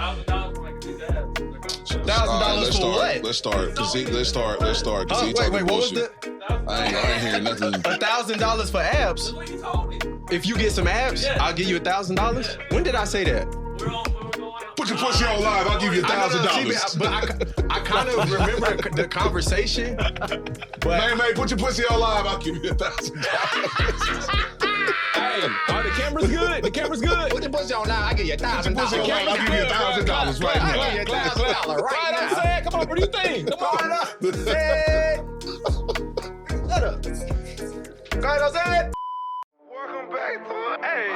$1,000 for like these apps. $1,000 for what? Let's start. Wait, what was the? I ain't hearing nothing. $1,000 for abs? That's what he told me. If you get some abs, Yeah. I'll give you $1,000. When did I say that? We're going Put your pussy on live. I'll give you $1,000. But I kind of remember the conversation. But Man, put your pussy on live. I'll give you $1,000. Hey, the camera's good. The camera's good. put your pussy on now. I give you $1,000. Pussy on live. I'll give you $1,000 right I now. give you $1,000 right Right, I'm now. saying, come on, what do you think? Come on. Hey. Shut up. Go ahead, Jose. Welcome back to hey.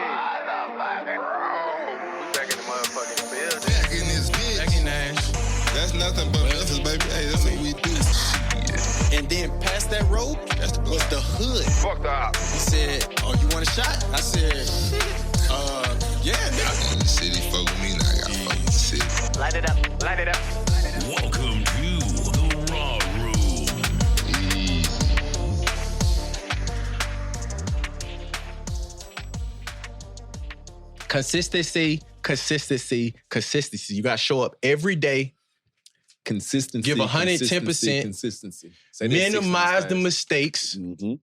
Back in the motherfucking field. Back in this bitch. Back in Nash. That's nothing but Memphis, baby. Hey, that's what we do. And then past that road was the hood. Fuck the op. He said, "Oh, you want a shot?" I said, yeah, nigga." In the city, fuck with me. Now I gotta fuck with the city. Light it up. Light it up. Welcome to the Raw Room. Easy. Consistency. You got to show up every day. Consistency. Give 110%. Consistency. Say that 6 Minimize the times. mistakes. Mm-hmm.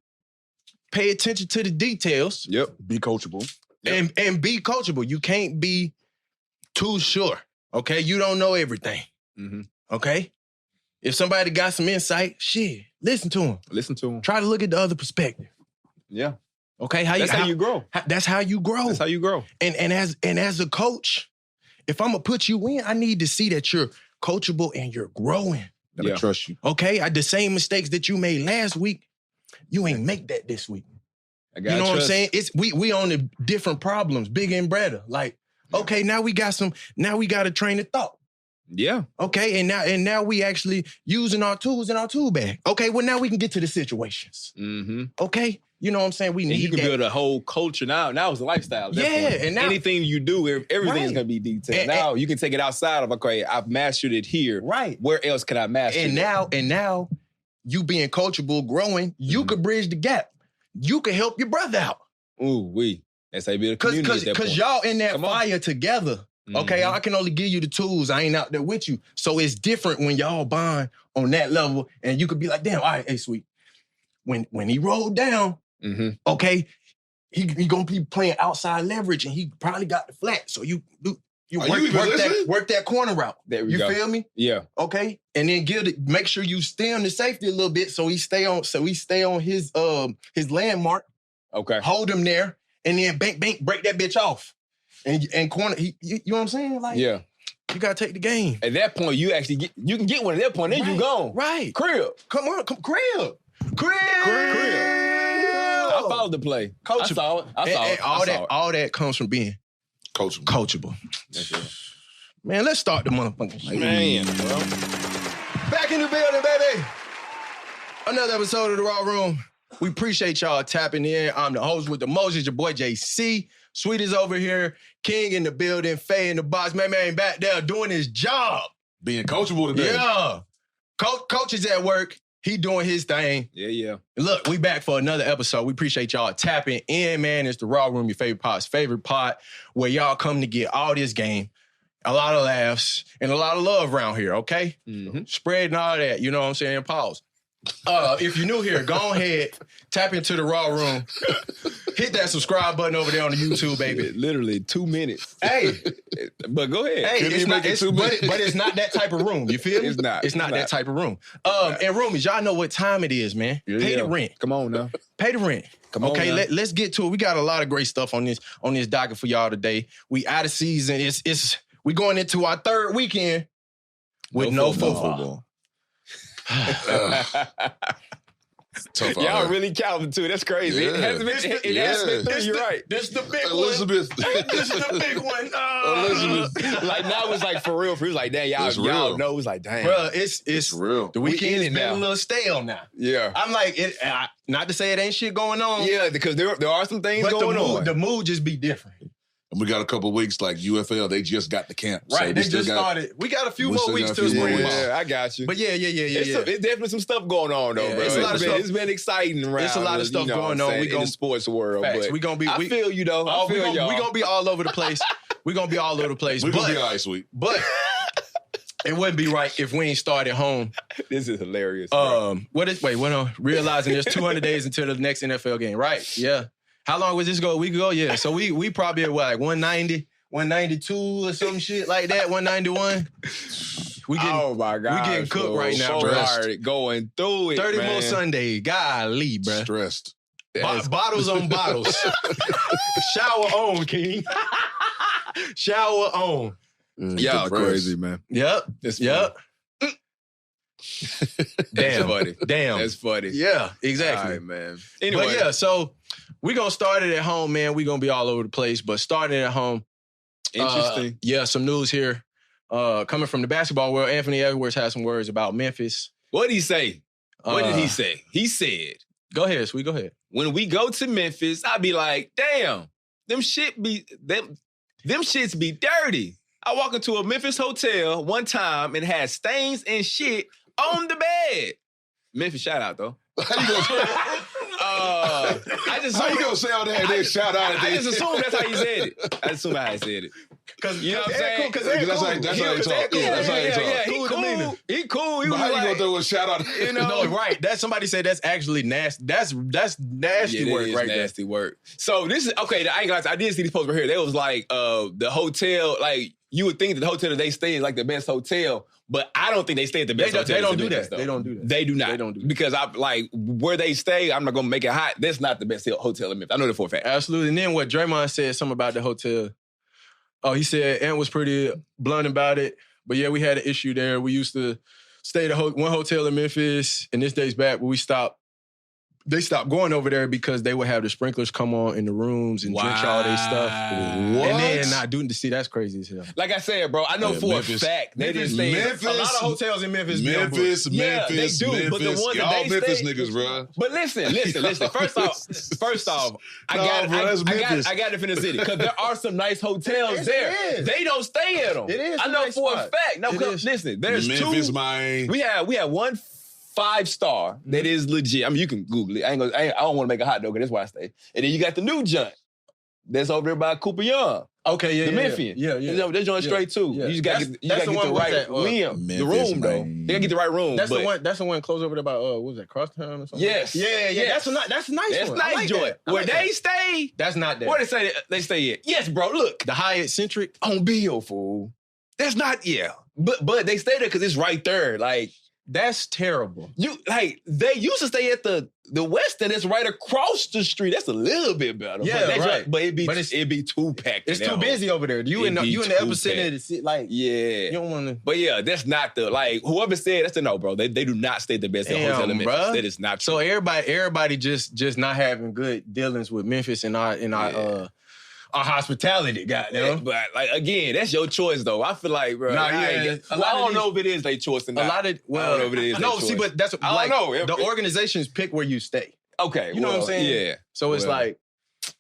Pay attention to the details. Yep. Be coachable. And be coachable. You can't be too sure. Okay? You don't know everything. Mm-hmm. Okay? If somebody got some insight, shit, listen to them. Listen to him. Try to look at the other perspective. Yeah. Okay? That's how you grow. That's how you grow. That's how you grow. And as a coach, if I'm gonna put you in, I need to see that you're coachable and you're growing. Gotta trust you. Okay? The same mistakes that you made last week, you ain't make that this week. I You got know what I'm trust. saying? It's we on the different problems, bigger and better. Like, okay, now we got a train of thought. Yeah. Okay, and now we actually using our tools in our tool bag. Okay, well now we can get to the situations. Mm-hmm. Okay, you know what I'm saying? We And need you can that. build a whole culture now. Now it's a lifestyle. at that Yeah, point. and now- anything you do, everything's Right. gonna be detailed. And- now you can take it outside of, okay, I've mastered it here. Right. Where else can I master And it? now you being coachable, growing, you could bridge the gap. You could help your brother out. Ooh, that's how you build a community at that Cause point. y'all in that Come on. fire together. Okay, Mhm. I can only give you the tools. I ain't out there with you. So it's different when y'all bond on that level, and you could be like, damn, all right, hey, sweet. When he rolled down, Mhm. okay, he gonna be playing outside leverage, and he probably got the flat. So you Are you even listening? work that corner route. There we You go. feel me? Yeah. Okay, and then make sure you stay on the safety a little bit, so he stay on his landmark. Okay. Hold him there, and then bank, break that bitch off, and corner. You know what I'm saying? Like, Yeah. you gotta take the game. At that point, you can get one at that point, then you gone. Right. Crib. Come on, crib. I followed the play. Coachable. I saw it. I saw And it. all I that, saw it. all that comes from being Coachable. coachable. That's it. Man, let's start the motherfucking shit. Man, bro. Back in the building, baby. Another episode of the Raw Room. We appreciate y'all tapping in. I'm the host with the most. It's your boy JC. Sweet is over here. King in the building. Faye in the box. Man back there doing his job. Being coachable today. Yeah. Coach is at work. He doing his thing. Yeah. Look, we back for another episode. We appreciate y'all tapping in, man. It's the Raw Room, your favorite pod, where y'all come to get all this game, a lot of laughs, and a lot of love around here, okay? Mhm. Spreading all that, you know what I'm saying? Pause. If you're new here, go ahead, tap into the Raw Room. Hit that subscribe button over there on the YouTube, baby. Literally 2 minutes. Hey, But go ahead. hey, Couldn't it's even not, make it it's, 2 but, minutes. but it's not that type of room. You feel me? It's not. It's not It's that not. type of room. And roomies, y'all know what time it is, man. Pay the rent. Come on now. Pay the rent. Come on Okay, now. let's get to it. We got a lot of great stuff on this docket for y'all today. We out of season. We going into our third weekend with no football. Tough out Y'all here. really counting too. That's crazy. Yeah. It hasn't been, it Yeah. hasn't been through. This You're the- right. This the big Elizabeth. one. This is the big one. Elizabeth. Like now it's like for real. For it's like, damn, It's y'all real. know. It's like, damn. Bruh, it's real. the We weekend in is it been now. a little stale now. Yeah. I'm like, not to say it ain't shit going on, Yeah, because there are some things but going on. the mood just be different. And we got a couple weeks like UFL. They just got the camp. So Right, we they still just got- started. We got a few we more still weeks got a till few more spring weeks. ball. Yeah, I got you. But yeah. It's definitely some stuff going on though, Yeah, bro. it's a lot of stuff. It's been exciting around. It's a lot of stuff you know going what I'm on. saying, We in gon- the sports world. Facts. But We gonna be. I feel you though. I feel y'all. We gonna be all over the place. We're gonna be all over the place. We're going to be all right, sweet. But it wouldn't be right if we ain't started home. This is hilarious. Realizing there's 200 days until the next NFL game, right? Yeah. How long was this go? A week ago? Yeah. So we probably at what, like 190, 192 or some shit like that, 191. Oh my God. We getting cooked right now, so bro. hard going through it. 30 man. more Sunday. Golly, bro. Stressed. Bottles on bottles. Shower on, King. Shower on. Y'all crazy, man. Yep. Yep. Damn. Funny. Damn. That's funny. Yeah, exactly. All right, man. Anyway. But yeah, so we're going to start it at home, man. We're going to be all over the place, but starting at home. Interesting. Some news here. Coming from the basketball world, Anthony Edwards has some words about Memphis. What did he say? What did he say? He said, go ahead, Sweet, go ahead. when we go to Memphis, I'd be like, damn, them shits be dirty. I walk into a Memphis hotel one time and had stains and shit on the bed. Memphis, shout out though. How you gonna say all that and then shout out at I the just assume that's how you said it. I assume how I said it. You know what I'm saying? That's how you talk. Yeah, that's how you talk. Yeah, he cool. He But was how you like, gonna throw a shout out? you know, No, right. That's somebody said that's actually nasty. That's nasty work right there. nasty work. So this is okay. I ain't gonna lie, I did see these posts right here. They was like the hotel, like you would think that the hotel that they stay is like the best hotel, but I don't think they stay at the best hotel. They don't do Memphis, that. though. They don't do that. They do not. They don't do that. Because I like where they stay. I'm not gonna make it hot. That's not the best hotel in Memphis. I know that for a fact. Absolutely. And then what Draymond said something about the hotel. Oh, he said Ant was pretty blunt about it. But yeah, we had an issue there. We used to stay at one hotel in Memphis, and this days back, but they stopped going over there because they would have the sprinklers come on in the rooms and drench all their stuff. What? And then not doing to see that's crazy as hell. Like I said, bro, I know for Memphis. a fact they didn't stay. Memphis. A lot of hotels in Memphis. Memphis, Yeah, they do, but the ones that y'all they Memphis stay- niggas, bro. But listen. First off, I got it from the city because there are some nice hotels It there. is. They don't stay at them. It is I a know nice for a spot. fact. No, It come, is. listen. There's Memphis, two. man. We have one 5-star that is legit. I mean, you can Google it. I don't want to make a hot dog, because that's where I stay. And then you got the new joint that's over there by Cooper Young. Okay, yeah, The yeah, Memphian. yeah. They're joint straight too. Yeah. You just gotta That's get the one the with right that, room. The Memphis, room though. man. They gotta get the right room. That's but the one. That's the one close over there by what was that, Crosstown or something? Yes. Yeah. Yes. That's a nice That's one. I nice like joint. that. I Where like they that. stay. That's not that. Where they say they stay at? Yes, bro. Look, The Hyatt Centric. on Bill, fool. That's not but they stay there because it's right there. Like That's terrible. they used to stay at the Westin. That's right across the street. That's a little bit better. Yeah, but they right. But it'd But be too packed. It's in too that busy over there. You in the It'd be epicenter too of the city. Like Yeah. you don't want to. But yeah, that's not whoever said that's a no, bro. They do not stay at the best hotel in Memphis. Bruh. That is not true. So everybody just not having good dealings with Memphis and our hospitality, goddamn. But like again, that's your choice though. I feel like, bro. Nah, I yeah. don't know if it is their choice or not. A lot of I don't know if it is no, their see, choice. but that's I don't know. The organizations pick where you stay. Okay, You know what I'm saying? Yeah. So it's Well. like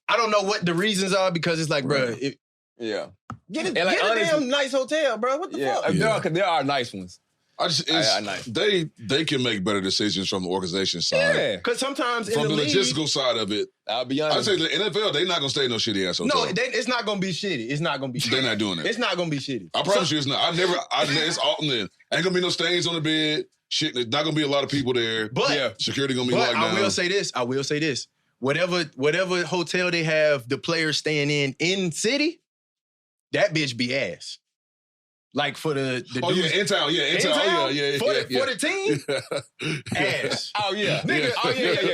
I don't know what the reasons are because it's like, bro, Right. Yeah. get And like, a honestly- damn nice hotel, bro. What the Yeah. fuck? There are nice ones. Nice. They can make better decisions from the organization side. Yeah. Because sometimes in From the the league, logistical side of it, I'll be I'd honest. say the NFL, they not gonna stay in no shitty ass hotel. no, it's not gonna be shitty. It's not gonna be. They're Shitty. not doing it. It's not gonna be shitty. I promise you, it's not. It's all in. Ain't gonna be no stains on the bed. Shit, there's not gonna be a lot of people there. But Yeah. Security gonna be But locked I down. will say this. Whatever hotel they have the players staying in city, that bitch be ass. Like for the Oh yeah, dudes in town. Yeah, in town. Oh, yeah. For the team, ass. Oh yeah. Nigga,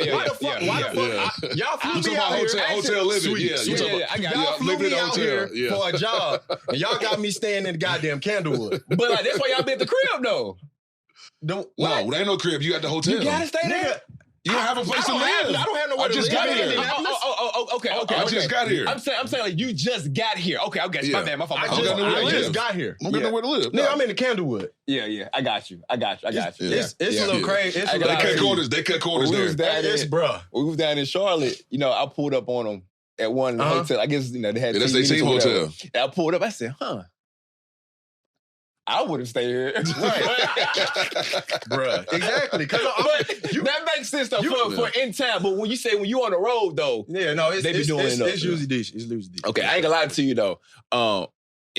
Yeah. Why the fuck? Yeah. Y'all flew You talking me about out here. hotel living? Sweet, Yeah, you sweet. talking I got Y'all yeah, flew living me in a out hotel, here yeah. for a job, and y'all got me staying in the goddamn Candlewood. But like that's why y'all be at the crib though. No, there ain't no crib. You at the hotel. You gotta stay there. Nigga, You don't have a place to live. I don't have nowhere I to just live. got in here. Indianapolis. Okay. I just got here. I'm saying like you just got here. Okay, my Yeah. bad, my fault. I got nowhere to just live. got here. I'm gonna nowhere to live. Nigga, I'm in the Candlewood. Yeah, I got you. Yeah. It's a little crazy. It's a I little got They cut crazy. corners. They cut corners We was there. down It's there. bruh. We was down in Charlotte. I pulled up on them at one of the Uh-huh. hotel. I guess they had. Yeah, that's 10 their team units or whatever. hotel. And I pulled up. I said, I would have stayed here. Bruh. Exactly. But that makes sense though for in town. But when you on the road though, Yeah, no, They be doing it up, it's usually decent. It's usually decent. okay, I ain't gonna lie to you though.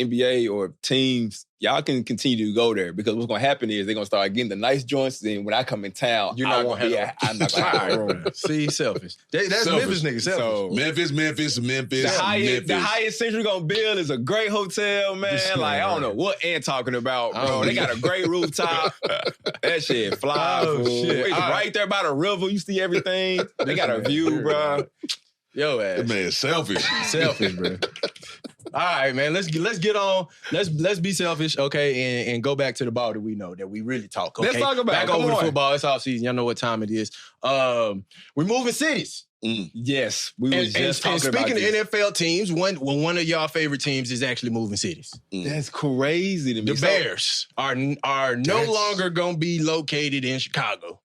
NBA or teams, y'all can continue to go there because what's going to happen is they're going to start getting the nice joints. Then when I come in town, You're not gonna have I'm not going to have a room. See, selfish. That's Selfish. Memphis niggas. Selfish. Memphis. The highest Century gonna build is a great hotel, man. Like, I don't know what Ant talking about, bro. They got a great rooftop. That shit fly. Oh, shit. It's right there by the river. You see everything. They got a view, bro. Yo, ass. That man selfish. Selfish, bro. All right, man. Let's get on. Let's be selfish, okay, and go back to the ball that we know that we really talk. Okay? Let's talk about back it. Come over on. the football. It's off season. Y'all know what time it is. We're moving cities. Yes, we And, was just and talking about speaking this. of NFL teams, one of y'all favorite teams is actually moving cities. That's crazy to me. The Bears are no longer gonna be located in Chicago.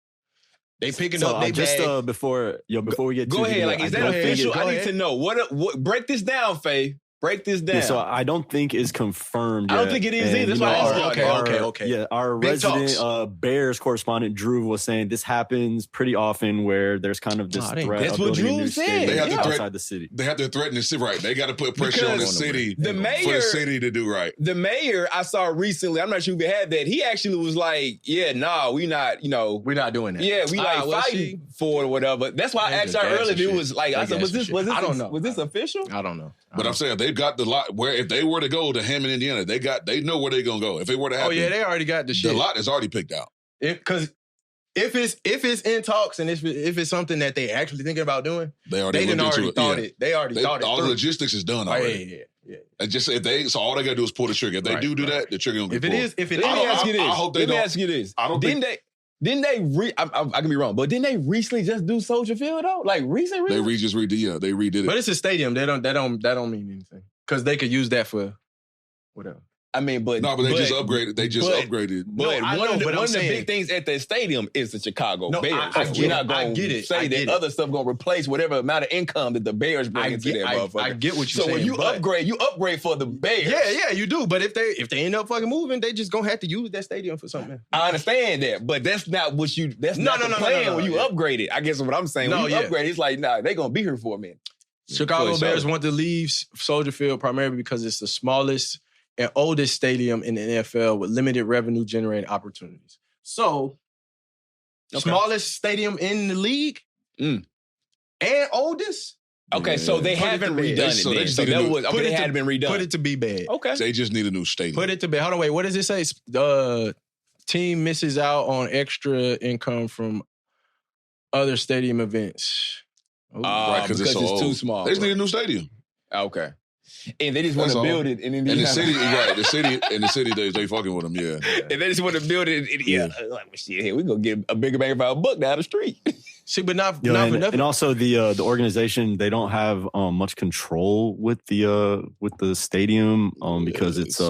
They picking So up they just bag. before we get Go to ahead. Like, is that official? I need to know. What? Break this down, Faye. Break this down. Yeah, so I don't think it's confirmed I don't yet. think it is And, either. That's you why I know, asked you. our- Okay. Yeah, our Big resident talks. Bears correspondent Drew was saying this happens pretty often where there's kind of this I didn't- threat That's of what building a Drew new said. stadium They have to outside the city. They have to threaten the city, right? They got to put pressure on the Because city the for mayor- the city to do right. The mayor I saw recently, I'm not sure if we had that. He actually was like, "Yeah, nah, we not, We're not doing that. yeah, we like well, fighting for it or whatever." That's why I That's asked just her gas earlier and if it shit. was like, I That's said, gas was and this, shit. was this, I don't know. was this official? I don't know. But I'm saying they've got the lot where if they were to go to Hammond, Indiana, they know where they're gonna go. If it were to happen, Oh yeah, they already got the shit. the lot is already picked out. Because if it's in talks and if it's something that they actually thinking about doing, They already they didn't looked already into thought it. it. They already thought it All the through. logistics is done Oh, already. yeah. And just so all they gotta do is pull the trigger. If they Right, do right. that, the trigger gonna If get it pulled. is, if it Let me is, ask you this. I hope they Let me don't- ask you this. I don't Didn't they? I can be wrong, but didn't they recently just do Soldier Field though? Like recently? They just redid it. but it's a stadium. That don't mean anything because they could use that for whatever. I mean, but No, but they just upgraded. They just but- upgraded. But No, I one know, of the, but I'm one of the saying- big things at the stadium is the Chicago No, Bears. I get We're it. not I going get to it. say I that get it. other stuff going to replace whatever amount of income that the Bears bring into that motherfucker. I get what you're so saying. when you but- upgrade for the Bears. yeah, you do. But if they end up fucking moving, they just gonna have to use that stadium for something. I understand that, but that's not what you. That's No, not no, the no, no, plan no, no, when you yeah. upgrade it. I guess what I'm saying. No, When you yeah. upgrade, it's like, nah, they gonna be here for a minute. Chicago For sure. Bears want to leave Soldier Field primarily because it's the smallest and oldest stadium in the NFL with limited revenue generating opportunities. So, Okay. smallest stadium in the league and oldest. Okay, so they Put it haven't to bed. redone So it. they then. just So need to that do- was okay. They had been redone. Put it to be bad. Okay. They just need a new stadium. Put it to bed. Hold on, wait. What does it say? Team misses out on extra income from other stadium events. Ooh. right, because it's so too old. small. They just need a new stadium. Okay. And they just want That's to all. build it in And Indiana. the city, right? The city, they fucking with them. Yeah. And they just want to build it. Yeah. Like, well, shit, here we gonna get a bigger bang for our buck down the street. See, but not You know, for and nothing. also the organization, they don't have much control with the stadium because it's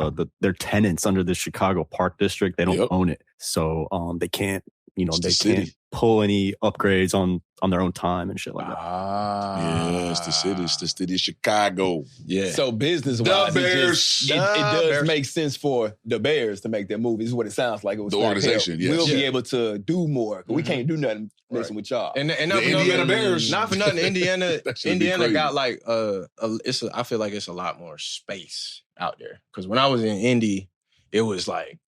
they're tenants under the Chicago Park District. They don't Yep. own it, so they can't It's they the city. can't pull any upgrades on their own time and shit like that. Yeah, it's the city. It's the city of Chicago. Yeah. So business wise, The Bears. it The does Bears. make sense for the Bears to make that move. This is what it sounds like. It was The like, organization, hell, yes. we'll be Yeah. able to do more. We can't do nothing messing Right. with y'all. And not The for nothing, Indiana Bears. Not for nothing. Indiana, That should be Indiana crazy. got like I feel like it's a lot more space out there. Because when I was in Indy, it was like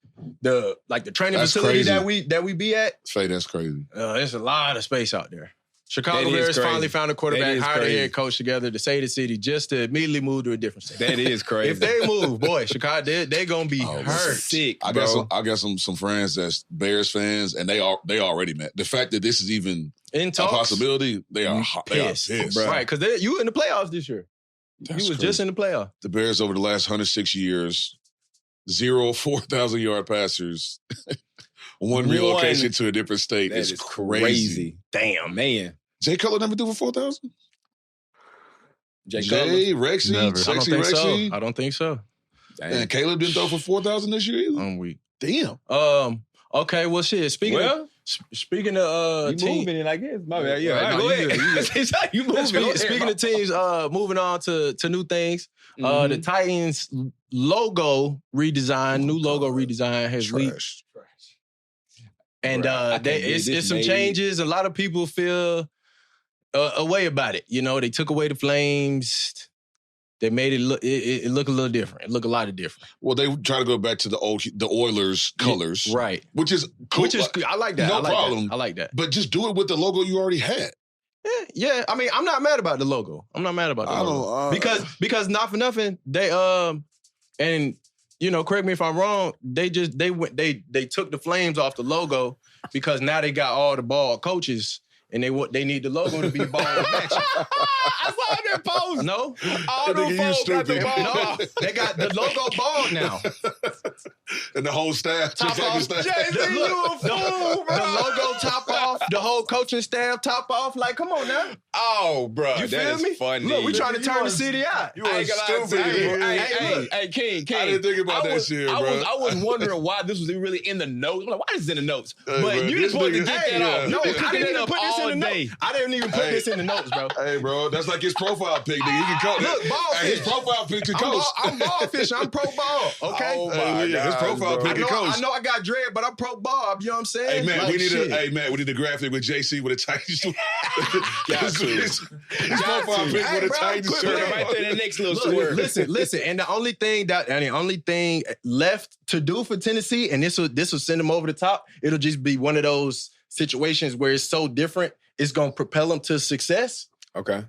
the training That's facility crazy. that we be at. Faye, that's crazy. There's a lot of space out there. Chicago That is Bears crazy. finally found a That quarterback, is hired a crazy. head coach together to save the city just to immediately move to a different state. That is crazy. If they move, boy, Chicago, they gonna be Oh, hurt. sick, I bro. got some friends that's Bears fans, and they already mad. The fact that this is even In a talks, possibility, they are pissed, pissed. right? Because you in the playoffs this year. That's you was crazy. just in the playoffs. The Bears over the last 106 years, 0 4,000-yard passers, one relocation to a different state. That It's is crazy. Damn. Man. Jay Cutler never threw for 4,000? Jay Cutler. Jay, Rexy, Never. I don't Sexy think Rexy. so. I don't think so. And Caleb didn't throw for 4,000 this year either? I'm weak. Damn. Okay, well, shit. Speaking of You team, moving it, I guess. My bad. Yeah, Right, all right, no, go you ahead. good, You moving. speaking of teams, moving on to new things. Mm-hmm. The Titans logo redesign, new logo redesign has leaked. Trash. And Bruh, I can't believe it's this some made- changes. A lot of people feel a way about it. You know, they took away the flames. They made it look it look a little different. It look a lot of different. Well, they try to go back to the Oilers colors, right? Which is cool. Which is I like that. No I like problem. That. I like that. But just do it with the logo you already had. Yeah. I mean, I'm not mad about the logo. I'm not mad about the logo because not for nothing they and you know, correct me if I'm wrong. They took the flames off the logo because now they got all the ball coaches. And they need the logo to be ball matching. I saw that post. No? All them folks got the ball. No, they got the logo bald now. And the whole staff. Top just like off. the staff. Jay-Z, you a fool, bro. The logo top off. The whole coaching staff top off. Like, come on now. Oh, bro. You that feel is me? funny. Look, we trying to turn the city out. You I are ain't gonna lie stupid. to you. bro. Hey, King. I didn't think about that shit, bro. I was wondering why this was really in the notes. I'm like, why is this in the notes? Hey, But bro, you this just wanted to nigga- get Hey, that off. yeah. No, I cooking didn't that even up put this in all the day. notes. I didn't even put this in the notes, bro. Hey, bro, that's like his profile pic. Nigga. He can coach. Look, ball Hey, his fish. profile pic can coach. I'm ball fishing. I'm pro ball. Okay. Oh, Hey, my yeah, his God, profile bro. pic can coach. I know I got dread, but I'm pro ball. You know what I'm saying? Hey man, Like, we need shit. we need a graphic with JC with a Titans. Got to. his profile pic Hey, with a bro, Titans quit shirt. playing. Right there, the next little Look, swerve. listen. And the only thing left to do for Tennessee, and this will send them over the top. It'll just be one of those situations where it's so different, it's gonna propel them to success. Okay.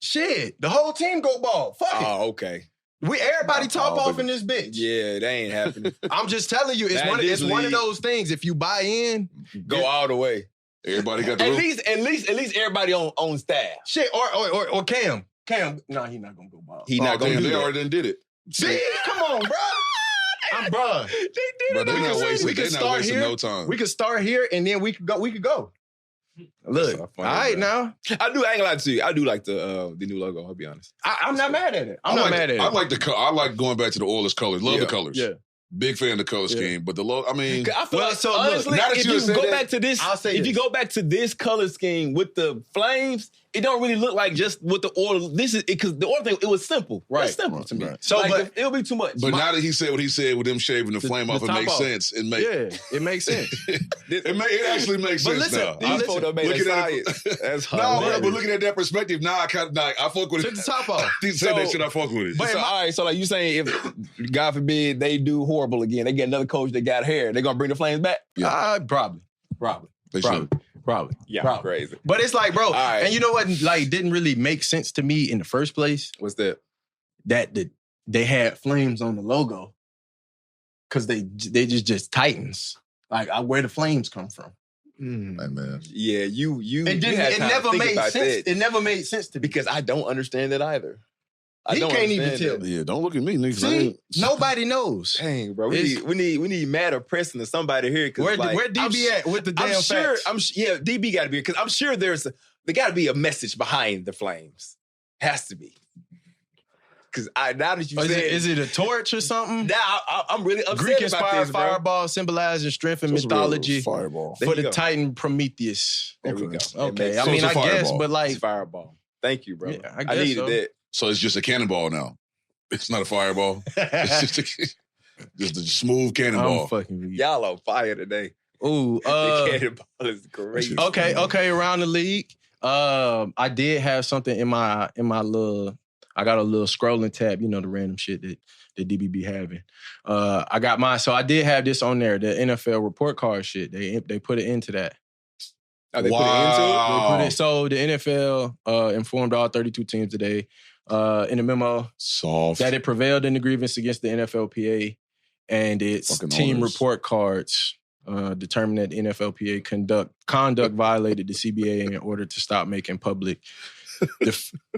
Shit, the whole team go ball. Fuck it. Oh, okay. Everybody top Oh, off but- in this bitch. Yeah, that ain't happening. I'm just telling you, it's Man, one this of league- those things. If you buy in, Go all the way. Everybody got the At roof. least everybody on staff. shit, or Cam. No, he's not gonna go ball. He not gonna damn, do they that. already done did it. See, come on, bro. Bruh. They did Bro, they're not wasting. we They're can not start wasting here. no time. We could start here and then we could go. Look, so all funny, right bro. now. I ain't gonna lie to you. I do like the new logo, I'll be honest. I'm not mad at it. I'm not mad at it. I like going back to the Oilers colors. Love the colors. Yeah. Big fan of the color scheme. But the logo, I mean, 'Cause I feel Well, like, so look, honestly, now that if you you said go that, back to this, I'll say if you this. go back to this color scheme with the flames, it don't really look like just with the order. This is because the order thing, it was simple. Right. It's simple to me. Right. So, Like, but- it'll be too much. but now that he said what he said with them shaving the flame off, it top makes off. sense. It Yeah, it makes sense. it actually makes But sense listen, now. these I- These photos made looking that at it- science. That's No, bro, hilarious. but looking at that perspective, now I kind of like I fuck with Took it. the top off. He said that So- shit, I fuck with it. But- So, all right, so like you saying, if God forbid they do horrible again, they get another coach that got hair, they gonna bring the flames back? Yeah. Probably. They should. Probably. Yeah, Probably. crazy. But it's like, bro, right. and you know what? Like, didn't really make sense to me in the first place What's that? that they had flames on the logo because they just Titans. Like, where the flames come from? Hey, man. Yeah, you. It never made sense. It never made sense to me because I don't understand it either. I He don't can't even understand tell it. Yeah, don't look at me, nigga. See, nobody knows. Dang, bro, It's- we need Matt or Preston or somebody here. Where Like, DB at with the damn I'm sure. facts? Yeah, DB got to be because I'm sure there got to be a message behind the flames. Has to be. Because now that you Is said, it a torch or something? now I'm really upset Greek about inspired this, bro. fireball symbolizing strength and mythology Fireball. There for you the go. Titan Prometheus. There we go. Okay, It I makes mean, sense. I So it's a guess, fireball. but like, It's fireball. Thank you, bro. Yeah, I I guess needed so. that. So it's just a cannonball now. It's not a fireball. It's just a smooth I'm cannonball. fucking weak. Y'all on fire today. Ooh, The cannonball is great. okay, around the league. I did have something in my little. I got a little scrolling tab, you know, the random shit that DB be having. I got mine, so I did have this on there, the NFL report card shit. They put it into that. Oh, they put it into Wow. They put it, so the NFL informed all 32 teams today in a memo Soft. that it prevailed in the grievance against the NFLPA and its Fucking team owners. report cards determined that the NFLPA conduct violated the CBA in order to stop making public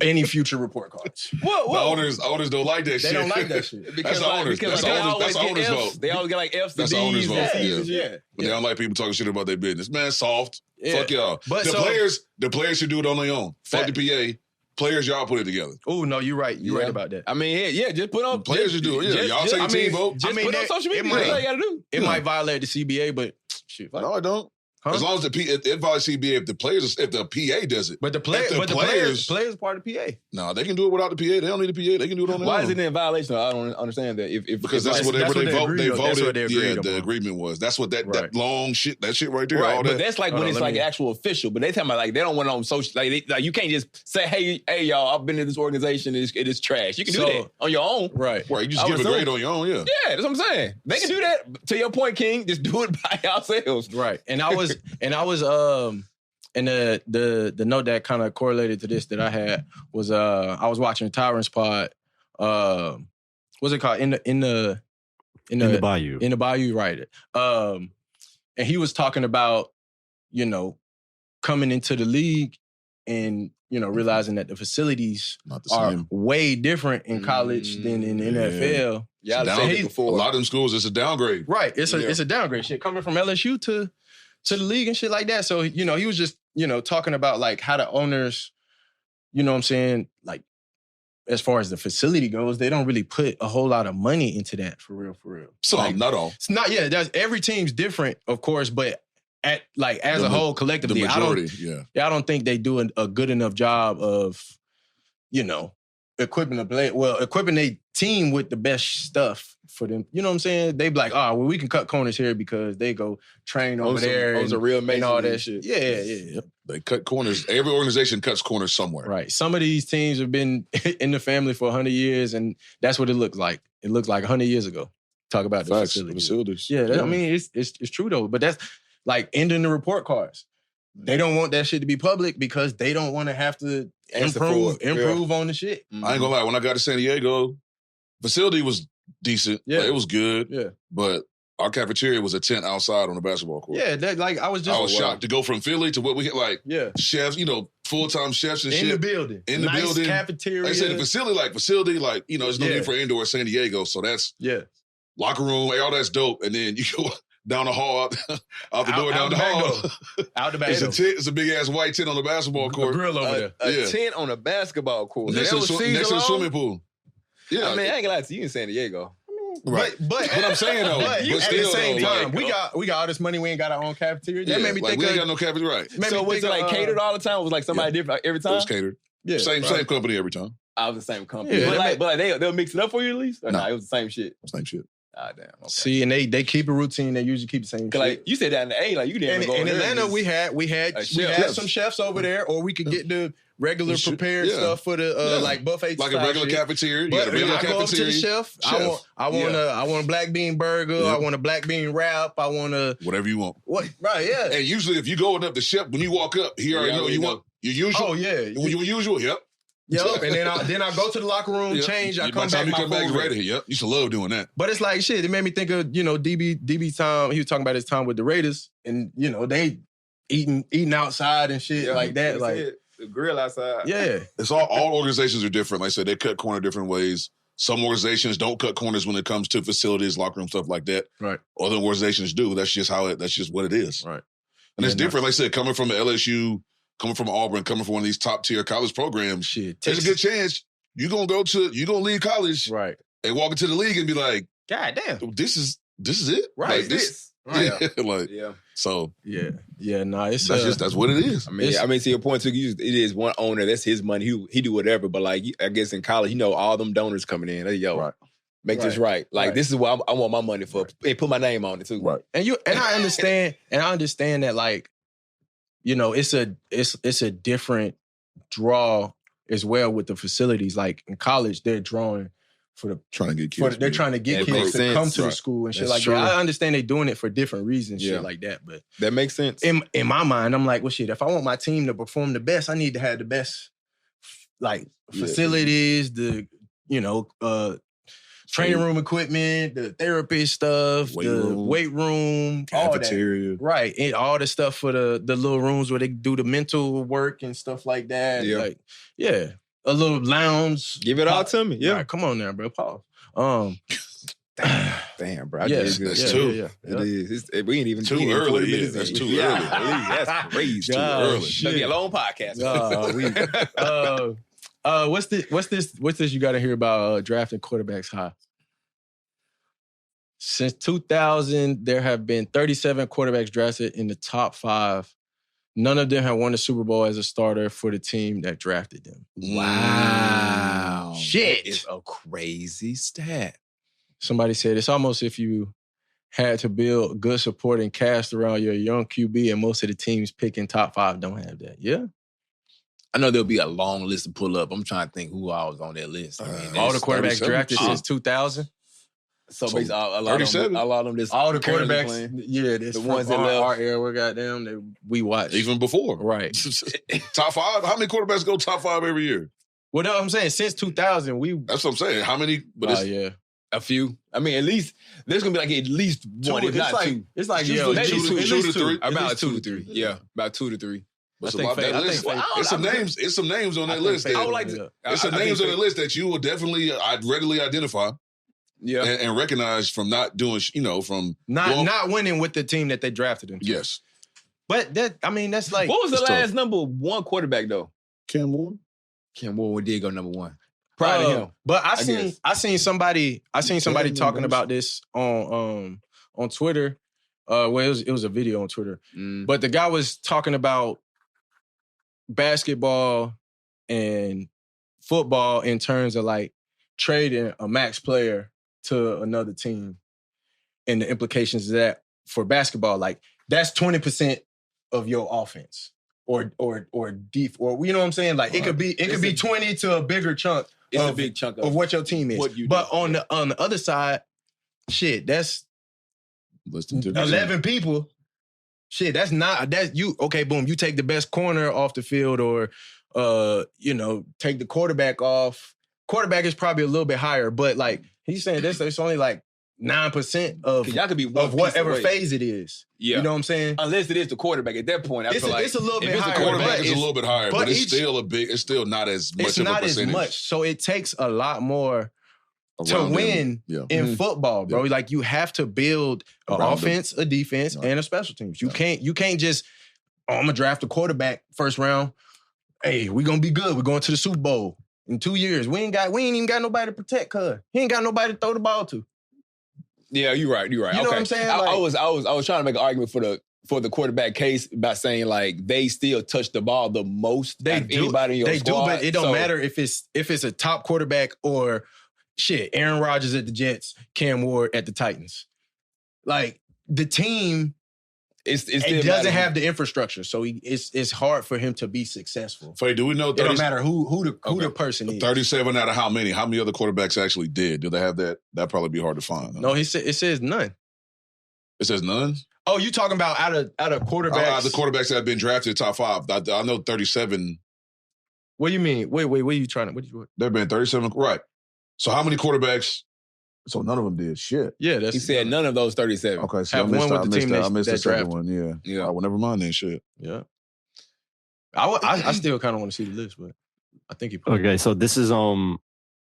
any future report cards. Whoa, The owners don't like that They shit. don't like that shit. That's the owners. That's the owners' vote. They always get like F's, That's the the owners' D's, vote, and C's yeah. and shit. But they don't like people talking shit about their business. Man, soft. Yeah. Fuck y'all. But the so- players should do it on their own. Fuck the PA. Players, y'all put it together. Oh no, you're right. You're Yeah. right about that. I mean, yeah, just put on. Players should do it. Yeah, y'all take a team vote. Just put on social media. it might- That's all you gotta do. It might violate the CBA, but shit. fuck No, I don't. As long as it violates CBA if the PA does it. But the players part of the PA. No, they can do it without the PA. They don't need the PA. They can do it on their own. Why is it in violation? I don't understand that. Because that's whatever they voted. The agreement was. That's what that long shit, that shit right there. Right, all but that. that's like when it's like actual official. But they talking about like they don't want it on social. Like you can't just say, hey, y'all, I've been in this organization. It is trash. You can do that on your own. Right. You just give a grade on your own. Yeah. Yeah, that's what I'm saying. They can do that. To your point, King, just do it by ourselves. Right. And I was and the note that kind of correlated to this that I had was I was watching Tyrant's pod. What's it called? In the Bayou. In the Bayou, right. And he was talking about, coming into the league and, realizing that the facilities are way different in college than in the NFL. Yeah, a lot of them schools, it's a downgrade. Right. It's a downgrade. Shit, coming from LSU to the league and shit like that. So, he was just, talking about like how the owners, what I'm saying, like as far as the facility goes, they don't really put a whole lot of money into that for real. So not all. It's not, every team's different, of course, but as a whole, collectively, the majority, I don't think they do a good enough job of, equipping their team with the best stuff for them. You know what I'm saying? They be like, we can cut corners here because they go train over there. Those are real and all that shit. Yeah. They cut corners. Every organization cuts corners somewhere. Right. Some of these teams have been in the family for 100 years, and that's what it looks like. It looked like 100 years ago. Talk about the facilities. Yeah, I mean, it's true though. But that's like ending the report cards. They don't want that shit to be public because they don't want to have to improve on the shit. I ain't gonna lie. When I got to San Diego, facility was decent. Yeah. Like, it was good. Yeah. But our cafeteria was a tent outside on the basketball court. Yeah, I was shocked to go from Philly to what we get, like chefs, full-time chefs and shit. In the building. Nice building. Cafeteria. Like I said, the facility, there's no need for indoor San Diego. So that's locker room, all that's dope. And then you go down the hall, out the door, down the hall. Out the back door. It's a big-ass white tent on the basketball court. A grill over there. A tent on a basketball court. Next to the swimming pool. Yeah. I mean, I ain't gonna lie to you in San Diego. Right. But I'm saying though, but still, at the same time, like, we got all this money, we ain't got our own cafeteria. That made me think we ain't got no cafeteria, right? So was it like catered all the time? It was like somebody different every time? It was catered. Yeah. Same company every time. I was the same company. Yeah, but they'll mix it up for you at least? Or no, it was the same shit. Same shit. Ah, damn. Okay. See, and they keep a routine. They usually keep the same shit. Like you said that in the A, like you didn't go in Atlanta, we had some chefs over there, or we could get the regular prepared stuff for the like buffet, like a regular cafeteria. But I go up to the chef. I want a black bean burger. I want a black bean wrap. I want a whatever you want. What? Right? Yeah. And usually, if you going up the chef, when you walk up, he already know you want your usual. Oh yeah, your usual. Yep. Yep, and then I go to the locker room, change. I come back, my food ready. Yep, used to love doing that. But it's like shit. It made me think of DB time. He was talking about his time with the Raiders, and they eating outside and shit like that. Like the grill outside. Yeah, it's all organizations are different. Like I said, they cut corner different ways. Some organizations don't cut corners when it comes to facilities, locker room stuff like that. Right. Other organizations do. That's just what it is. Right. And it's different. Like I said, coming from the LSU. Coming from Auburn, coming from one of these top tier college programs, there's a good chance you're gonna leave college, right, and walk into the league and be like, God damn, this is it, right? Like, this, So that's what it is. I mean, to your point too, it is one owner. That's his money. He do whatever. But like, I guess in college, all them donors coming in. Hey, make this right. Like this is what I want my money for. Hey, put my name on it too. Right. And I understand that like. It's a different draw as well with the facilities. Like in college, they're drawing trying to get kids. They're trying to get kids to come to the school and shit like that. I understand they're doing it for different reasons, shit like that. But that makes sense. In my mind, I'm like, well, shit. If I want my team to perform the best, I need to have the best, like facilities, the training room equipment, the therapist stuff, weight room, cafeteria. All that. Right. And all the stuff for the little rooms where they do the mental work and stuff like that. Yeah. Like, a little lounge. Give it all to me. Yeah. Right, come on now, bro. Pause. Damn, bro. That's too. It is. We ain't even too early. Yeah, that's too early. That's crazy. Too early. That'd be a long podcast. What's this you got to hear about drafting quarterbacks high? Since 2000, there have been 37 quarterbacks drafted in the top 5. None of them have won the Super Bowl as a starter for the team that drafted them. Wow. Shit. That is a crazy stat. Somebody said it's almost if you had to build good supporting cast around your young QB, and most of the teams picking top 5 don't have that. Yeah. I know there'll be a long list to pull up. I'm trying to think who all was on that list. All the quarterbacks drafted since 2000. So basically, a lot of them. All the quarterbacks, playing. yeah, The ones that left. our era, goddamn, that we watched. Even before. Right. Top 5? How many quarterbacks go top 5 every year? Well, no, I'm saying since 2000, That's what I'm saying. How many? But yeah. A few. I mean, at least there's gonna be like at least one, if not two. It's like Maybe Maybe two to three. About 2 to 3. Yeah, about 2 to 3. It's I think It's some names. It's some names on that list. I would like to. It's some names on that list that you will definitely, I'd readily identify. Yeah, and recognize from not doing, from not winning with the team that they drafted him. Yes, but that's like what was the last number 1 quarterback though? Cam Moore. Cam Moore did go number 1. Proud of him. But I seen somebody talking about this on Twitter. Well, it was a video on Twitter. But the guy was talking about basketball and football in terms of like trading a max player to another team and the implications of that for basketball. Like that's 20% of your offense or you know what I'm saying? Like it could be 20 to a bigger chunk. It's a big chunk of what your team is. But on the other side, shit, that's 11 people. Shit, that's you. Okay, boom. You take the best corner off the field, or take the quarterback off. Quarterback is probably a little bit higher, but like he's saying, it's only like 9% of y'all could be of whatever phase it is. Yeah, you know what I'm saying. Unless it is the quarterback at that point, I feel like it's a little bit higher. Quarterback is a little bit higher, but it's still it's still not as much. It's not as much, so it takes a lot more to win in football, bro. Like you have to build an offense, a defense, and a special teams. You can't just I'm gonna draft a quarterback first round. Hey, we're gonna be good. We're going to the Super Bowl in 2 years. We ain't even got nobody to protect. Cuz he ain't got nobody to throw the ball to. Yeah, you're right. You know what I'm saying? I was trying to make an argument for the quarterback case by saying like they still touch the ball the most. They do. Anybody in your squad. But it don't matter if it's a top quarterback or shit. Aaron Rodgers at the Jets, Cam Ward at the Titans. Like the team, it doesn't have the infrastructure, so it's hard for him to be successful. Faye, do we know? It don't matter who the person is. 37 out of how many? How many other quarterbacks actually did? Do they have that? That'd probably be hard to find. Huh? No, it says none. It says none? Oh, you talking about out of quarterbacks? Out of the quarterbacks that have been drafted top 5. I know 37. What do you mean? Wait, what are you trying to? There have been 37, right? So how many quarterbacks? So none of them did shit. Yeah, he said none of those 37. Okay, so have one with the team I missed the second drafted. one. Yeah. Well, never mind then. Shit. Yeah. I still kind of want to see the list, but I think he. Okay, so this is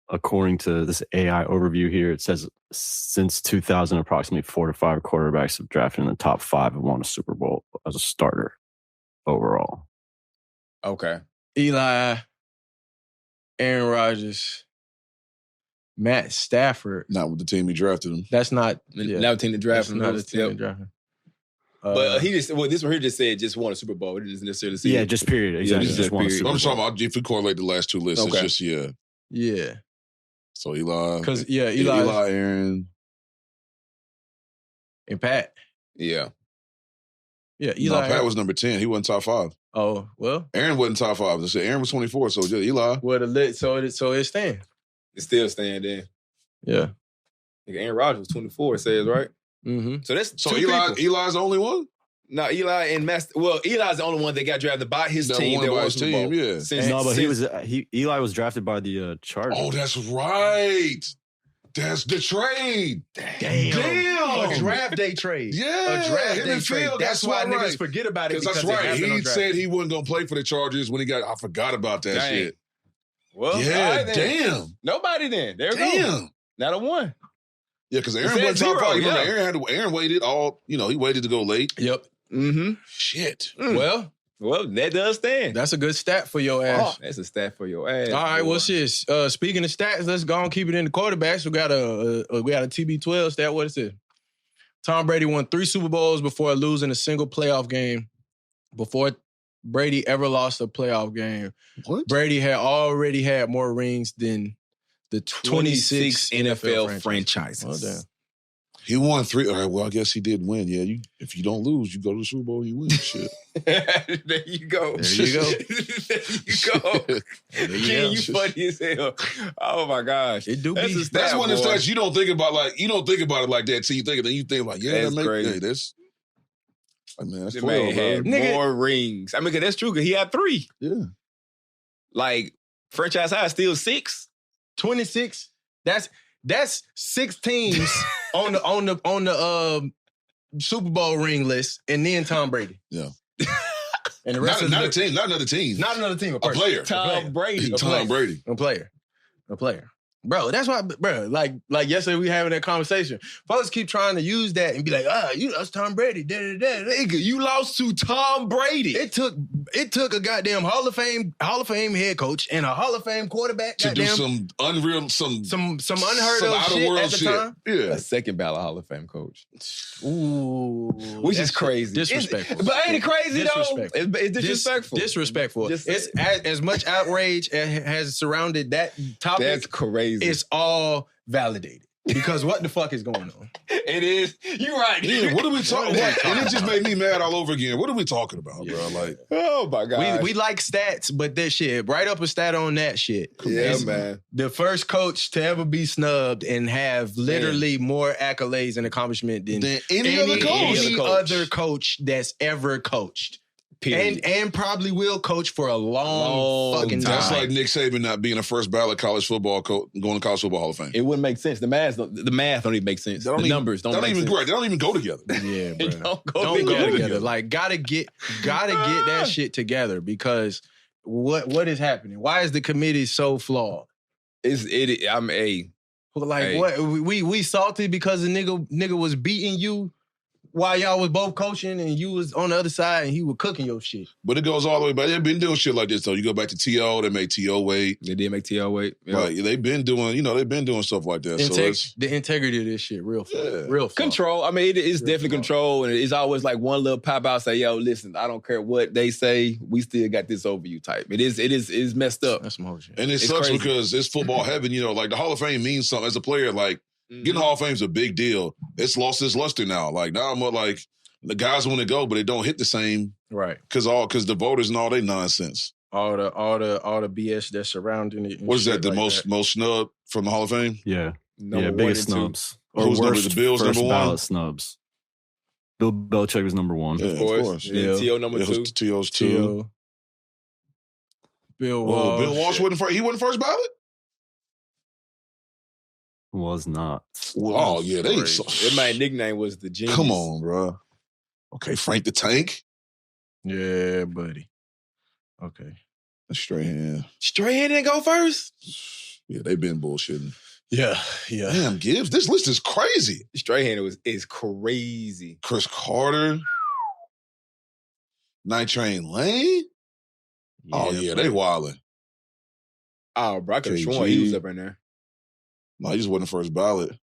according to this AI overview here. It says since 2000, approximately 4 to 5 quarterbacks have drafted in the top 5 and won a Super Bowl as a starter overall. Okay, Eli, Aaron Rodgers, Matt Stafford. Not with the team he drafted him. That's not not the team that drafted him. Not the team that drafted him. But this one here just said just won a Super Bowl. It doesn't necessarily say just period. Exactly. Just won a Super Bowl. I'm talking about if we correlate the last 2 lists, okay. It's just Yeah. So Eli. Because Eli, Aaron, and Pat. Yeah. Yeah, Eli. No, Pat was number 10. He wasn't top 5. Oh, well. Aaron wasn't top 5. I said Aaron was 24, so Eli. Well, so it stands. It's still staying there. Yeah. Aaron Rodgers was 24, it says, right? Mm-hmm. So Eli's the only one? No, Eli and Eli's the only one that got drafted by his team. That won his team, yeah. Eli was drafted by the Chargers. Oh, that's right. That's the trade. Damn. A draft day trade. Yeah. A draft day trade. That's why right. niggas forget about it. That's right. He said he wasn't going to play for the Chargers when I forgot about that shit. Well, yeah, damn. Nobody then. There we go. Not a one. Yeah, because Aaron wasn't top 5. Remember, Aaron waited he waited to go late. Yep. Mm-hmm. Shit. Well, that does stand. That's a good stat for your ass. That's a stat for your ass. All right, well, shit. Speaking of stats, let's go and keep it in the quarterbacks. We got a TB12 stat. What is it? Tom Brady won 3 Super Bowls before losing a single playoff game. Before Brady ever lost a playoff game, What? Brady had already had more rings than the 26 NFL franchises. Oh, damn. He won 3. All right, well, I guess he did win. Yeah, if you don't lose, you go to the Super Bowl, you win. Shit. There you go. There you go. There you go. King, you funny as hell. Oh my gosh. It do That's be. a stat, That's one of the boy. stats you don't think about. Like you don't think about it like that. So you think, then you think like, yeah, That's crazy. Hey, this. Like, man, that's That 12. man had Nigga. more rings. I mean, 'cause that's true, because he had 3. Yeah. Like, franchise high is still 6. 26. That's 6 teams on the Super Bowl ring list, and then Tom Brady. Yeah. And the rest Not another team. Not another team. A player. Tom Brady. Tom Brady. A player. Bro, that's why, bro, like yesterday we having that conversation. Folks keep trying to use that and be like, that's Tom Brady. Nigga, you lost to Tom Brady. It took a goddamn Hall of Fame head coach and a Hall of Fame quarterback To do goddamn, some unreal, some unheard some of out of shit world at the shit. time. A Yeah. second ballot Hall of Fame coach. Ooh. Which is That's crazy. disrespectful. But ain't it crazy, though? It's disrespectful. Disrespectful. Just- It's as much outrage has surrounded that topic. That's crazy. It's all validated. Because what the fuck is going on? It is. You're right. Yeah, what are we talking What are we about? And it just talking made me mad all over again. What are we talking about, bro? Like, Oh, my God. We like stats, but that shit, write up a stat on that shit. Yeah, It's man. the first coach to ever be snubbed and have literally more accolades and accomplishment than any other coach. any other coach that's ever coached. Period. And probably will coach for a long fucking time. That's like Nick Saban not being a first ballot college football coach, going to College Football Hall of Fame. It wouldn't make sense. The math don't even make sense. The numbers don't make sense. Right, they don't even go together. Yeah, bro. Don't go Don't go together. together. Like, gotta get that shit together, because what is happening? Why is the committee so flawed? I'm a. Like, Hey. what we salty because the nigga was beating you while y'all was both coaching and you was on the other side and he was cooking your shit. But it goes all the way back. They've been doing shit like this, though. You go back to T.O., they made T.O. wait. They did make T.O. wait. Yep. Like, they've been doing stuff like that. So it's, The integrity of this shit, real flawed. Control. I mean, it's definitely control, and it's always like one little pop out say, "Yo, listen, I don't care what they say, we still got this over you." Type. It's messed up. That's some whole shit. and it It's sucks crazy. because it's football heaven. You know, like the Hall of Fame means something. As a player, like, getting the Hall of Fame is a big deal. It's lost its luster now. Like, now I'm more like, the guys want to go, but they don't hit the same Right. because the voters and all they nonsense. All the BS that's surrounding it. and What is shit that? The like most snub from the Hall of Fame? Yeah. Number one Biggest and two. snubs. Or Who's number- worst the Bills first number one? ballot snubs. Bill Belichick was number 1. Yeah, Of course. Yeah. And T.O. number 2. T.O.'s 2. T.O. Bill Walsh. Oh, Bill Walsh wasn't first. He wasn't first ballot? Was not. Oh, yeah. My nickname was the Genius. Come on, bro. Okay, Frank the Tank. Yeah, buddy. Okay. That's straight hand. Strahan didn't go first. Yeah, they've been bullshitting. Yeah. Damn, Gibbs, this list is crazy. Strahan is crazy. Chris Carter. Night Train Lane. Oh, yeah, they wildin'. Oh, bro, I could have KG. sworn he was up in there. No, he just wasn't first ballot.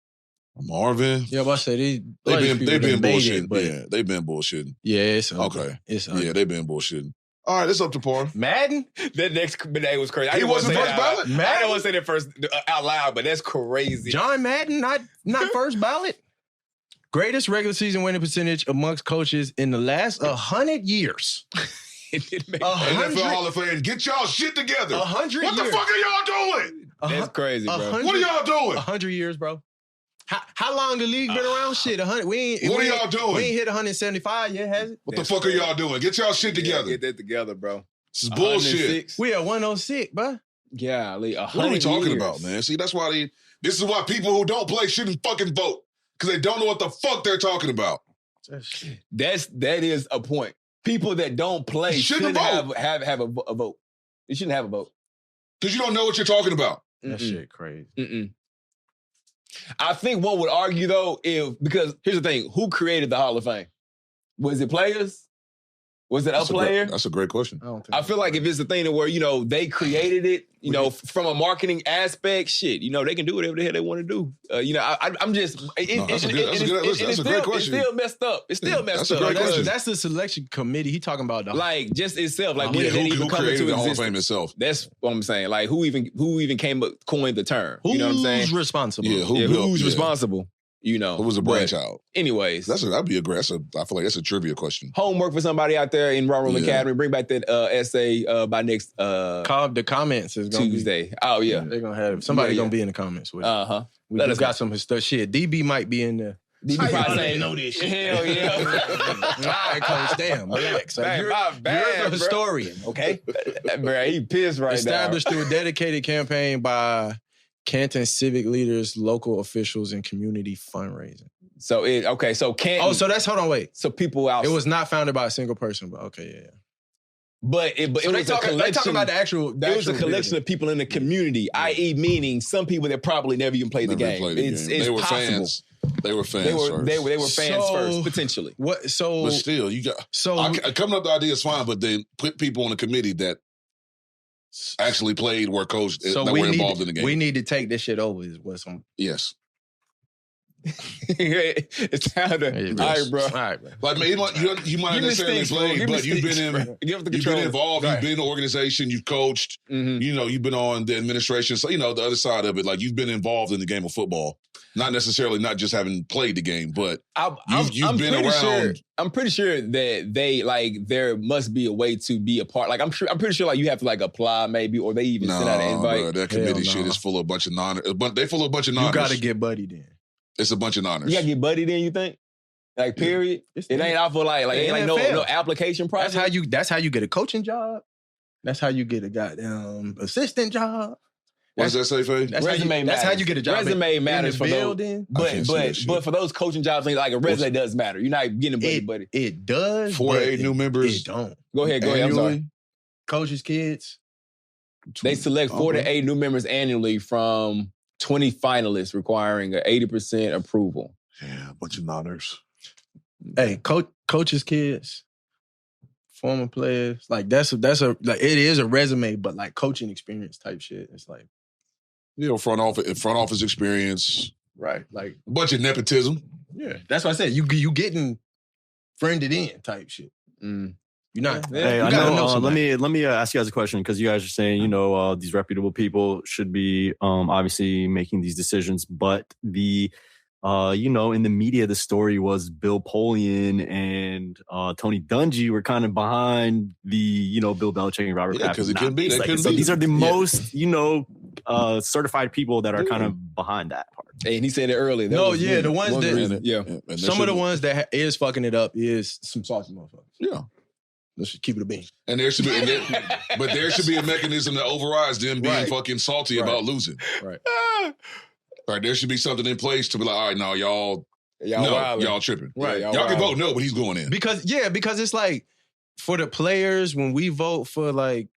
Marvin. Yeah, but I say They've been bullshitting. Yeah, they've been bullshitting. Yeah, it's ugly. Okay. It's ugly. Yeah, they've been bullshitting. All right, it's up to par. Madden? That next name was crazy. I He didn't wanna wasn't say first that out ballot? loud. I didn't want to say that first out loud, but that's crazy. John Madden, not first ballot. Greatest regular season winning percentage amongst coaches in the last 100 years. NFL Hall of Fame, get y'all shit together. 100 What the years. fuck are y'all doing? That's crazy, bro. 100 What are y'all doing? 100 years, bro. How long the league been around? Shit, 100. What are y'all doing? We ain't hit 175 yet, has it? What the fuck are y'all doing? Get y'all shit together. Get that together, bro. This is bullshit. 106. We at 106, bro. Yeah, What are we talking about, man? See, that's why this is why people who don't play shouldn't fucking vote. Because they don't know what the fuck they're talking about. That is a point. People that don't play Shouldn't shouldn't vote. have a vote. You shouldn't have a vote. Because you don't know what you're talking about. That shit crazy. Mm-mm. I think one would argue though, because here's the thing: who created the Hall of Fame? Was it players? Was it a player? That's a great question. I feel like if it's the thing where, they created it, from a marketing aspect, shit, they can do whatever the hell they want to do. I'm just... That's a great question. It's still messed up. It's still messed up. That's the selection committee. He talking about just itself. Like, when who did it even come created into the Hall of existence? Fame itself? That's what I'm saying. Like, who even coined the term? You know what I'm saying? Who's responsible? Yeah, who's responsible? Who was a brainchild? Anyways. That'd be a great... I feel like that's a trivia question. Homework for somebody out there in Raw Room Academy. Bring back that essay by next... the comments is going to Tuesday. Oh, yeah. They're going to have... Somebody going to be in the comments with it. Uh-huh. We just got some stuff. Shit, DB might be in there. DB probably saying, know this shit. Hell yeah. All right, Coach, damn. Relax. You're the historian, okay? Bro, he pissed right Established through a dedicated campaign by Canton civic leaders, local officials, and community fundraising. So Canton... Oh, so that's... Hold on, wait. So people out... It was not founded by a single person, but okay, yeah. But it was a collection... They talking about the actual it was a collection of people in the community, i.e. meaning some people that probably never even played the game. They were possible. Fans. They were fans first. They were fans first, potentially. What? So... But still, you got... coming up with the idea is fine, but then put people on the committee that actually played, were coached, that were involved in the game. We need to take this shit over is what's on... Yes. It's time to... All right, bro. Like, man, you might not necessarily play, but you've been involved. Right. You've been in the organization. You've coached. Mm-hmm. You've been on the administration. So, the other side of it, like, you've been involved in the game of football. Not necessarily not just having played the game, but you've been around. I'm pretty sure that they, there must be a way to be a part. Like, I'm pretty sure, you have to, apply maybe, or they even send out an invite. Bro, that committee shit is full of a bunch of non-. They full of a bunch of non-. You got to get buddied in. It's a bunch of non-ers. You got to get buddied in, you think? Like, period? It ain't off for, it ain't no application process? That's how you get a coaching job. That's how you get a goddamn assistant job. What does that say, Faye? That's how you get a job. Resume matters for those. But for those coaching jobs, a resume does matter. You're not getting buddy. It does. 4 to 8 new members. It don't. Go ahead. I'm sorry. Coaches' kids. They select 4 to 8 new members annually from 20 finalists, requiring an 80% approval. Yeah, a bunch of non-ers. Hey, coaches' kids, former players, it is a resume, but coaching experience type shit. It's front office experience. Right. A bunch of nepotism. Yeah. That's what I said. You getting friended in type shit. Mm. You're not. Hey, I know. Let me ask you guys a question, because you guys are saying, these reputable people should be obviously making these decisions, but the in the media, the story was Bill Polian and Tony Dungy were kind of behind the, Bill Belichick and Robert Kraft. Because it couldn't be. So these are the most, certified people that are kind of behind that part. And he said it earlier. The ones that, some of the ones that is fucking it up is some salty motherfuckers. Yeah. Let's just keep it a bean. And there should be, but there should be a mechanism that overrides them being fucking salty about losing. Right. Right. There should be something in place to be like, all right, now y'all tripping. Right. Y'all can vote no, but he's going in. Because it's for the players, when we vote for the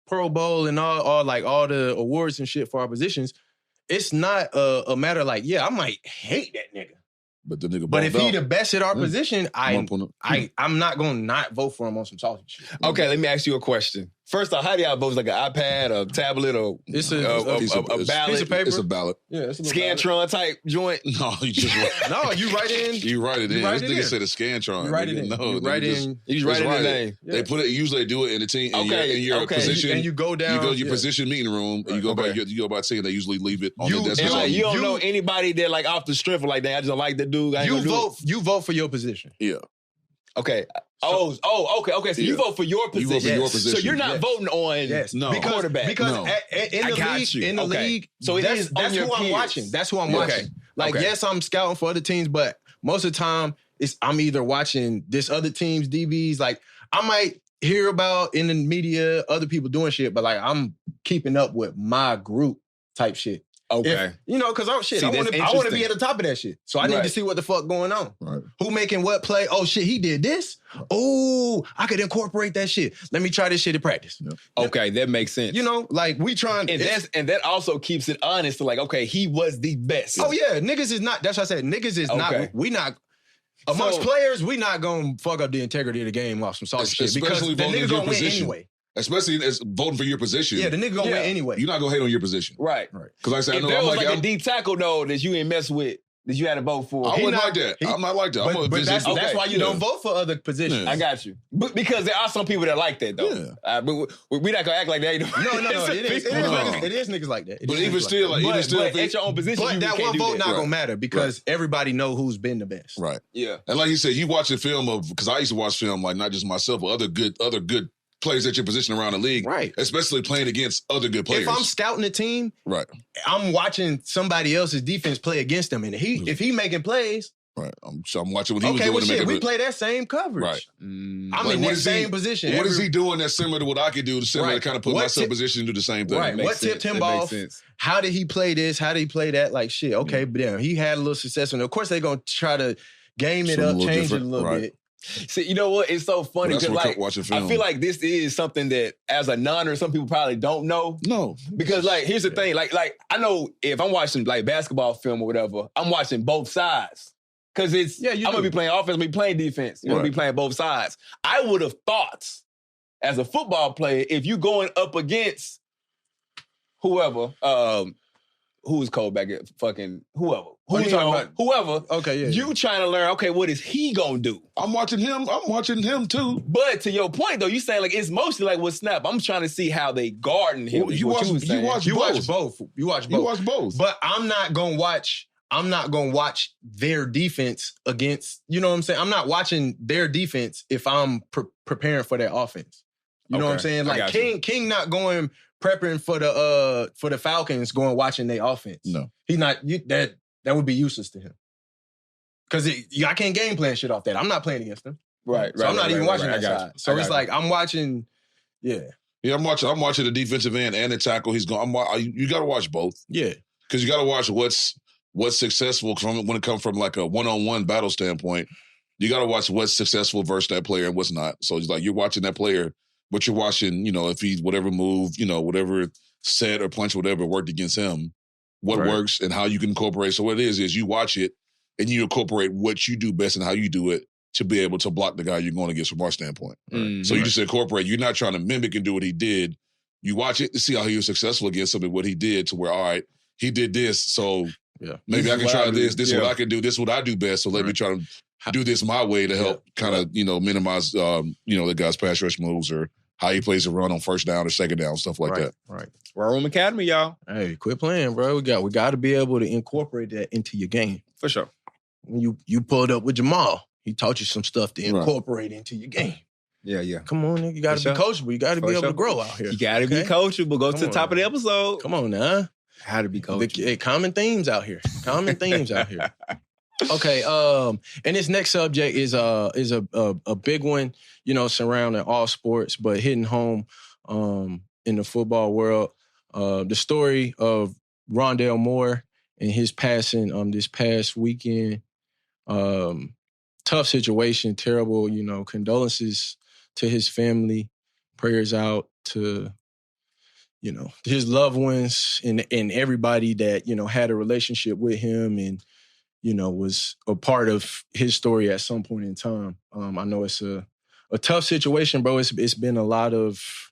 Pro Bowl and all the awards and shit for our positions, it's not a matter I might hate that nigga. But if he the best at our position, I'm not gonna not vote for him on some salty shit. Okay, let me ask you a question. First off, how do y'all vote? Like an iPad, a tablet, or it's a ballot? Piece of paper. It's a ballot. Yeah, it's a Scantron type joint. No, you just you write in. You write it in. This nigga said a Scantron. You write it in. No, you write in. You just write in the name. They put it. Usually they do it in the team. In your position, and you go down. You go to your position meeting room, and you go by. You go by saying they usually leave it on the desk. You don't know anybody that off the strip that. I just don't like the dude. You vote for your position. Yeah. Okay. Okay. So you vote for your position. You vote for your position. So you're not voting on quarterback. Because in the league, so that's who I'm watching. That's who I'm watching. Yes, I'm scouting for other teams, but most of the time I'm either watching this other team's DBs. I might hear about in the media other people doing shit, but I'm keeping up with my group type shit. Okay. Because I want to be at the top of that shit. So I need to see what the fuck going on. Right. Who making what play? Oh shit, he did this? Oh, I could incorporate that shit. Let me try this shit in practice. Yeah. Okay, that makes sense. We trying and that also keeps it honest to okay, he was the best. Oh yeah, niggas is not, that's what I said. Niggas is not, we not, Amongst players, we not gonna fuck up the integrity of the game off some salty shit because the nigga gonna win anyway. Especially as voting for your position. Yeah, the nigga gonna win anyway. You're not gonna hate on your position. Right. Because like I said, if there was like a deep tackle, though, that you ain't mess with, that you had to vote for. I wouldn't like that. I'm not like that. But that's why you don't vote for other positions. I got you. But because there are some people that like that, though. Yeah. But we're not gonna act like that. No. It is niggas like that. But even still, at your own position, but that one vote not gonna matter because everybody know who's been the best. Right. Yeah. And like you said, you watch a film of, because I used to watch film, like not just myself, but other good players at your position around the league. Right. Especially playing against other good players. If I'm scouting a team, right, I'm watching somebody else's defense play against them. And if he making plays, right. I'm watching what he was doing. Okay, well, we play that same coverage. Right. I'm in that same position. What is he doing that's similar to what I could do, similar to kind of put myself in position to do the same thing? Right. What tipped him off? How did he play this? How did he play that? Like, shit, okay, but damn, he had a little success. And of course, they're going to try to game it up, change it a little bit. See, you know what? It's so funny because like I feel like this is something that as a nonner, some people probably don't know. No. Because like here's the thing, like I know if I'm watching like basketball film or whatever, I'm watching both sides. Cause it's I'm gonna be playing offense, I'm gonna be playing defense. You're gonna be playing both sides. I would have thought as a football player, if you going up against whoever, who's cold back at fucking whoever. Whoever. Okay, yeah. You trying to learn, okay, what is he gonna do? I'm watching him too. But to your point though, you saying like it's mostly like with Snap. I'm trying to see how they guarding him. Well, you watch both. But I'm not gonna watch their defense against, you know what I'm saying? I'm not watching their defense if I'm preparing for their offense. You know what I'm saying? Like King not going prepping for the Falcons, going watching their offense. No. He's not that would be useless to him. Because I can't game plan shit off that. I'm not playing against them. Right. So I'm not even watching that side. So it's like I'm watching, Yeah, I'm watching the defensive end and the tackle. He's going. You got to watch both. Yeah, because you got to watch what's successful when it comes from like a one-on-one battle standpoint. You got to watch what's successful versus that player and what's not. So it's like you're watching that player, but you're watching, if he's whatever move, whatever set or punch, whatever worked against him, what works and how you can incorporate. So what it is you watch it and you incorporate what you do best and how you do it to be able to block the guy you're going against from our standpoint. So you just incorporate. You're not trying to mimic and do what he did. You watch it to see how he was successful against something, what he did to where, all right, he did this, so maybe I can try this. This is what I can do. This is what I do best. So let me try to do this my way to help kind of, minimize, the guy's pass rush moves or how he plays a run on first down or second down, stuff like that. Right. Raw Room Academy, y'all. Hey, quit playing, bro. We got to be able to incorporate that into your game. For sure. When you pulled up with Jamal, he taught you some stuff to incorporate into your game. Yeah. Come on, nigga. You got to be coachable. You got to be able to grow out here. You got to be coachable. Go to the top of the episode. Come on now. How to be coachable. Common themes out here. Okay, and this next subject is a big one, surrounding all sports, but hitting home in the football world. The story of Rondale Moore and his passing this past weekend. Tough situation, terrible, condolences to his family, prayers out to his loved ones and everybody that, had a relationship with him and, was a part of his story at some point in time. I know it's a tough situation, bro. It's been a lot of,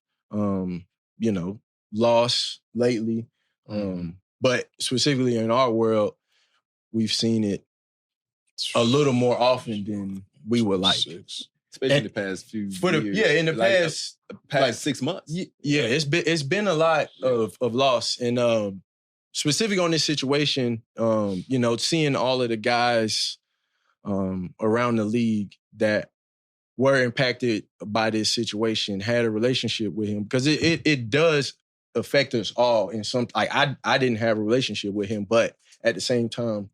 loss lately. But specifically in our world, we've seen it a little more often than we would like. Especially the past few years. In the past 6 months. Yeah, it's been a lot of loss. And specific on this situation, seeing all of the guys around the league that were impacted by this situation, had a relationship with him, because it does affect us all in some, like I didn't have a relationship with him, but at the same time,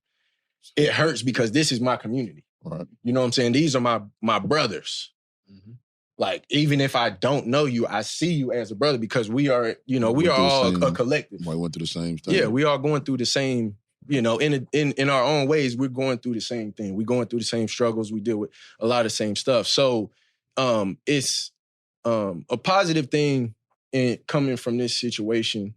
it hurts because this is my community. Right. You know what I'm saying? These are my brothers. Mm-hmm. Like, even if I don't know you, I see you as a brother because we are, we are all a collective. We went through the same thing. Yeah, we are going through the same, in our own ways, we're going through the same thing. We're going through the same struggles. We deal with a lot of the same stuff. So it's a positive thing coming from this situation,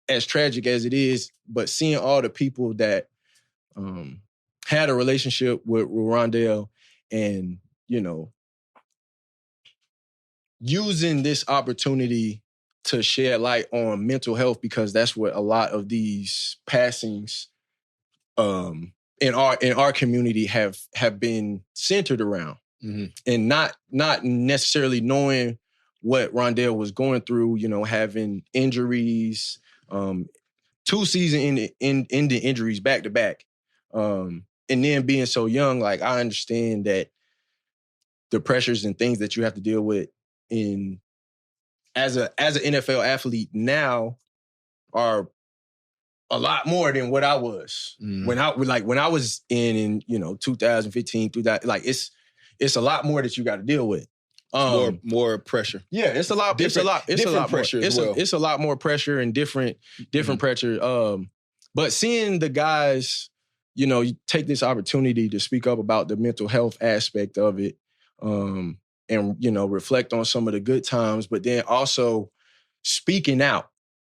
as tragic as it is, but seeing all the people that had a relationship with Rondale and, you know, using this opportunity to shed light on mental health, because that's what a lot of these passings in our community have been centered around. Mm-hmm. And not necessarily knowing what Rondale was going through, you know, having injuries, 2 season ending injuries back to back. And then being so young, like, I understand that the pressures and things that you have to deal with as an NFL athlete now are a lot more than what I was when I was in you know 2015 through that. Like, it's a lot more that you got to deal with. More pressure. Yeah, it's a lot. It's a lot pressure. It's a lot more pressure and different pressure. But seeing the guys, you know, you take this opportunity to speak up about the mental health aspect of it, and you know, reflect on some of the good times, but then also speaking out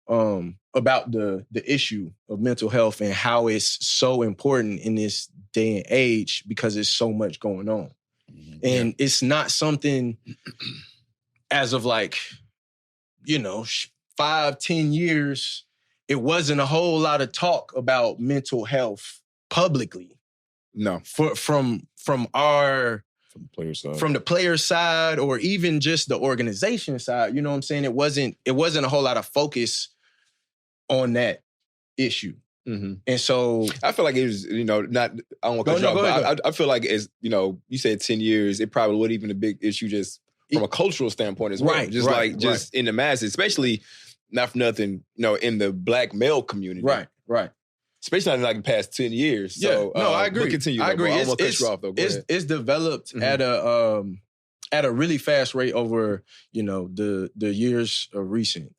about the issue of mental health and how it's so important in this day and age because there's so much going on. And it's not something as of like, you know, 5-10 years, it wasn't a whole lot of talk about mental health publicly. No. From the player side or even just the organization side, you know what I'm saying? It wasn't a whole lot of focus on that issue. Mm-hmm. And so I feel like it was, you know, not, I don't want to cut you off, but I feel like it's, you know, you said 10 years, it probably wasn't even a big issue just from a cultural standpoint as well. Right. Just in the masses, especially not for nothing, you know, in the black male community. Right. Especially not in like the past 10 years. Yeah, so, no, I agree. But continue. I agree. I don't want to cut you off though. Go ahead. It's developed at a really fast rate over, you know, the years of recent.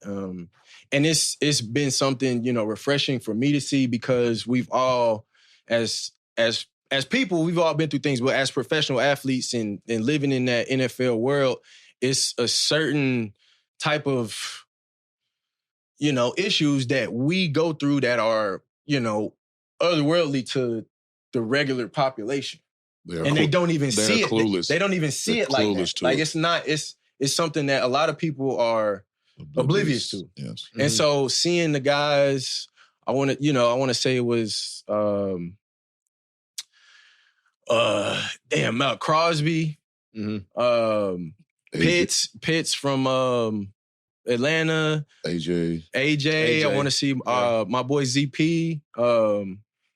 And it's been something, you know, refreshing for me to see because we've all, as people, we've all been through things, but as professional athletes and living in that NFL world, it's a certain type of, you know, issues that we go through that are, you know, otherworldly to the regular population. They don't even see it. Clueless. They don't even see it like that. Like, it's not, it's something that a lot of people are oblivious to. Yes. Mm-hmm. And so seeing the guys, I want to say it was Crosby, Pitts from Atlanta, AJ. I want to see my boy ZP,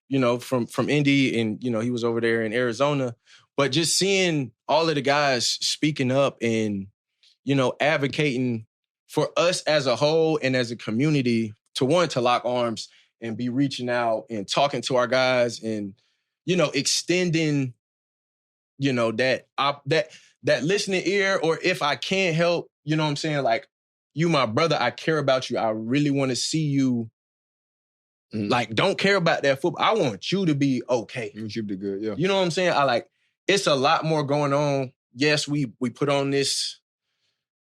you know, from Indy, and you know, he was over there in Arizona. But just seeing all of the guys speaking up and, you know, advocating for us as a whole and as a community to lock arms and be reaching out and talking to our guys and, you know, extending, you know, that listening ear, or if I can't help, you know what I'm saying? Like, you, my brother, I care about you. I really want to see you. Like, don't care about that football. I want you to be okay. I want you to be good, yeah. You know what I'm saying? It's a lot more going on. Yes, we put on this,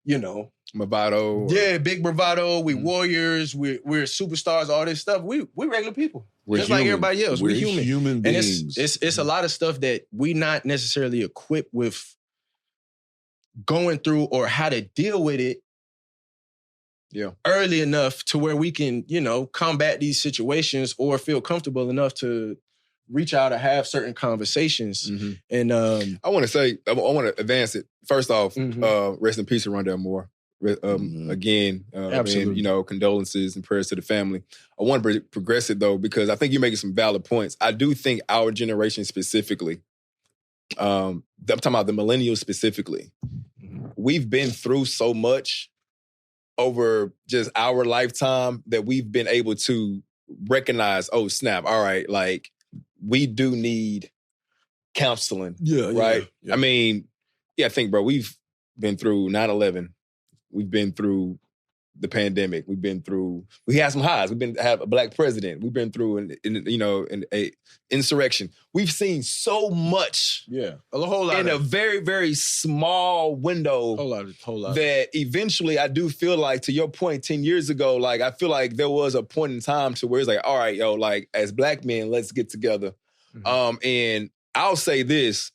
you know, bravado. Yeah, big bravado. We warriors. We're superstars. All this stuff. We regular people. We're just human. Like everybody else. We're human beings. And it's a lot of stuff that we not necessarily equipped with going through or how to deal with it. Yeah, early enough to where we can, you know, combat these situations or feel comfortable enough to reach out or have certain conversations. Mm-hmm. And I want to say, I want to advance it. First off, rest in peace to Rondale Moore. Again, and, you know, condolences and prayers to the family. I want to progress it though, because I think you're making some valid points. I do think our generation specifically, I'm talking about the millennials specifically, we've been through so much over just our lifetime that we've been able to recognize, oh, snap, all right, like, we do need counseling, right? Yeah. I mean, I think, bro, we've been through 9/11. We've been through the pandemic. We had some highs. Have a black president. We've been through an insurrection. We've seen so much. Yeah. A whole lot in a very, very small window. Whole lot. That eventually I do feel like, to your point, 10 years ago, like, I feel like there was a point in time to where it's like, all right, yo, like, as black men, let's get together. And I'll say this,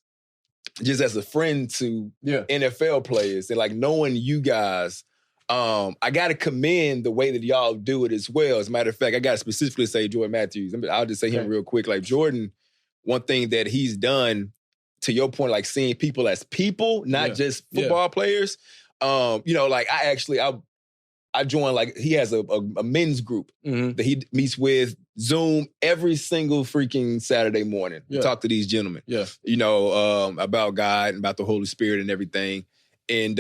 just as a friend to NFL players, and like knowing you guys, I got to commend the way that y'all do it as well. As a matter of fact, I got to specifically say Jordan Matthews. I'll just say him real quick. Like Jordan, one thing that he's done, to your point, like seeing people as people, not just football players. Like I joined, like he has a men's group that he meets with Zoom every single freaking Saturday morning. Talk to these gentlemen. About God and about the Holy Spirit and everything. And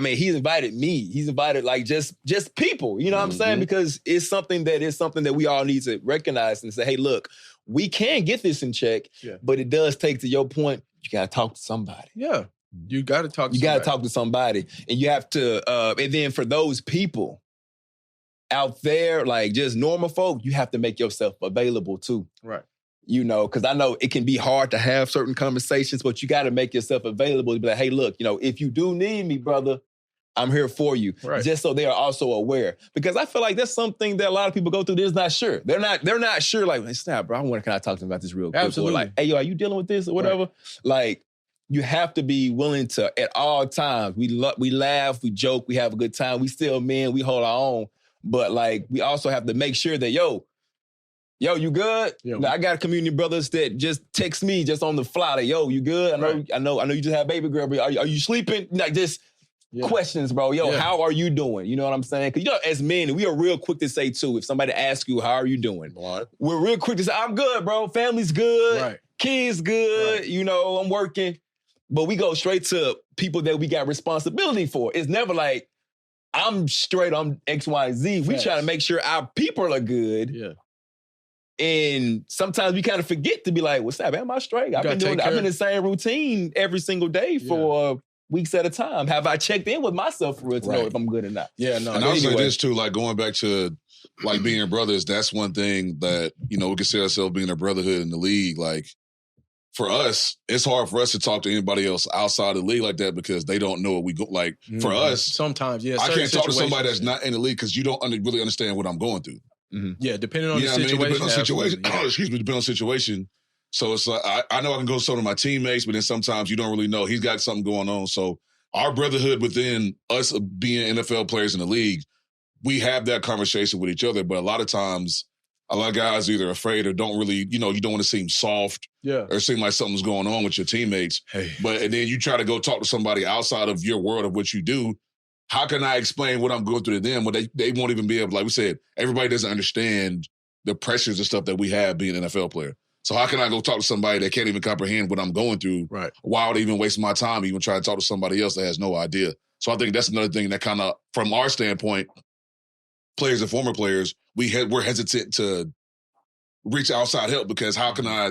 he's invited me. He's invited like just people, you know what I'm saying? Because it's something that we all need to recognize and say, hey, look, we can get this in check, but it does take, to your point, you gotta talk to somebody. Yeah. You gotta talk to somebody. You gotta talk to somebody. And you have to, and then for those people out there, like just normal folk, you have to make yourself available too. Right. Because I know it can be hard to have certain conversations, but you got to make yourself available to be like, hey, look, if you do need me, brother, I'm here for you. Right. Just so they are also aware. Because I feel like that's something that a lot of people go through. They're not sure. They're not sure. Like, hey, snap, bro, can I talk to them about this real quick? Absolutely. Or like, hey, yo, are you dealing with this or whatever? Right. Like, you have to be willing to, at all times, we laugh, we joke, we have a good time. We still men, we hold our own. But like, we also have to make sure that, yo, you good? Yeah. I got community brothers that just text me just on the fly. Like, yo, you good? I know you just had baby girl, but are you sleeping? Like, just questions, bro. Yo, how are you doing? You know what I'm saying? Because, as men, we are real quick to say, too, if somebody asks you, how are you doing? Right. We're real quick to say, I'm good, bro. Family's good. Right. Kids good. Right. I'm working. But we go straight to people that we got responsibility for. It's never like, I'm straight on X, Y, Z. We try to make sure our people are good. Yeah. And sometimes we kind of forget to be like, what's that? Am I straight? I've been in the same routine every single day for weeks at a time. Have I checked in with myself for real to know if I'm good or not? Yeah, no. And I'll say this too, like going back to like being brothers, that's one thing that, we consider ourselves being a brotherhood in the league. Like for us, it's hard for us to talk to anybody else outside the league like that because they don't know what we go like. For us, sometimes, I can't talk to somebody that's not in the league because you don't really understand what I'm going through. Yeah, depending on the situation. Depending on the situation. Depending on the situation. So it's like, I know I can go to some of my teammates, but then sometimes you don't really know. He's got something going on. So our brotherhood within us being NFL players in the league, we have that conversation with each other. But a lot of times, a lot of guys are either afraid or don't really, you don't want to seem soft or seem like something's going on with your teammates. Hey. And then you try to go talk to somebody outside of your world of what you do. How can I explain what I'm going through to them when they won't even be able, like we said, everybody doesn't understand the pressures and stuff that we have being an NFL player. So how can I go talk to somebody that can't even comprehend what I'm going through? Right. Why would I even waste my time even trying to talk to somebody else that has no idea? So I think that's another thing that kind of, from our standpoint, players and former players, we're hesitant to reach outside help because how can I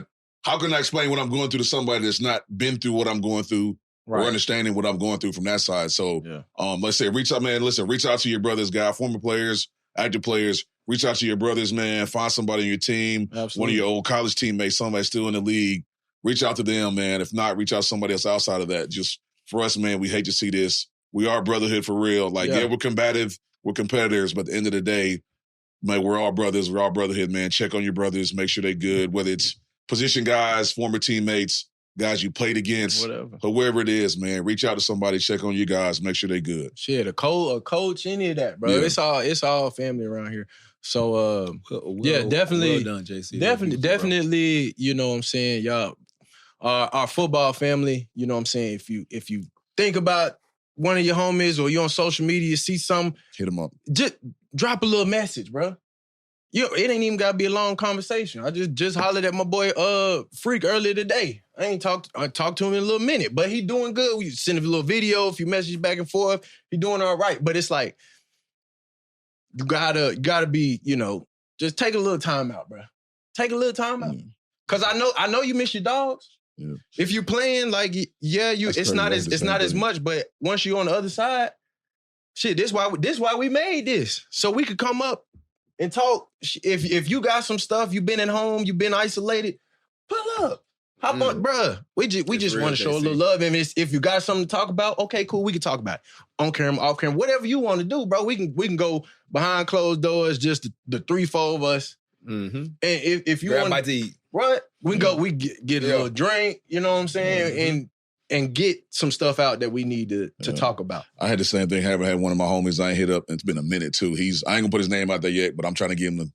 explain what I'm going through to somebody that's not been through what I'm going through? Right. Or understanding what I'm going through from that side. So let's say reach out to your brothers, guys, former players, active players, reach out to your brothers, man. Find somebody on your team, one of your old college teammates, somebody still in the league. Reach out to them, man. If not, reach out to somebody else outside of that. Just for us, man, we hate to see this. We are brotherhood for real. Like, we're combative, we're competitors, but at the end of the day, man, we're all brothers. We're all brotherhood, man. Check on your brothers, make sure they're good, whether it's position guys, former teammates, guys you played against, whatever, but wherever it is, man, reach out to somebody, check on you guys, make sure they good. Shit, a coach, any of that, bro. Yeah. It's all family around here. So definitely, well done, JC. Definitely, you know what I'm saying, y'all. Our football family, you know what I'm saying. If you think about one of your homies or you're on social media, see something, hit them up. Just drop a little message, bro. It ain't even gotta be a long conversation. I just hollered at my boy Freak earlier today. I talked to him in a little minute, but he doing good. We send him a little video, a few messages back and forth. He doing all right. But it's like you gotta be, just take a little time out, bro. Take a little time out. Cause I know you miss your dogs. Yeah. If you're playing, like, it's not as much, but once you're on the other side, shit, this why we made this. So we could come up and talk. If you got some stuff, you've been at home, you've been isolated, pull up. How about, bruh? We just want to show a little love. And if you got something to talk about, okay, cool, we can talk about it. On camera, off camera, whatever you want to do, bro. We can go behind closed doors, just the 3-4 of us. Mm-hmm. And if you grab want my to eat. What? We get a little drink, you know what I'm saying? And get some stuff out that we need to talk about. I had the same thing. I had one of my homies I ain't hit up, and it's been a minute too. I ain't gonna put his name out there yet, but I'm trying to get him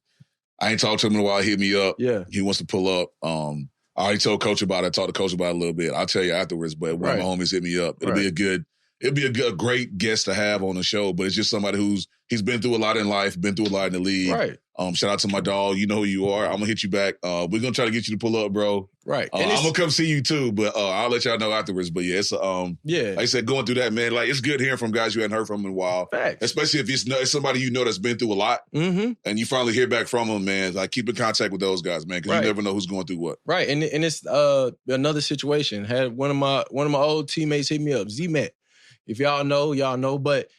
I ain't talked to him in a while. He hit me up. Yeah. He wants to pull up. I already told Coach about it. I talked to Coach about it a little bit. I'll tell you afterwards, but one of my homies hit me up. It'll be a great guest to have on the show, but it's just somebody he's been through a lot in life, been through a lot in the league. Right. Shout out to my dog. You know who you are. I'm going to hit you back. We're going to try to get you to pull up, bro. Right. I'm going to come see you too, but I'll let y'all know afterwards. But yeah, it's like I said, going through that, man, like it's good hearing from guys you hadn't heard from in a while. Facts. Especially if it's somebody you know that's been through a lot, and you finally hear back from them, man. Like keep in contact with those guys, man, because you never know who's going through what. Right. And it's another situation. Had one of my old teammates hit me up, Z-Met. If y'all know, but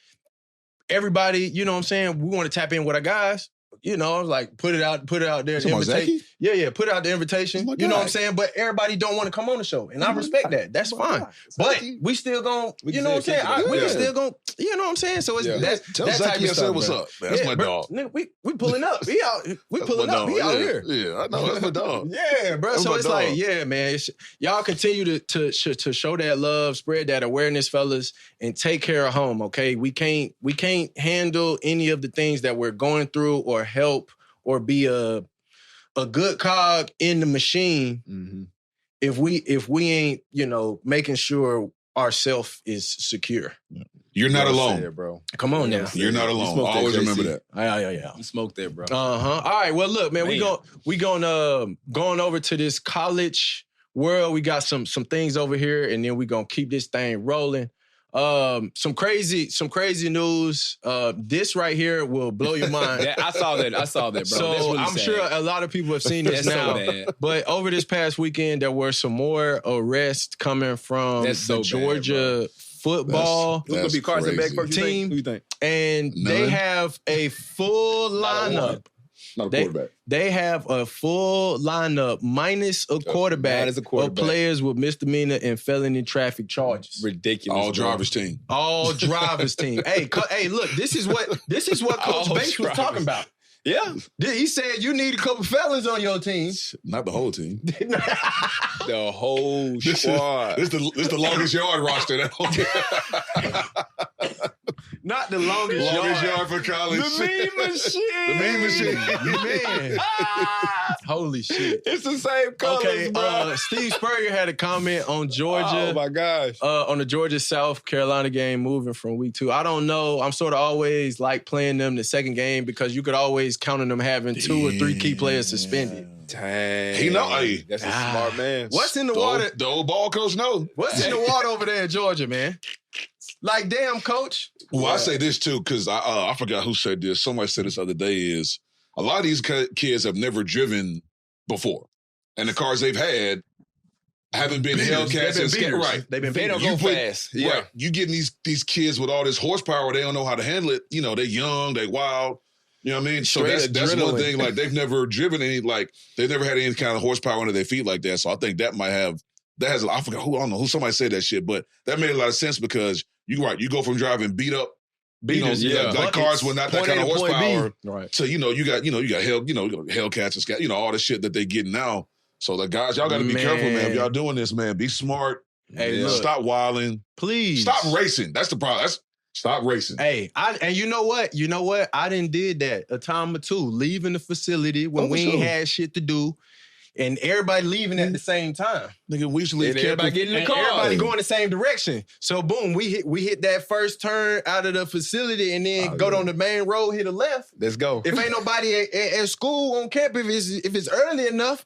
everybody, you know what I'm saying, we want to tap in with our guys. You know, like put it out there. The invitation. Yeah, put out the invitation. You know what I'm saying? But everybody don't want to come on the show. And I respect that. That's fine. But we still gonna, you know what I'm saying? We still gonna, you know what I'm saying? So it's that type of stuff. What's up? Man, that's my dog. We pulling up. We pulling up. He out here. Yeah, I know. That's my dog. Yeah, bro. So it's like, yeah, man. Y'all continue to show that love, spread that awareness, fellas, and take care of home, okay? We can't handle any of the things that we're going through or help or be a good cog in the machine if we ain't, you know, making sure ourself is secure. You're not alone, there, bro. Come on now. You're not alone. Always remember that. Yeah. You smoked there, bro. All right. Well, look, man, we going over to this college world. We got some things over here, and then we gonna keep this thing rolling. Some crazy news. This right here will blow your mind. I saw that, bro. So That's really I'm sad. sure a lot of people have seen this now. So but over this past weekend, there were some more arrests coming from the Georgia football Who's gonna be Carson Beck first team. Who you think? And they have a full lineup. Not a quarterback. They have a full lineup minus a quarterback of players with misdemeanor and felony traffic charges. Ridiculous. All drivers team. All drivers team. Hey, look, this is what Coach Banks was talking about. Yeah. He said you need a couple felons on your team. Not the whole team. The whole squad. This the longest yard roster. Not the longest yard for college. The meme machine. Man. Holy shit. It's the same colors, okay, bro. Steve Spurrier had a comment on Georgia. Oh, my gosh. On the Georgia-South Carolina game moving from week 2. I don't know. I'm sort of always like playing them the second game because you could always count on them having 2 or 3 key players suspended. Dang. He know. Hey. That's a smart man. What's in the water? The old ball coach know. What's in the water over there in Georgia, man? Like, damn, coach. Well, I say this, too, because I forgot who said this. Somebody said this the other day is a lot of these kids have never driven before. And the cars they've had haven't been Hellcats and right. They've been They don't go fast. Yeah. Right. You getting these kids with all this horsepower, they don't know how to handle it. You know, they're young, they wild. You know what I mean? So that's one thing. Like, they've never driven they've never had any kind of horsepower under their feet like that. So I think that might have, I forgot who, I don't know who somebody said that shit, but that made a lot of sense because you go from driving beat up, like cars with not that kind of horsepower. Right. So, you got Hellcats and all the shit that they get now. So the guys, y'all got to be careful, man. If y'all doing this, man, be smart. Hey, look, stop wilding. Please. Stop racing. That's the problem. Stop racing. Hey, and you know what? I done did that a time or two, leaving the facility when we ain't had shit to do. And everybody leaving at the same time. Nigga, we should leave. Everybody getting in the car. Everybody going the same direction. So boom, we hit that first turn out of the facility and then go down the main road, hit a left. Let's go. If ain't nobody at school on campus, if it's early enough,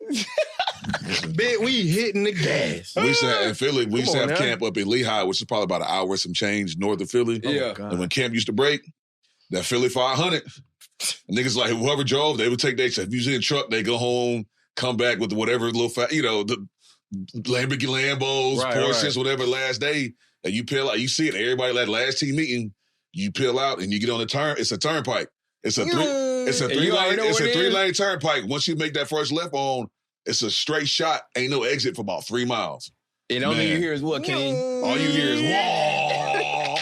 bitch, we hitting the gas. We used to have in Philly, we used to have camp up in Lehigh, which is probably about an hour some change north of Philly. Yeah. And when camp used to break, that Philly 500, niggas like whoever drove, they would take their stuff. If you was in a truck, they go home, come back with whatever little the Lamborghini Lambos, Porsches, whatever last day, and you peel out. You see it. Everybody at last team meeting, you peel out and you get on the turn. It's a turnpike. It's a three-lane turnpike. Once you make that first left on, it's a straight shot. Ain't no exit for about 3 miles. And only you hear is what, King? All you hear is whoa.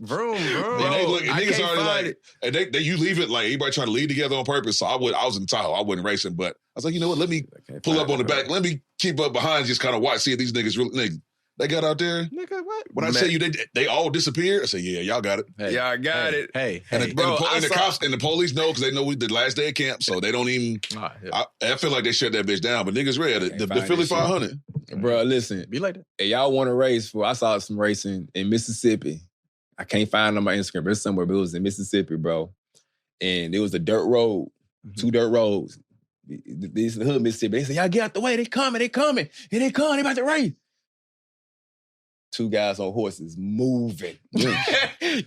Vroom. And they look, and I niggas can't already find like, and they you leave it like everybody trying to lead together on purpose. So I was in Tahoe. I wasn't racing, but I was like, you know what? Let me pull up on the back. Let me keep up behind, just kind of watch, see if these niggas really. They got out there. Nigga, what? When I tell you they all disappeared, I said, yeah, y'all got it. Hey, Y'all got it. Hey, And, hey. the cops and the police know because they know we the last day of camp, so they don't even. I feel like they shut that bitch down, but niggas read the Philly 500. Bro, listen. Be like that. Hey, y'all want to race? I saw some racing in Mississippi. I can't find it on my Instagram, but it's somewhere. But it was in Mississippi, bro. And it was a dirt road, 2 dirt roads. These the hood Mississippi. They said, y'all get out the way. They coming. Here they come. They about to race. 2 guys on horses moving,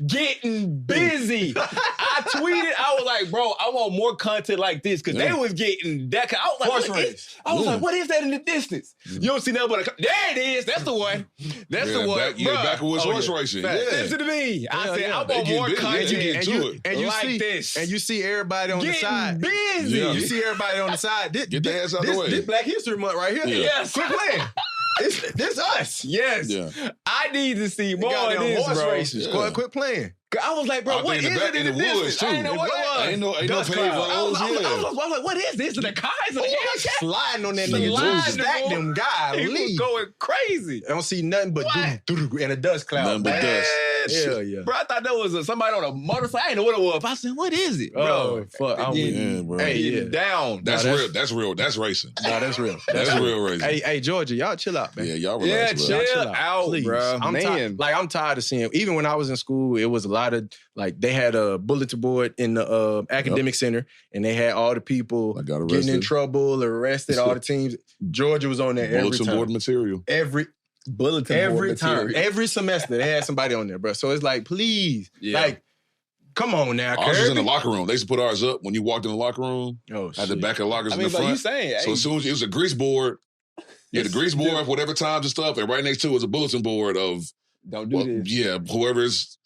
getting busy. I tweeted, I was like, bro, I want more content like this because they was getting that. I was like, horse race. What is that in the distance? You don't see nothing but there it is. That's the one. That's the one. Backwoods horse racing. Listen to me. I said, I want more content and you like see this. And you see everybody on the side. Busy. You see everybody on the side. Get their ass out the way. This Black History Month right here. Yes. Quit playing. This us. Yes. Yeah. I need to see more of Goddamn this, horse bro. races. Quit playing. I was like, bro, what is it in the woods distance? too. I didn't know what it was. Ain't no Dust paved cloud. roads. I was like, what is this? The cars of the Hellcat? Sliding on that nigga. Sliding, Stack bro. them guys. He was going crazy. I don't see nothing but doo and a dust cloud. Nothing but dust. Hell yeah. Bro, I thought that was somebody on a motorcycle. I didn't know what it was. I said, what is it, bro? Oh, fuck. I'm with Yeah, you. bro. Hey, yeah. Down. That's real. That's real. That's racing. No, that's real. That's real racing. Hey, Georgia, y'all chill out, man. Yeah, y'all Yeah, relax, bro. chill out, please. bro. I'm Man. tired of seeing. Even when I was in school, it was a lot of they had a bulletin board in the academic center, and they had all the people I got getting in arrested. trouble, arrested. All the teams. Georgia was on there every Bulletin time. board material. Every time, every semester, they had somebody on there, bro. So it's like, please, like, come on now, Ours was in the Kirby. locker room. They used to put ours up when you walked in the locker room. Oh, At the shit. back of the lockers I in mean, the like you front. saying, So as soon as it was a grease board, the grease board, whatever times and stuff, and right next to it was a bulletin board of don't do this. Yeah, whoever's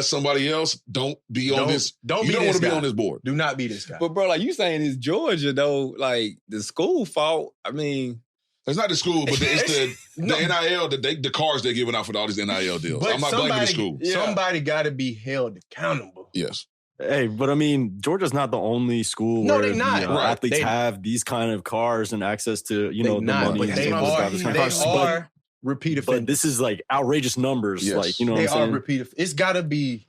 somebody else, don't be on this. You don't want to be on this board. Do not be this guy. But bro, like you saying, it's Georgia though. Like the school fault. I mean, It's not the school, but it's the NIL, the cards they're giving out for all these NIL deals. But I'm not blaming the school. Somebody got to be held accountable. Yes. Hey, but I mean, Georgia's not the only school No, where they not. the, Right. athletes They- have these kind of cars and access to, the money. But and they stuff are, like that. they are repeat But offenders. this is like outrageous numbers. Yes. Like, you know They what I'm are saying? repeat offenders. It's got to be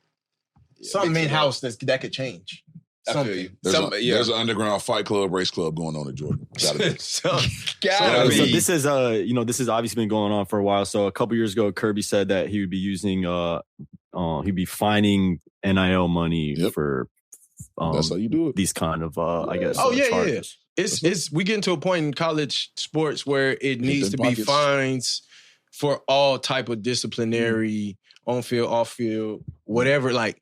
something in house that could change. I Something. feel you. There's an underground fight club, race club going on in Georgia. Gotta be. So Gotta be. this is this has obviously been going on for a while. So a couple years ago, Kirby said that he would be using he'd be fining NIL money for That's how you do it. these kind of Oh yeah, charges. yeah. It's we getting to a point in college sports where it needs to them be pockets. fines for all type of disciplinary, on field, off field, whatever. Like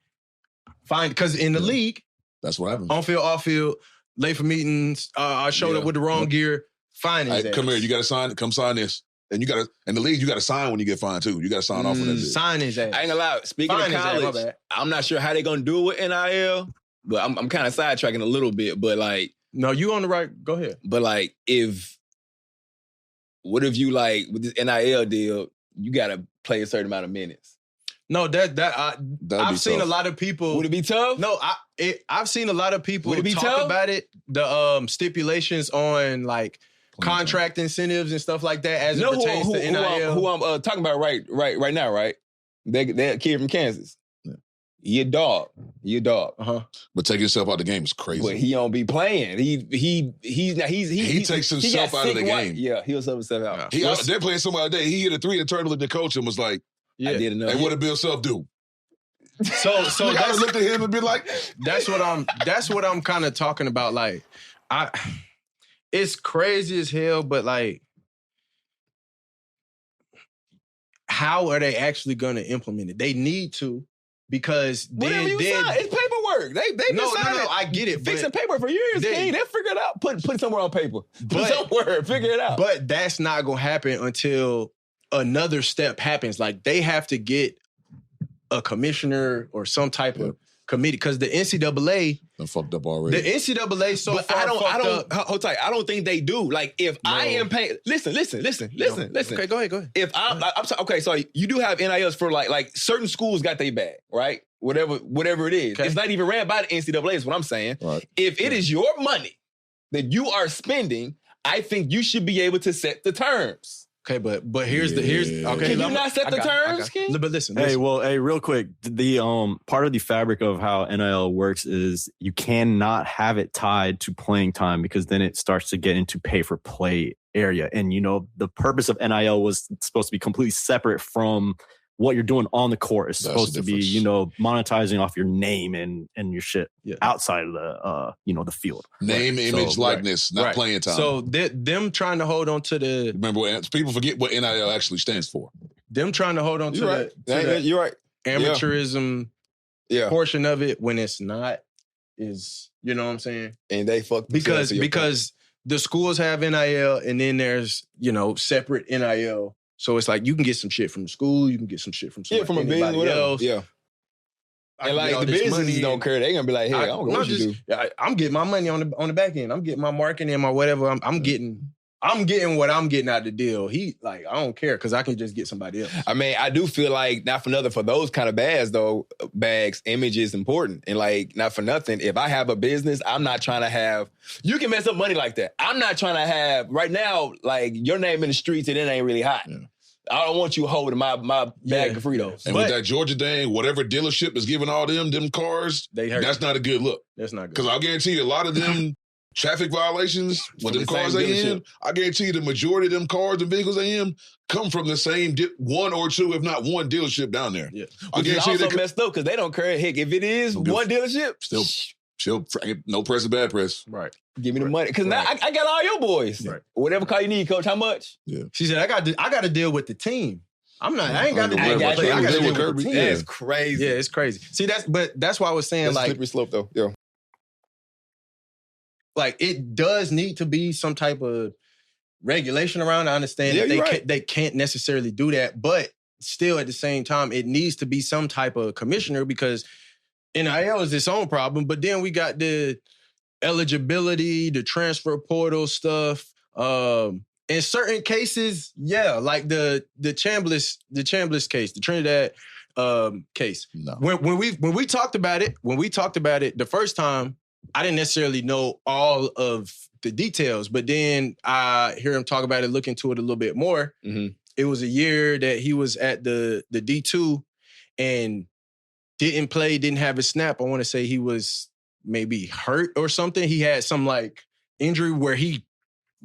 fine, because in the league, That's what happens. on field, off field, late for meetings, I showed up with the wrong gear, fine. Hey, come here, you gotta sign. Come sign this. And you gotta in the league, you gotta sign when you get fined too. You gotta sign off on that bitch. Sign his ass. I ain't gonna lie. Speaking Fine of his ass, my college, bad. I'm not sure how they gonna do it with NIL, but I'm kind of sidetracking a little bit. But like, No, you on the right. Go ahead. what if you like with this NIL deal, you gotta play a certain amount of minutes? No, That'd I've be seen tough. a lot of people. Would it be tough? No, I've seen a lot of people Would it be talk tough? about it. The stipulations on like contract incentives and stuff like that as You it know pertains to NIL. who I'm talking about right now, right? That kid from Kansas. Yeah. He a dog. But taking yourself out the game is crazy. But he don't be playing. He takes himself got out of the sick game. Yeah, he'll sub himself out. They're playing somebody today. He hit a 3 and turned to the coach and was like, Yeah. I didn't know. "Hey, what did Bill Self do?" So I that's looked at him and be like, that's what I'm kind of talking about. Like, it's crazy as hell, but like, how are they actually going to implement it? They need to, because Whatever you sign, it's paperwork. They no, been signing I get it. fixing but, paper for years. They- King. They'll figure it out. Put it somewhere on paper. Put But- it somewhere. Figure it out. but that's not going to happen until another step happens. Like, they have to get a commissioner or some type of committee because the NCAA done fucked up already. The NCAA so but far I don't. up. Hold tight. I don't think they do. Like if I am paying. Listen. Okay, go ahead. If I'm sorry, okay, so you do have NILs for like certain schools got their bag, right? Whatever it is. Okay. It's not even ran by the NCAA is what I'm saying. Right. If it is your money that you are spending, I think you should be able to set the terms. Okay, but here's okay. Can you not set the terms, King? But listen. Hey, real quick. The part of the fabric of how NIL works is you cannot have it tied to playing time because then it starts to get into pay for play area. And the purpose of NIL was supposed to be completely separate from what you're doing on the court. It's supposed to be, monetizing off your name and your shit outside of the the field. Name, image, likeness, not playing time. So them trying to hold on to the remember people forget what NIL actually stands for. Them trying to hold on to you're right. Amateurism portion of it when it's not is you know what I'm saying? And they fuck because the schools have NIL and then there's separate NIL. So it's like you can get some shit from the school, you can get some shit from from a business, else. Yeah. And like the businesses don't care. They're gonna be like, hey, I don't know what you do. I'm getting my money on the back end. I'm getting my marketing and my whatever. I'm getting what I'm getting out of the deal. I don't care because I can just get somebody else. I mean, I do feel like not for nothing for those kind of bags, image is important. And like not for nothing, if I have a business, I'm not trying to have. You can mess up money like that. I'm not trying to have right now. Like your name in the streets and it ain't really hot. Yeah. I don't want you holding my bag of Fritos. And with that Georgia thing, whatever dealership is giving all them cars, that's not a good look. That's not good. Because I'll guarantee you a lot of them traffic violations with them cars they in, I guarantee you the majority of them cars and vehicles they in come from the same one or two, if not one dealership down there. Yeah. I guarantee you also messed up because they don't care. Heck, if it is one dealership, still no press or bad press. Right. Give me the money. Because now I got all your boys. Right. Whatever car you need, coach, how much? Yeah. She said, I got to deal with the team. I ain't got to deal with the team. I got to deal with the team. Yeah, it's crazy. Yeah, it's crazy. See, that's why I was saying, that's a slippery slope, though. Yeah. Like, it does need to be some type of regulation around. I understand that they can't necessarily do that, but still at the same time, it needs to be some type of commissioner because NIL is its own problem, but then we got the eligibility, the transfer portal stuff. In certain cases, like the Chambliss case, the Trinidad case. No. When we talked about it, the first time, I didn't necessarily know all of the details, but then I hear him talk about it, look into it a little bit more. Mm-hmm. It was a year that he was at the D2 and didn't play, didn't have a snap. I want to say he was maybe hurt or something. He had some like injury where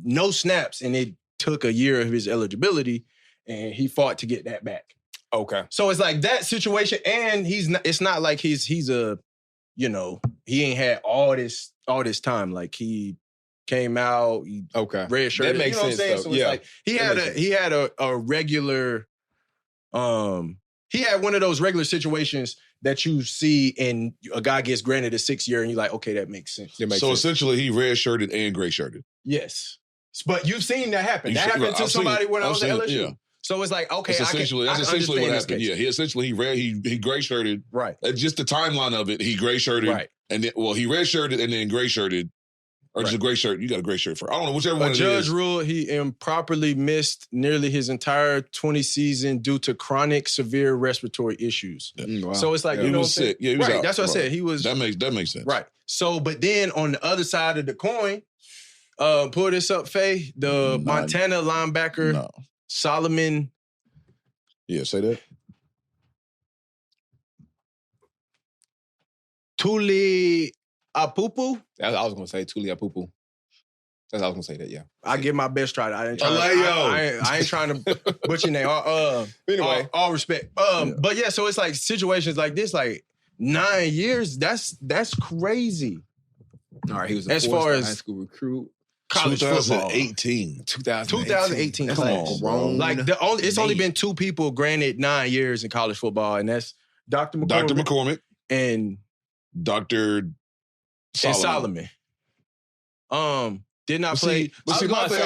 no snaps and it took a year of his eligibility and he fought to get that back. Okay. So it's like that situation and it's not like he's a, he ain't had all this time. Like he came out, red shirt. That makes sense. What I'm saying? So it's like he had a regular, he had one of those regular situations that you see and a guy gets granted a 6 year and you're like, okay, that makes sense. Essentially he red-shirted and gray-shirted. Yes. But you've seen that happen. That happened to somebody when I was at LSU. Yeah. So it's like, okay, that's essentially what happened. Yeah, he essentially he gray-shirted. Right. Just the timeline of it, he gray-shirted. Right. And then, he red-shirted and then gray-shirted. Or just a gray shirt. You got a gray shirt for. I don't know, whichever one it is. A judge ruled he improperly missed nearly his entire 20 season due to chronic severe respiratory issues. Yeah. Wow. So it's like, he was sick. Yeah, he was out. That's what I said. He was. That makes sense. Right. So, but then on the other side of the coin, pull this up, Faye, the Montana linebacker, Solomon. Yeah, say that. Tuli Apupu? I was going to say Tuli Apupu. I was going to say that, yeah. I give my best try. I ain't trying to butcher your name. Anyway. All respect. But yeah, so it's like situations like this, like 9 years, that's crazy. All right, he was as far as high school recruit. College 2018. 2018 Come class. on, bro. Like it's only been 2 people granted 9 years in college football, and that's Dr. McCormick and Dr. Solomon. Did not play. But see, my thing.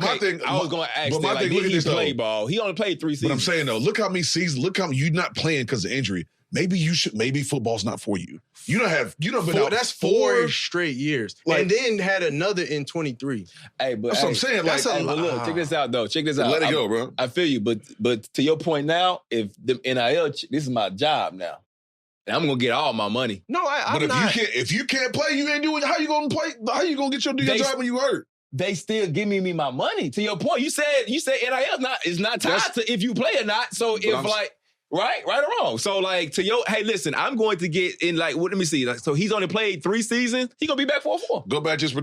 My thing. I was going to ask but my that. thing. Like, Look at did he this play though. ball? He only played 3 seasons. But I'm saying though, look how many seasons. Look how you not playing because of injury. Maybe you should. Maybe football's not for you. You don't been out. That's 4 straight years, Like- and then had another in 23. Hey, but That's what I'm saying. Like, that's a but look, check this out though. Check this out. let it go, bro. I feel you, but to your point now, if the NIL, this is my job now, and I'm gonna get all my money. No, I'm But not. if you can't play, you ain't doing. How you gonna play? How you gonna get do your They- job when you hurt? They still giving me my money. To your point, you said NIL is not tied to if you play or not. So if right or wrong. So like hey, listen, I'm going to get in like let me see. Like, so he's only played 3 seasons. He gonna be back for 4. Go back to that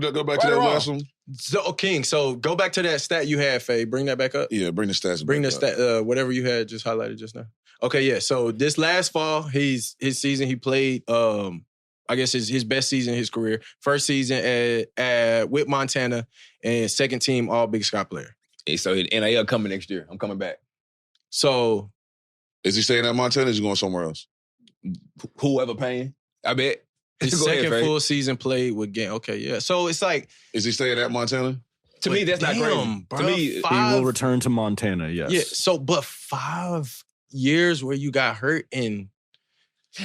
or wrong? last one. So King, so go back to that stat you had, Faye. Bring that back up. Yeah, bring the stats. Bring the back up. stat, whatever you had just highlighted just now. Okay, yeah. So this last fall, his season he played. I guess his best season in his career. First season with Montana and second team All Big Sky player. And so NIL coming next year. I'm coming back. So Is he staying at Montana? Or is he going somewhere else? Whoever paying, I bet. his Go ahead, second Faye. full season played with Gang. Okay, yeah. So it's like Is he staying at Montana? To me, that's not crazy. bro, To me, He will return to Montana, yes. Yeah. So, but 5 years where you got hurt and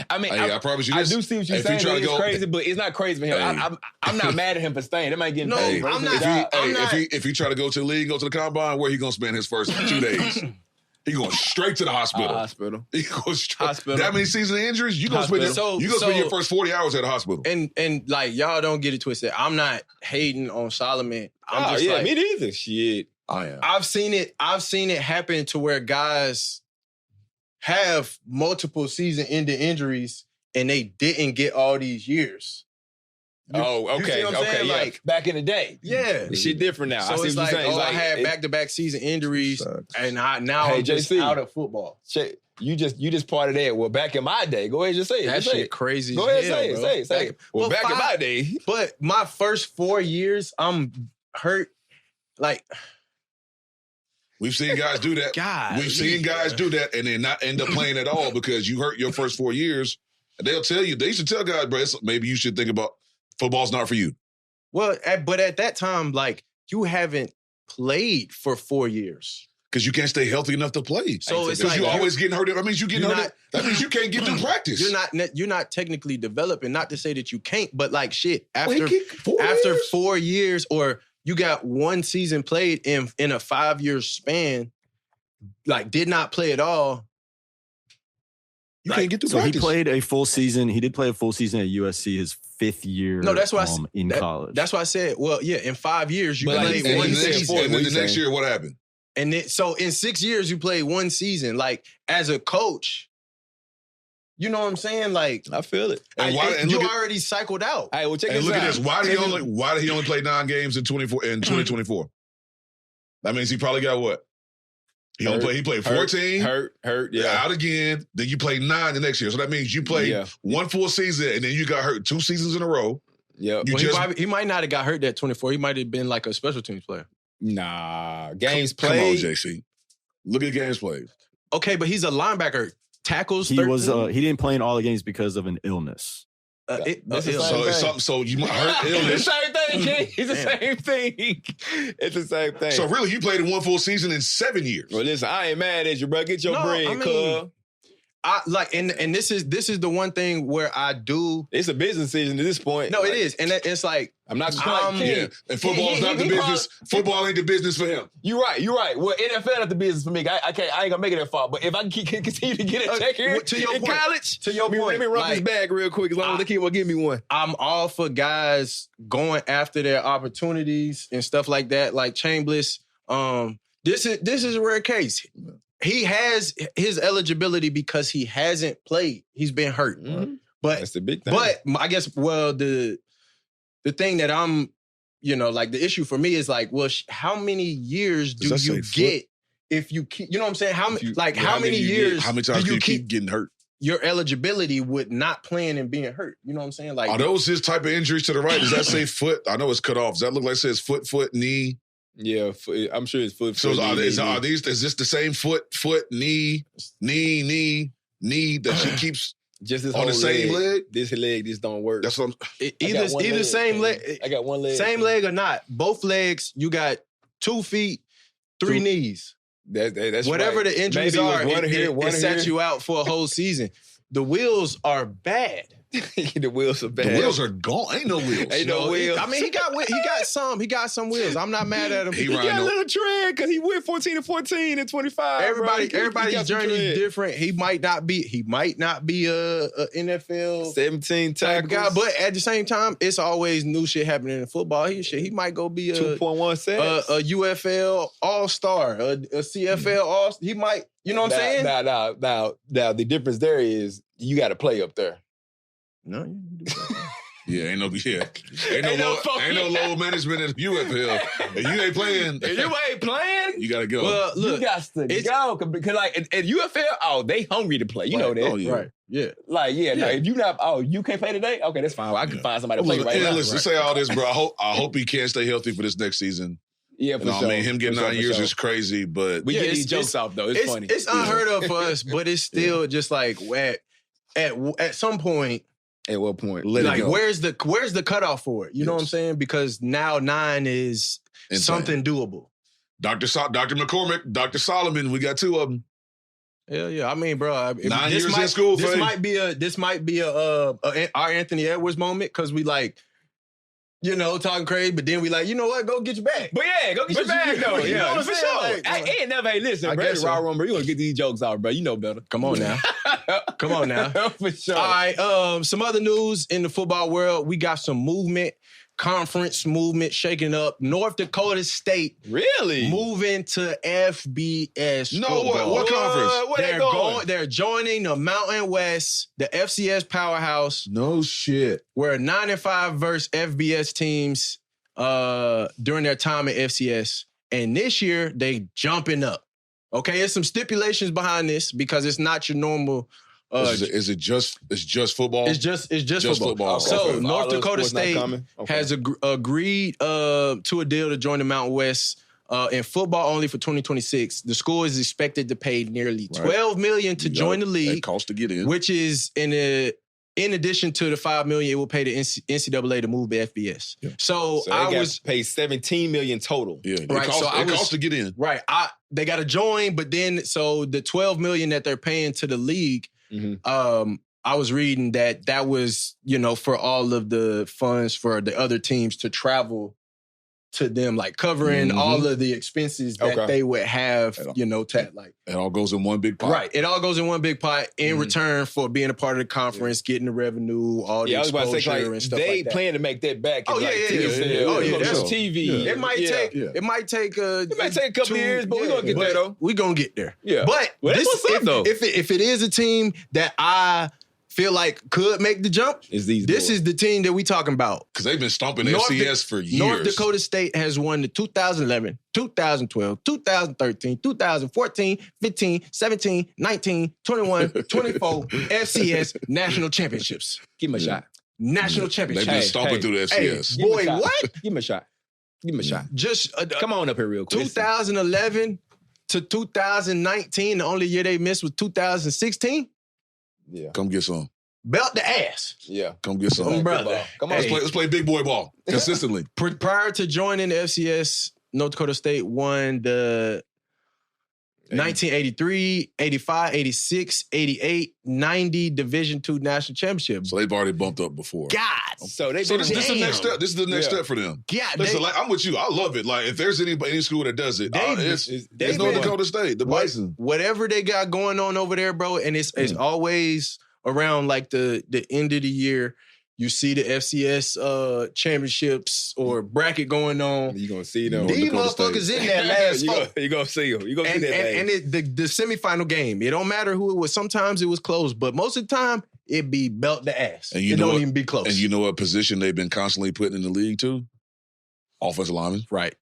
I mean, Hey, I promise you I this. do see what you're If he saying. try to It's go- crazy, but it's not crazy for him. Hey. I'm not mad at him for staying. That might get No, paid. I'm Versus not. the job. If he try to go to the league, go to the combine, where he gonna spend his first 2 days? He going straight to the hospital. Hospital. He goes straight. Hospital. That many season injuries, you gonna Hospital. spend your first 40 hours at the hospital. and like y'all don't get it twisted. I'm not hating on Solomon. I'm just like me neither. Shit. I am. I've seen it happen to where guys have multiple season-ending injuries and they didn't get all these years. Okay. you see what I'm Okay. saying? Yeah. Like- back in the day. Yeah. The shit different now. I So see it's what like, you're saying. I had back-to-back season injuries, and now Hey, I'm just JC. out of football. Shit, you just part of that. Well, back in my day, go ahead, just say it. That Just say shit it. crazy. Go as ahead, hell, say bro. it. Well, back in my day. But my first 4 years, I'm hurt. Like, We've seen guys do that. God, We've seen guys do that and then not end up playing at all because you hurt your first 4 years. And they'll tell you, they should tell guys, bro, maybe you should think about football's not for you. well, but at that time, like, you haven't played for 4 years. Because you can't stay healthy enough to play. So it's Because like you always getting hurt. That means you getting you're hurt. That means you can't get through practice. You're not technically developing. Not to say that you can't, but like shit, Well, he after kicked 4 years? 4 years, or you got 1 season played in a 5-year span, like did not play at all. You can't get through So he practice. played a full season. He did play a full season at USC his 5th year No, that's why in college. That's why I said, well, yeah, in 5 years you But like, played and one then the next, season, and then the next year, what happened? and then, so in 6 years you played 1 season. Like as a coach, you know what I'm saying? Like I feel it. And you look at- already cycled out. Hey, well, check And this look out. at this. Why did he only play 9 games in 2024? That means he probably got what? He played 14. Hurt, yeah. Out again. Then you play 9 the next year. So that means you played 1 full season and then you got hurt 2 seasons in a row. Yeah. You Well, he might not have got hurt at 24. He might have been like a special teams player. Nah. Games Come on, played. JC. Look at games played. Okay, but he's a linebacker. Tackles. he 13. was he didn't play in all the games because of an illness. That's the ill. same So it's thing. something. So you might hurt It's the illness. same thing, King. It's the Damn. same thing. It's the same thing. So really, you played in 1 full season in 7 years. Well, listen, I ain't mad at you, bro. Get your No, bread, I mean- cuz. I like, and this is the one thing where I do. It's a business decision at this point. No, Like, it is, and it's like I'm not just Um, like, Yeah, King. and football's not the he business. Football ain't the business for him. You're right. Well, NFL not the business for me. I ain't gonna make it that far. But if I can continue to get a check here to your in point. college, To your let point, me run like, this bag real quick. As long as they keep on giving me one. I'm all for guys going after their opportunities and stuff like that. Like Chambliss, this is a rare case. He has his eligibility because he hasn't played. He's been hurt. But That's the big thing. But I guess, well, the thing that I'm, like the issue for me is like, well, how many years do Does that you say get if you keep, you know what I'm saying? How many years How many times do do you keep getting hurt? your eligibility with not playing and being hurt? You know what I'm saying? Like, Are those his type of injuries to the right? Does that say foot? I know it's cut off. Does that look like it says foot, knee? Yeah, I'm sure it's foot. So knee. is this the same foot, knee that she keeps Just this on whole the same leg. This leg just don't work. That's what Either same leg. I got one leg. Same leg or not. Both legs, you got 2 feet, 3 knees. That's whatever right. the injuries Maybe are, it sets you out for a whole season. The wheels are bad. The wheels are bad. The wheels are gone. Ain't no wheels. Ain't no wheels. I mean, he got some wheels. I'm not mad at him. He got a riding little tread because he went 14-14 and 25. Everybody's journey is different. He might not be a NFL 17 type tackles. guy, but at the same time, it's always new shit happening in football. He might go be 2.1 sacks. a UFL All-Star, a CFL All. He might, you know what I'm saying? Now, the difference there is you got to play up there. No, you do that. Ain't no low management at UFL. And you ain't playing. If you ain't playing, you gotta go. Well, look, you got to go because like at UFL, they hungry to play. You know that, Oh, yeah. right? Yeah. Like no, if you not, you can't play today. Okay, that's fine. I can find somebody to play right now. Listen, say all this, bro. I hope he can stay healthy for this next season. Yeah, for sure. I mean, him getting 9 years is crazy, but we get these jokes off though. It's funny. It's unheard of for us, but it's still just like at some point. At what point? Like where's the cutoff for it? You know what I'm saying? Because now 9 is something doable. Dr. McCormick, Dr. Solomon, we got 2 of them. Hell yeah. I mean, bro, 9 years in school. This might be our Anthony Edwards moment because we like, talking crazy, but then we like, you know what? Go get your bag. But yeah, go get your bag though. You know Yeah, what I'm for saying? sure. Like, I ain't never. Hey, listen, bro. guess so. Raw room, bro. You gonna get these jokes out, bro? You know better. Come on now. Come on now. For sure. All right. Some other news in the football world. We got some conference movement shaking up. North Dakota State Really moving to FBS. No, football. what conference? Where they going? They're joining the Mountain West, the FCS powerhouse. No shit. Where 9-5 versus FBS teams during their time at FCS. And this year, they jumping up. Okay, there's some stipulations behind this because it's not your normal. Is it just football? It's just football. Okay. So North Dakota State has agreed to a deal to join the Mountain West in football only for 2026. The school is expected to pay nearly $12 million to join the league. That cost to get in, which is in addition to the $5 million it will pay the NCAA to move to FBS. Yeah. So I was paid $17 million total. Yeah, right. It cost to get in. Right. They got to join, but then so the $12 million that they're paying to the league. Mm-hmm. I was reading that was for all of the funds for the other teams to travel to them, like covering all of the expenses that they would have, it all goes in one big pot. Right. It all goes in one big pot in return for being a part of the conference, getting the revenue, all the exposure and stuff like that. They plan to make that back. Oh, yeah. That's TV. Yeah. It might take a couple years, but we're going to get there, though. We're going to get there. Yeah. But if it is a team that I feel like could make the jump, this is the team that we talking about. Because they've been stomping FCS for years. North Dakota State has won the 2011, 2012, 2013, 2014, 15, 17, 19, 21, 24 FCS national championships. Give him a shot. National championships. They've been stomping through the FCS. Boy, what? Give him a shot. Give him a shot. Just come on up here real quick. 2011 to 2019, the only year they missed was 2016. Yeah. Come get some. Belt the ass. Yeah. Come get some. Brother. Come on. Let's play big boy ball consistently. Prior to joining the FCS, North Dakota State won the 1983, 85, 86, 88, 90 Division II national championships. So they've already bumped up before. God. So this is the next step. This is the next step for them. Yeah. Listen, I'm with you. I love it. Like, if there's any school that does it, it's North Dakota State, the Bison. Whatever they got going on over there, bro, and it's always around like the end of the year. You see the FCS championships or bracket going on. You're going to see them. These motherfuckers in that last four. You're going to see them. You're going to see that. And the semifinal game, it don't matter who it was. Sometimes it was close, but most of the time, it be belt the ass. And it don't even be close. And you know what position they've been constantly putting in the league too? Offensive linemen. Right.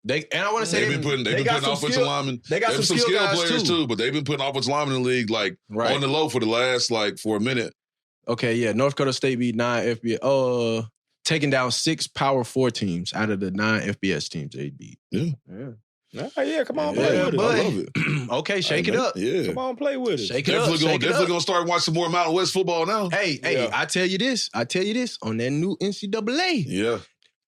And I want to say they've been putting offensive linemen. They got some skill players too, but they've been putting offensive linemen in the league on the low for the last for a minute. Okay, yeah. North Dakota State beat 9 FBS. Taking down 6 Power 4 teams out of the 9 FBS teams they beat. Yeah. Oh, yeah, come on, play with but, I love it. Okay, shake it up. Yeah. Come on, play with it. Shake it up. Definitely gonna start watching some more Mountain West football now. Hey, I tell you this. On that new NCAA. Yeah.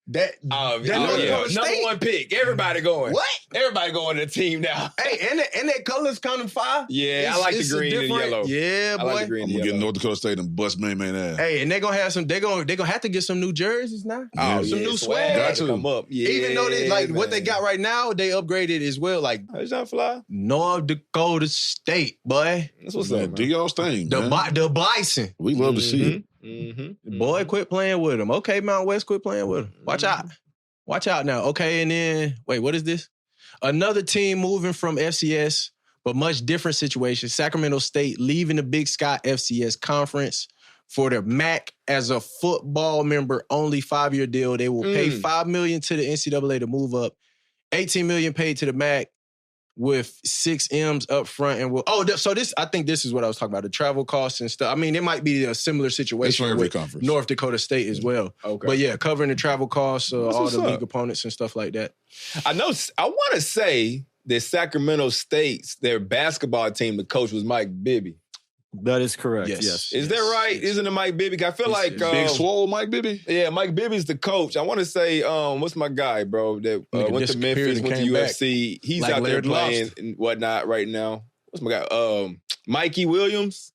That North Dakota Number State. one pick. Everybody going. What? Everybody going to the team now. Hey, and that color's kind of fire. Yeah, I like the green and yellow. Yeah, boy. I like the green I'm and gonna yellow. get North Dakota State and bust man ass. Hey, and they're gonna have some. They're gonna have to get some new jerseys now. Oh, some yeah, new swag. Got to. come up. Yeah, Even though they what they man. got right now, they upgraded as well. Like It's not fly. North Dakota State, boy. That's what's Man, up. do y'all's thing, The man. the Bison. We love to see it. Mm-hmm. Boy, quit playing with them. Okay, Mount West, quit playing with them. Watch out. Watch out now. Okay, and then, wait, what is this? Another team moving from FCS, but much different situation. Sacramento State leaving the Big Sky FCS conference for the MAC as a football member only 5-year deal. They will pay $5 million to the NCAA to move up, $18 million paid to the MAC with 6 M's up front. And so this, I think this is what I was talking about, the travel costs and stuff. I mean, it might be a similar It's for situation every with conference. North Dakota State as well. Okay. But yeah, covering the travel costs, all what's the up. league opponents and stuff like that. I want to say that Sacramento State's, their basketball team, the coach was Mike Bibby. That is correct. Yes. Yes. Is that right? Isn't it Mike Bibby? I feel Yes, like yes. Big Swole, Mike Bibby. yeah, Mike Bibby's the coach. I want to say, what's my guy, bro, that Nigga went to disappeared Memphis, and went to came back. UFC. He's Like out there Larry playing Lobster. and whatnot right now. What's my guy? Mikey Williams.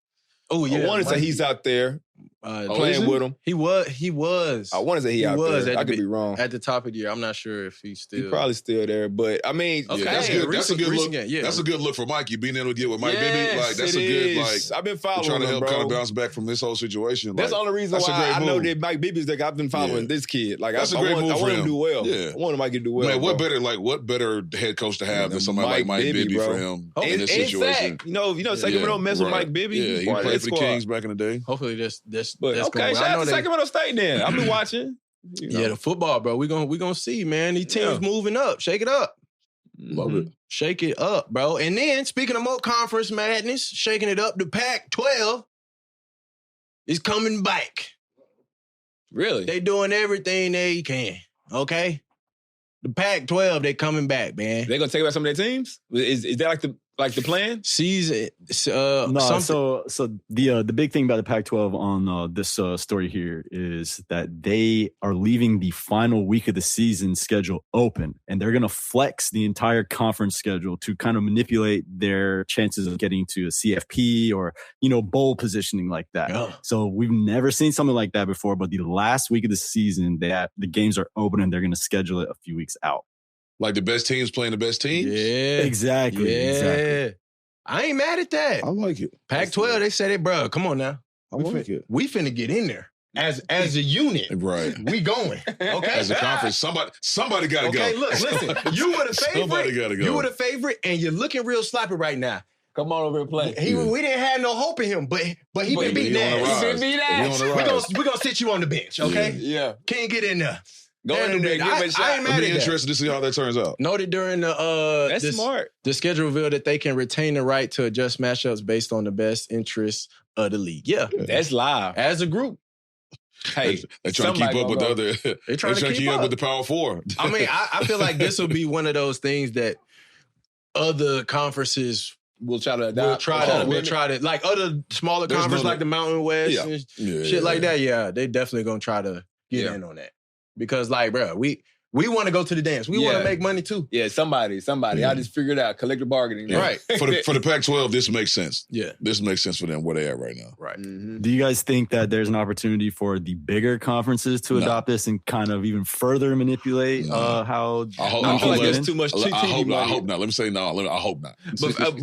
Oh yeah, I want to say he's out there is playing he? with him. He was. I want to say he out was there. at I the could be wrong. at the top of the year. I'm not sure if he's still. He's probably still there, but I mean, Okay. Yeah, that's Hey, good. That's a good recent look. game, yeah. That's a good look for Mikey being able to get with Mike Bibby. Like Yes, that's it a good like. is. I've been We're following trying to him, help bro. kind of bounce back from this whole situation. That's the Like, only reason that's a why great I know move. that Mike Bibby's like I've been following Yeah. this kid. Like That's I a great want move for him to him. do well. Yeah. I want Mike to do well. Man, what bro. better head coach to have than somebody Mike like Mike Bibby, Bibby bro. for him Oh, in this and situation? Zach, you know, Sacramento mess with right. Mike Bibby. Yeah, he Boy, played that for the squad. Kings back in the day. Hopefully this But that's okay, going. shout out to Sacramento State then. I've been watching. You know. Yeah, the football, bro. We gonna see, man. These teams moving up. Shake it up. Love it. Shake it up, bro. And then speaking of more conference madness, shaking it up, the Pac-12 is coming back. Really? They doing everything they can. Okay, the Pac-12 they coming back, man. They gonna take away some of their teams? Is that like the plan? Season. No, something. so the big thing about the Pac-12 on this story here is that they are leaving the final week of the season schedule open, and they're going to flex the entire conference schedule to kind of manipulate their chances of getting to a CFP or bowl positioning like that. Yeah. So we've never seen something like that before. But the last week of the season, that the games are open, and they're going to schedule it a few weeks out. Like the best teams playing the best teams. Yeah, Exactly. Yeah, Exactly. I ain't mad at that. I like it. Pac-12, they said it, bro. Come on now. I like it. We finna get in there as a unit. Right. We going. Okay. As a conference, somebody got to go. Okay, look, listen. You were the favorite. Somebody got to go. You were the favorite, and you're looking real sloppy right now. Come on over and play. We didn't have no hope in him, but he been beating He on the ass. rise. He on the rise. We're gonna sit you on the bench, okay? Yeah. Can't get in there. Go in there, give it a shot. I ain't mad I'll be at that. interested to see how that turns out. Noted during the That's smart. the schedule revealed that they can retain the right to adjust matchups based on the best interests of the league. Yeah, That's live. as a group. Hey, They're trying to keep up with the other. They're trying to keep up with the Power Four. I mean, I feel like this will be one of those things that other conferences we'll try to will adopt. try to like other smaller There's conferences no- like the Mountain West Yeah. and Yeah, shit like that. Yeah, they definitely gonna try to get in on that because, like, bro, we want to go to the dance. We want Yeah. to make money too. Yeah, somebody. I just figured out collective bargaining. Yeah. Right. For the Pac-12, this makes sense. Yeah, This makes sense for them where they at right now. right. Mhm. Do you guys think that there's an opportunity for the bigger conferences to No. adopt this and kind of even further manipulate No. how? I hope- I feel like let- there's too much I TV hope money. not. I hope not. Let me say no. I hope not.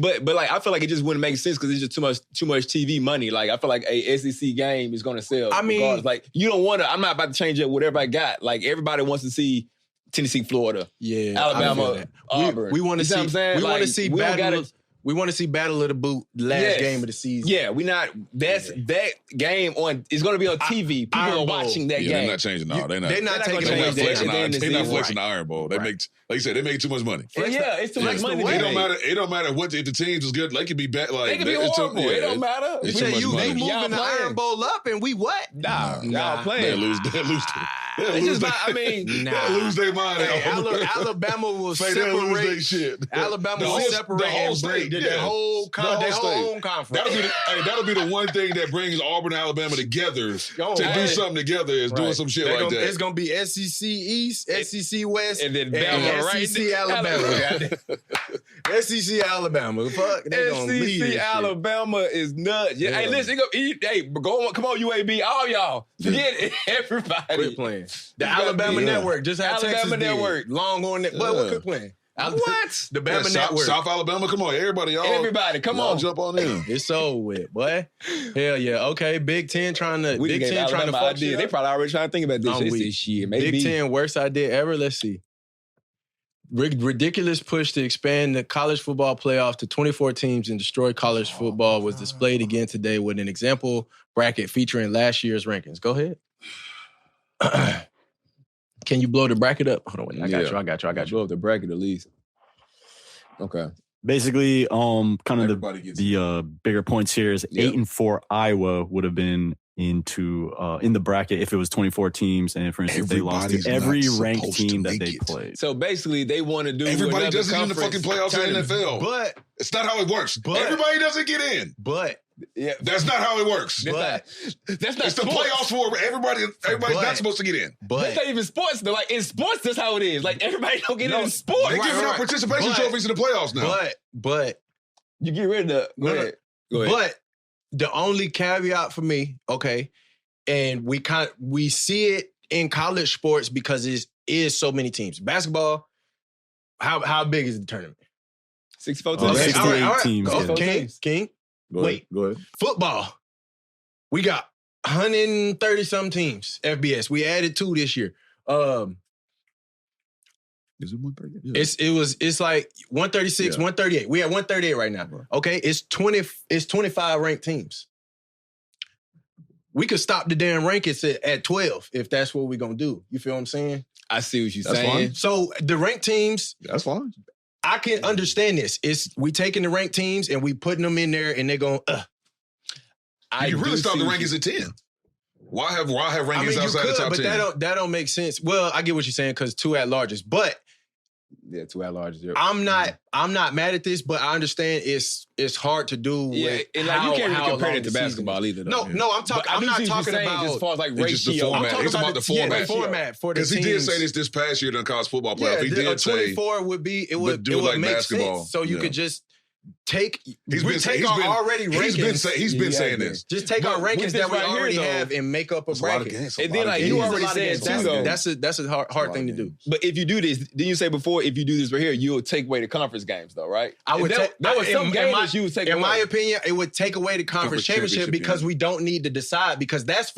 But like I feel like it just wouldn't make sense because it's just too much TV money. Like I feel like a SEC game is gonna sell. I mean- regardless. like you don't want to. I'm not about to change up whatever I got. Like everybody wants to see Tennessee, Florida, Yeah, Alabama, I feel that. Auburn. We want to You see see. what I'm saying? We want to Like, see we don't battle. gotta- We want to see Battle of the Boot last Yes. game of the season. Yeah, we not. That's that game on. It's gonna be on TV. People Iron are Bowl. watching that Yeah, game. they're not changing. No, they're not. They're not taking gonna They're away not change flexing. that. At the end of the They're not season. flexing the Iron Bowl. They make, like you said, they make too much money. And yeah, it's too much Flex the money. way. It They don't matter. It don't matter what if the teams is good. They could be bad. Like They can be it's too- horrible. yeah, It don't matter. it's You too say much you money. moving Y'all the playing. Iron Bowl up and we what? Nah, Nah. y'all playing. They lose. It's just like, I mean, They'll lose their mind. Hey, Alabama will Say they'll lose their separate. shit. Alabama will separate the whole and state. bring their whole own conference. That'll be the one thing that brings Auburn and Alabama together to do something together is doing some shit like that. It's gonna be SEC East, SEC West, and then Bama, SEC Alabama. SEC Alabama. Fuck, they gonna lead this Alabama is nuts. Yeah. Hey, listen, go on, come on, UAB, all y'all. Forget it, everybody. Quit playing. The Alabama Network just had Alabama Texas Network. Longhorn Network. But quit playing. What? The Bama Network. South Alabama, come on, everybody, come on, jump on in. It's so with, boy. Hell yeah. Okay, Big Ten trying to fuck shit up. They probably already trying to think about this shit. Maybe Big Ten worst idea ever. Let's see. Ridiculous push to expand the college football playoff to 24 teams and destroy college football was displayed again today with an example bracket featuring last year's rankings. Go ahead. Can you blow the bracket up? Hold on, wait. I got you. Blow up the bracket at least. Okay. Basically, kind of the bigger points here is 8-4 Iowa would have been in the bracket if it was 24 teams, and for instance, they lost to every ranked team that they played. So basically, they want to do everybody doesn't in the fucking playoffs in the NFL, but it's not how it works. Everybody doesn't get in, but that's not how it works. But that's not it's the playoffs for everybody. Everybody's not supposed to get in. But that's not even sports though. Like in sports, that's how it is. Like everybody don't get in sports. They're giving out participation trophies in the playoffs now. But you get rid of Go ahead. But the only caveat for me, okay, and we see it in college sports because it is so many teams. Basketball, how big is the tournament? 64 teams. 68 teams. King. Go ahead. Football. We got 130-some teams, FBS. We added 2 this year. Is it 138? Yeah. It's like 136, 138. We at 138 right now. Right. Okay, it's 25 ranked teams. We could stop the damn rankings at 12 if that's what we're gonna do. You feel what I'm saying? I see what you're saying. Fine. So the ranked teams, that's fine. I can understand this. We taking the ranked teams and we putting them in there and they're going, You really stop the rankings at 10. Why have rankings outside the top 10? But that don't make sense. Well, I get what you're saying because 2 at larges, but 2 at larges. I'm not mad at this, but I understand it's hard to do. Yeah, and like you can't really compare it to basketball either. Though. No, I'm not talking about as far as like ratio. I'm talking about the format. The format for the teams. Because he did say this past year during college football playoff. He did say 24 would do like make basketball. Sense. So you could just take our already rankings. He's been saying this. Just take our rankings that we already have and make up a bracket. And then like you already said too though. That's a hard thing to do. But if you do this, didn't you say before, if you do this right here, you'll take away the conference games though, right? I would take some games you would take away. In my opinion, it would take away the conference championship because we don't need to decide because that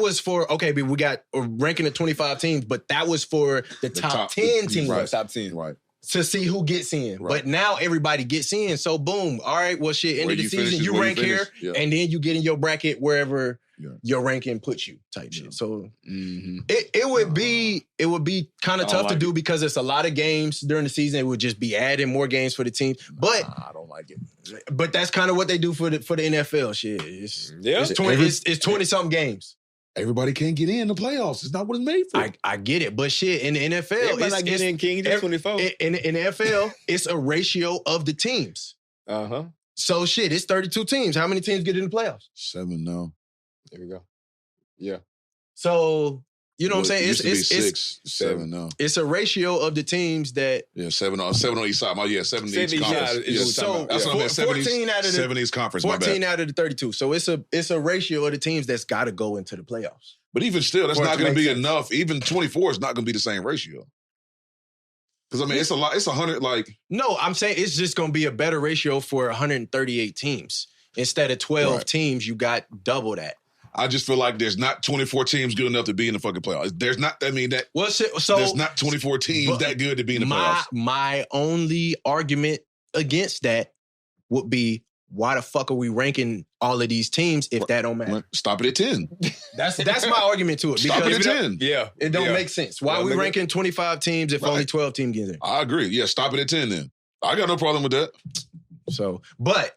was for, okay, but we got a ranking of 25 teams, but that was for the top 10 teams. Right. Top 10. Right. To see who gets in. Right. But now everybody gets in. So boom. All right, well shit, end of the season, you rank here, and then you get in your bracket wherever your ranking puts you type shit. So it would be kind of tough to do because it's a lot of games during the season. It would just be adding more games for the team. But I don't like it. But that's kind of what they do for the NFL shit. It's 20-something games. Everybody can't get in the playoffs. It's not what it's made for. I get it. But shit, in the NFL, everybody not getting in, King. Just 24. In the NFL, it's a ratio of the teams. Uh-huh. So shit, it's 32 teams. How many teams get in the playoffs? 7 now. There we go. Yeah. So, you know what I'm saying? It's 6, 7 now. It's a ratio of the teams that... Yeah, 7 on each side. 7 in each conference. So, that's what I meant. 14 out of the 7 each conference, 14 out of the 32. So it's a ratio of the teams that's got to go into the playoffs. But even still, that's not going to be enough. Even 24 is not going to be the same ratio. Because, I mean, it's a lot. It's 100, like... No, I'm saying it's just going to be a better ratio for 138 teams. Instead of 12 teams, you got double that. I just feel like there's not 24 teams good enough to be in the fucking playoffs. There's not, I mean, that. Well, so there's not 24 teams that good to be in the playoffs. My only argument against that would be, why the fuck are we ranking all of these teams if that don't matter? Stop it at 10. That's my argument to it. Stop it at 10. Yeah. It don't make sense. Why are we ranking 25 teams if only 12 teams get in? I agree. Yeah, stop it at 10 then. I got no problem with that. So, but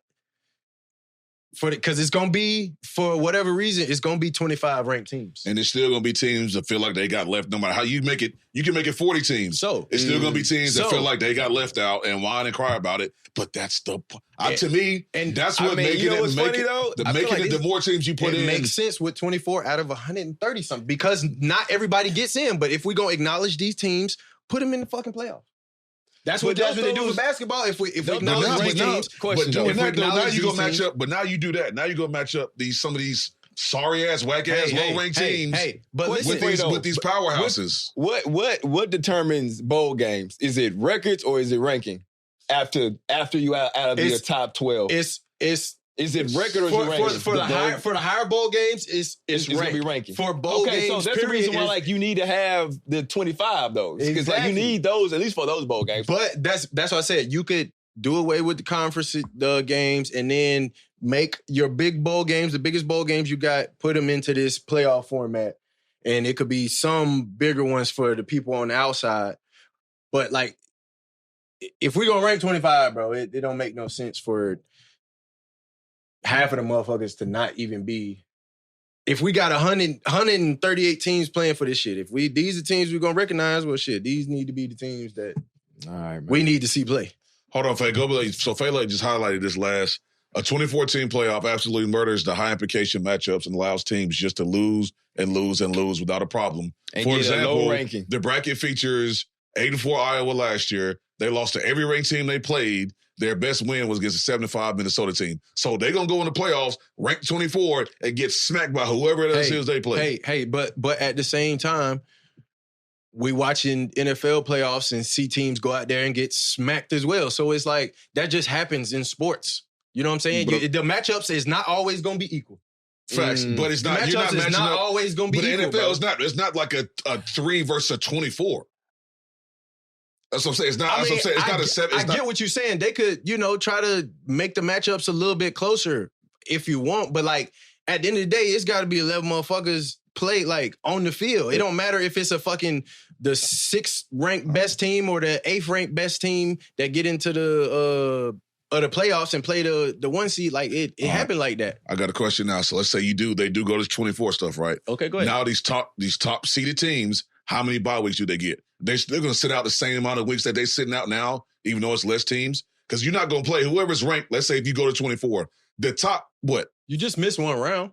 because it's gonna be, for whatever reason, it's gonna be 25 ranked teams. And there's still gonna be teams that feel like they got left. No matter how you make it, you can make it 40 teams. So it's still gonna be teams that feel like they got left out and whine and cry about it. But that's to me, and that's what making it. The more teams you put in, it makes sense with 24 out of 130 something, because not everybody gets in. But if we gonna acknowledge these teams, put them in the fucking playoffs. That's what they do with basketball. If we acknowledge these teams, now you go match up. But now you do that. Now you go match up some of these sorry ass, whack ass, low ranked teams. But with these powerhouses. What determines bowl games? Is it records or is it ranking? After you out of your top 12, is it record or is it ranking? For the higher bowl games, it's gonna be ranking. For bowl games, so that's the reason why you need to have the 25 those, because you need those at least for those bowl games. But that's what I said. You could do away with the conference games and then make your big bowl games, the biggest bowl games you got, put them into this playoff format, and it could be some bigger ones for the people on the outside. But if we're going to rank 25, bro, it don't make no sense for half of the motherfuckers to not even be. If we got 138 teams playing for this shit, these are teams we're going to recognize, well, shit, these need to be the teams that we need to see play. Hold on, Faye. So Faye just highlighted this last. A 24-team playoff absolutely murders the high implication matchups and allows teams just to lose and lose and lose without a problem. And for example, low ranking. The bracket features 8-4 Iowa last year. They lost to every ranked team they played. Their best win was against a 7-5 Minnesota team. So they're going to go in the playoffs, ranked 24, and get smacked by whoever else is they play. But at the same time, we watching NFL playoffs and see teams go out there and get smacked as well. So it's like, that just happens in sports. You know what I'm saying? The matchups is not always going to be equal. Facts, but it's not. You're not matching not up. Always going to be equal. But the NFL, it's not like a 3 versus a 24. That's what I'm saying. It's not. That's what I'm saying. It's not a 7. I get what you're saying. They could, try to make the matchups a little bit closer if you want. But at the end of the day, it's got to be 11 motherfuckers play on the field. It don't matter if it's the 6th ranked best team or the 8th ranked best team that get into the playoffs and play the 1 seed. It happened like that. I got a question now. So let's say they do go to 24 stuff, right? Okay, go ahead. Now these top seeded teams, how many bye weeks do they get? They're going to sit out the same amount of weeks that they're sitting out now, even though it's less teams? Because you're not going to play whoever's ranked. Let's say if you go to 24, the top, what? You just missed one round.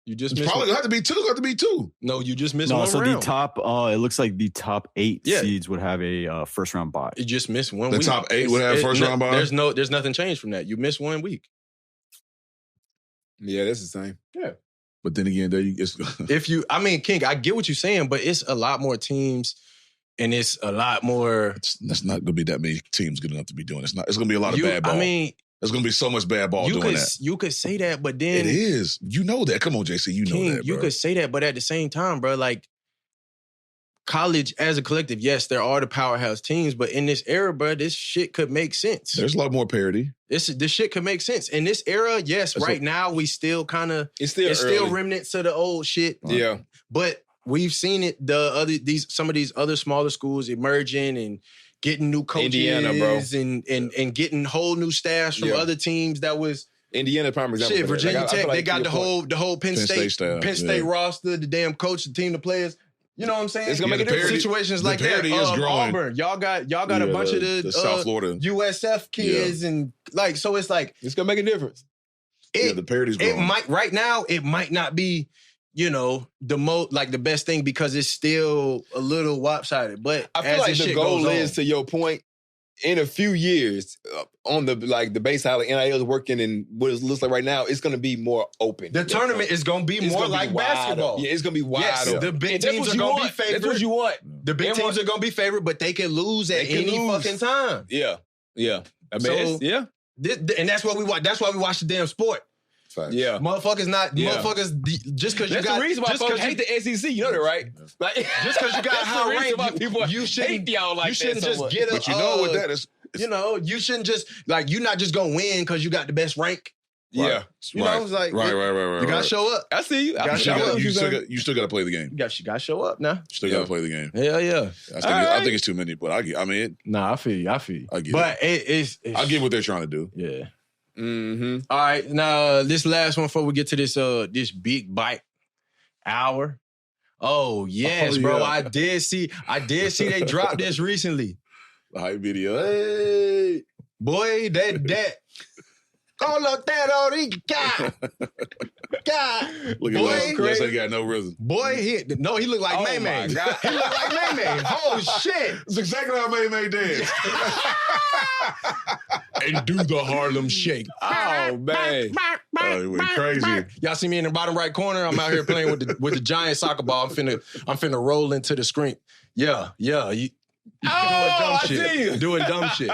Probably have to be 2. Have to be 2. No, you just missed one round. So the top, it looks like the top 8 seeds would have a first round bye. You just missed one week. The top 8 would have first round bye? There's nothing changed from that. You missed 1 week. Yeah, that's the same. Yeah. But then again, King, I get what you're saying, but it's a lot more teams and it's a lot more. That's not going to be that many teams good enough to be doing it. It's going to be a lot of bad ball. There's going to be so much bad ball doing that. You could say that, but then... It is. You know that. Come on, JC. You know that, bro. You could say that, but at the same time, bro, college as a collective, yes, there are the powerhouse teams, but in this era, bro, this shit could make sense. There's a lot more parity. This shit could make sense. In this era, yes, now we still kind of... It's still remnants of the old shit. Yeah. But we've seen it, some of these other smaller schools emerging and getting new coaches, Indiana, bro. and getting whole new staffs from other teams that was Indiana prime example. Shit, Virginia Tech, they got the whole Penn State staff, Penn State roster, the damn coach, the team, the players. You know what I'm saying? It's gonna make a difference. Situations like that. Auburn, y'all got a bunch of the South Florida USF kids and so it's it's gonna make a difference. The parity's growing. It might right now. It might not be. The best thing because it's still a little lopsided. But I feel like the goal is, to your point, in a few years, on the base how the NIL is working and what it looks like right now, it's going to be more open. The tournament is going to be more like basketball. Yeah, it's going to be wide open. The big teams are going to be favored. That's what you want. The big teams are going to be favored, but they can lose at any fucking time. Yeah. And that's what we watch. That's why we watch the damn sport. Yeah, motherfuckers. Just because you got. That's the reason why folks hate the SEC. You know that, right? Just because you got high rank, you shouldn't. You shouldn't just get a. But you know what that is. You shouldn't just you're not just gonna win because you got the best rank. Yeah, it's like right. You gotta show up. I see you. You still got to play the game. You gotta show up now. You still got to play the game. Hell yeah. I think it's too many, but I feel you. Nah, I feel you. I get but it. it's I get what they're trying to do. Yeah. Mm-hmm. All right, now this last one before we get to this big bite hour. Oh yes, bro. I did see they dropped this recently. The hype video. Hey, boy, that. Call up that God. Look at Les ain't got no rhythm. Boy, he looked like May May. He looked like May May. Oh shit. It's exactly how May May dance. And do the Harlem Shake. Oh man. Oh, he went crazy. Y'all see me in the bottom right corner? I'm out here playing with the giant soccer ball. I'm finna roll into the screen. Yeah. Doing dumb shit.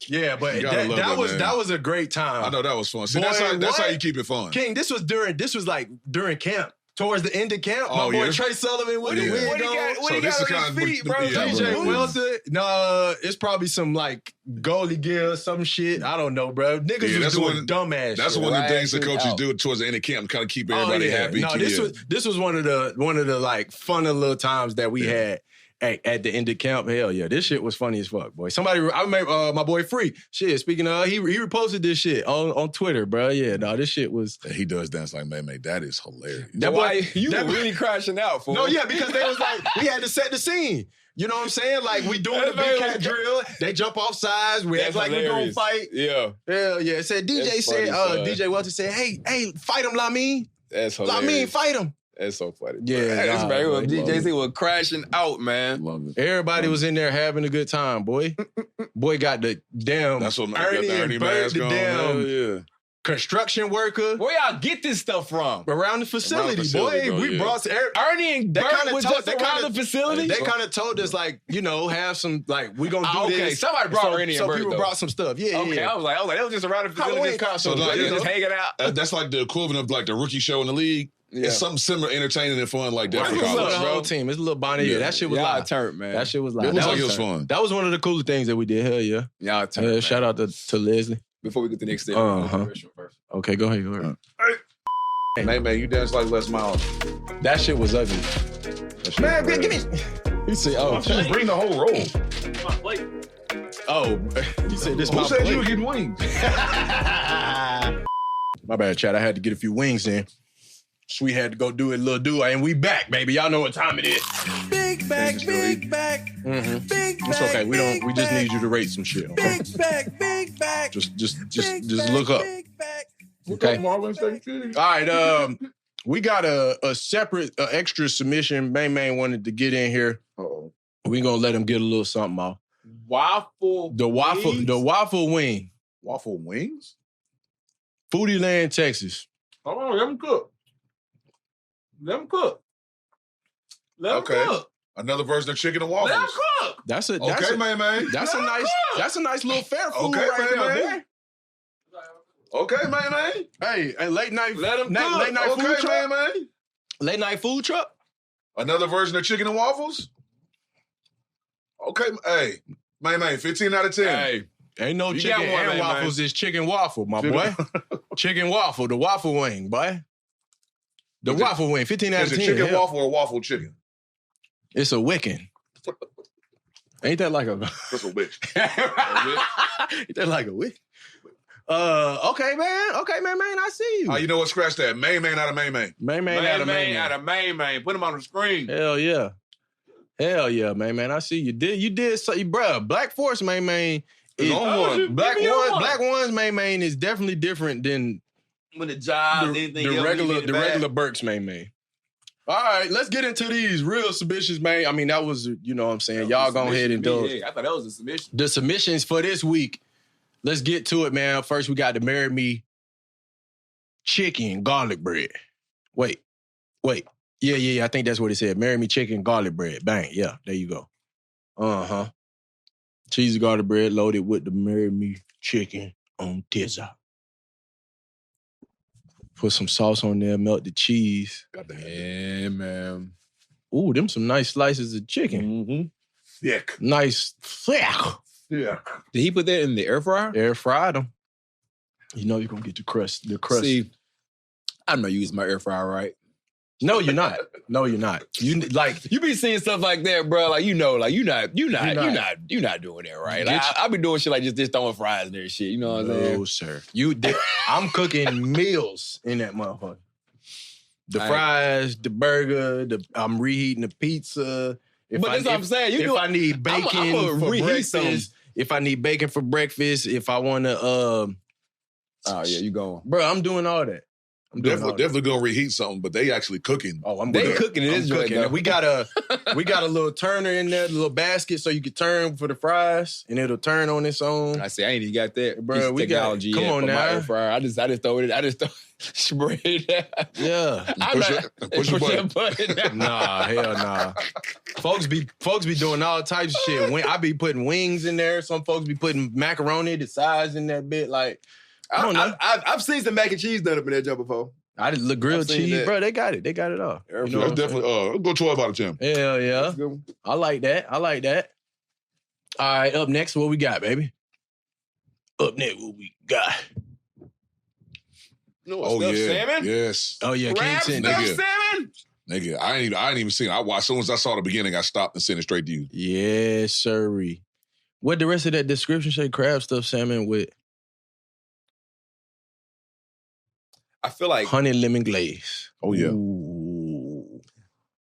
Yeah, but that was a great time. I know that was fun. See, that's how you keep it fun. King, this was like during camp. Towards the end of camp, my boy Trey Sullivan with the wig on. What he got on his feet, bro? DJ Wilson. No, it's probably some like goalie gear, some shit. I don't know, bro. Niggas was doing dumbass. That's shit. one of the things the coaches do towards the end of camp to kind of keep everybody happy. No, this was one of the like funner little times that we had. At the end of camp, hell yeah, this shit was funny as fuck, boy. I remember my boy Free. Shit, speaking of, he reposted this shit on Twitter, bro. Yeah, no, this shit was. He does dance like May May. That is hilarious. That boy, you were really crashing out for. No, yeah, because they was like we had to set the scene. You know what I'm saying? Like we doing the big cat drill. They jump off sides. We act like we gonna fight. Yeah, hell yeah. It said DJ Welton said, hey, fight him, Lamine. That's hilarious. Lamine, fight him. That's so funny. Yeah, DJ was crashing out, man. Love it. Everybody was in there having a good time, boy. Boy got the damn That's what Ernie mask on. Yeah. Construction worker. Where y'all get this stuff from? Around the facility, boy. We brought Ernie and Bert was just around the facility? They kind of told us, like, have some, like, we gonna do this. Okay, somebody brought Ernie and Bert, people brought some stuff. Yeah, okay, yeah. I was like, they was just around the facility. Just hanging out. That's like the equivalent of like the rookie show in the league. Yeah. It's something similar, entertaining and fun like that for college. The whole team. It's a little Bonnie. Yeah. That shit was live. Turnt, man. That shit was live. It was like it was fun. That was one of the coolest things that we did. Hell yeah. Y'all turnt. Shout out to Leslie. Before we get to the next step, first. Okay, go ahead. Hey, man, you dance like Les Miles. That shit was ugly. Man, give me. He said, just bring the whole roll. My plate. Oh, he said this. Who said you were getting wings? My bad, Chad. I had to get a few wings in. So we had to go do a little do, and we back, baby. Y'all know what time it is. Big back. Mm-hmm. Big it's back, okay. We just need you to rate some shit. Okay? Big back. Just look up. Okay. All right. We got a separate, extra submission. Main wanted to get in here. Uh-oh. We gonna let him get a little something off. The waffle wing. Waffle wings? Foodie Land, Texas. Hold on, let them cook. Let them cook. Another version of chicken and waffles. Let them cook. That's a That's a nice little fair food Okay, right man. there. Okay, man. Hey, late night. Let them cook. Late night food Okay, truck. man. Late night food truck. Another version of chicken and waffles? Okay, hey, man, 15 out of 10. Hey, ain't no You chicken got one, and man. waffles. It's chicken waffle, my boy. Chicken waffle, the waffle wing, boy. The waffle wing, 15 out of 10. Is it chicken hell. waffle or waffle chicken? It's a Wiccan. Ain't that like a... That's a witch. Ain't that like a Wiccan? Okay, man. I see you. You know what? Scratch that. Main out of main. Main out of main. Put him on the screen. Hell yeah, man. I see you. You did so, bruh. Black Force main is Black One's main is definitely different than When the job, the regular Burks main. All right, let's get into these real submissions, man. I mean, that was, you know what I'm saying. Y'all go ahead and do it. Yeah, I thought that was a submission. The submissions for this week. Let's get to it, man. First, we got the Marry Me chicken garlic bread. Wait. Yeah. I think that's what it said. Marry Me chicken garlic bread. Bang. Yeah, there you go. Uh-huh. Cheesy garlic bread loaded with the Marry Me chicken on pizza. Put some sauce on there, melt the cheese. Yeah, man. Ooh, them some nice slices of chicken. Mm-hmm. Thick. Nice. Thick. Yeah. Did he put that in the air fryer? Air fried them. You know you're going to get the crust. See, I'm not using my air fryer right. No, you're not. No, you're not. You be seeing stuff like that, bro. Like you're not doing it right. Like, I be doing shit like just throwing fries in there, shit. You know what I'm saying? No, sir. I'm cooking meals in that motherfucker. The fries, the burger, I'm reheating the pizza. But that's what I'm saying. If I need bacon for breakfast, if I need bacon for breakfast, if I want to, oh yeah, you going, bro? I'm doing all that. I'm definitely gonna reheat something, but they actually cooking. Oh, they cooking it. Cooking. We got a little turner in there, a little basket, so you can turn for the fries, and it'll turn on its own. I see. I ain't even got that, bro. We technology. Come on now, air fryer. I just throw it. I just spray it. Yeah. Push your button. Nah, hell nah. Folks be doing all types of shit. I be putting wings in there. Some folks be putting macaroni, the size in that bit. Like, I don't know. I've seen some mac and cheese done up in that jump before. I did the grilled cheese, bro. They got it. They got it all. You know that's definitely. Go 12 out of 10. Hell yeah. I like that. All right, up next, what we got, baby? Up next, what we got? Salmon? Yes. Oh yeah, Crab stuffed salmon? Nigga, I ain't even seen it. As soon as I saw the beginning, I stopped and sent it straight to you. Yes, sirree. What the rest of that description say? Crab stuffed salmon with I feel like honey lemon glaze. Oh yeah. Ooh.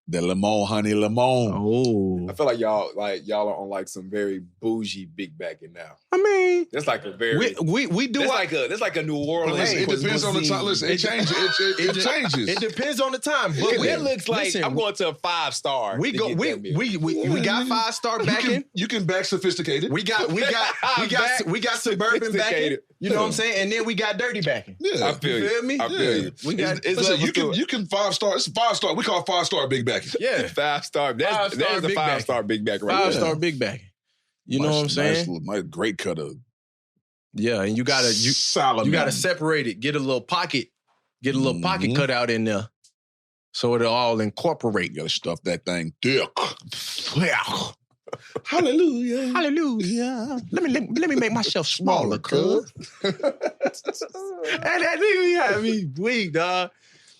The lemon, honey lemon. Oh. I feel like y'all are on like some very bougie big backing now. I mean, that's like a very we do that's like a New Orleans. It depends on the time. Listen, it changes. It changes. It depends on the time. But it looks like I'm going to a 5-star. We got 5-star backing. You can back sophisticated. We got suburban backing. You know what I'm saying? And then we got dirty backing. Yeah. I feel me? I feel you. We got listen, you can 5-star. It's a 5-star. We call 5-star big backing. Yeah. 5-star. That's a 5-star big backing right there. 5-star big backing. You know what I'm saying? My great cut of. Yeah, and you gotta separate it. Get a little pocket cut out in there, so it'll all incorporate. You gotta stuff that thing thick. Hallelujah, hallelujah. Let me make myself smaller, cuz. And that nigga had me weak, dog.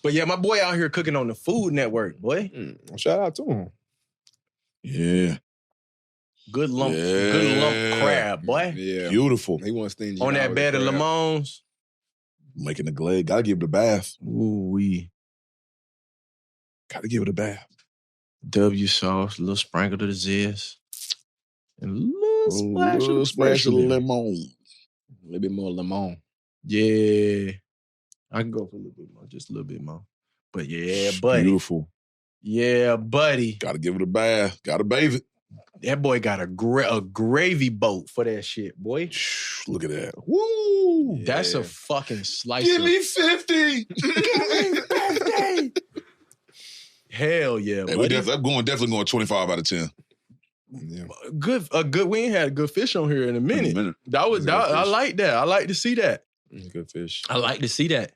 But yeah, my boy out here cooking on the Food Network, boy. Shout out to him. Yeah. Good lump crab, boy. Yeah. Beautiful. He wants stingy on that bed of lemons. Making the glade. Gotta give it a bath. Ooh-wee. Gotta give it a bath. W sauce, a little sprinkle to the zest. And a little splash of lemon. A little bit more lemon. Yeah. I can go for a little bit more, just a little bit more. But yeah, buddy. Beautiful. Yeah, buddy. Gotta give it a bath. Gotta bathe it. That boy got a gravy boat for that shit, boy. Look at that. Woo! Yeah. That's a fucking slice. Give me 50. Give me 50. Hell yeah, buddy. I'm definitely going 25 out of 10. Yeah. Good. We ain't had a good fish on here in a minute. I like that. I like to see that. Good fish. I like to see that.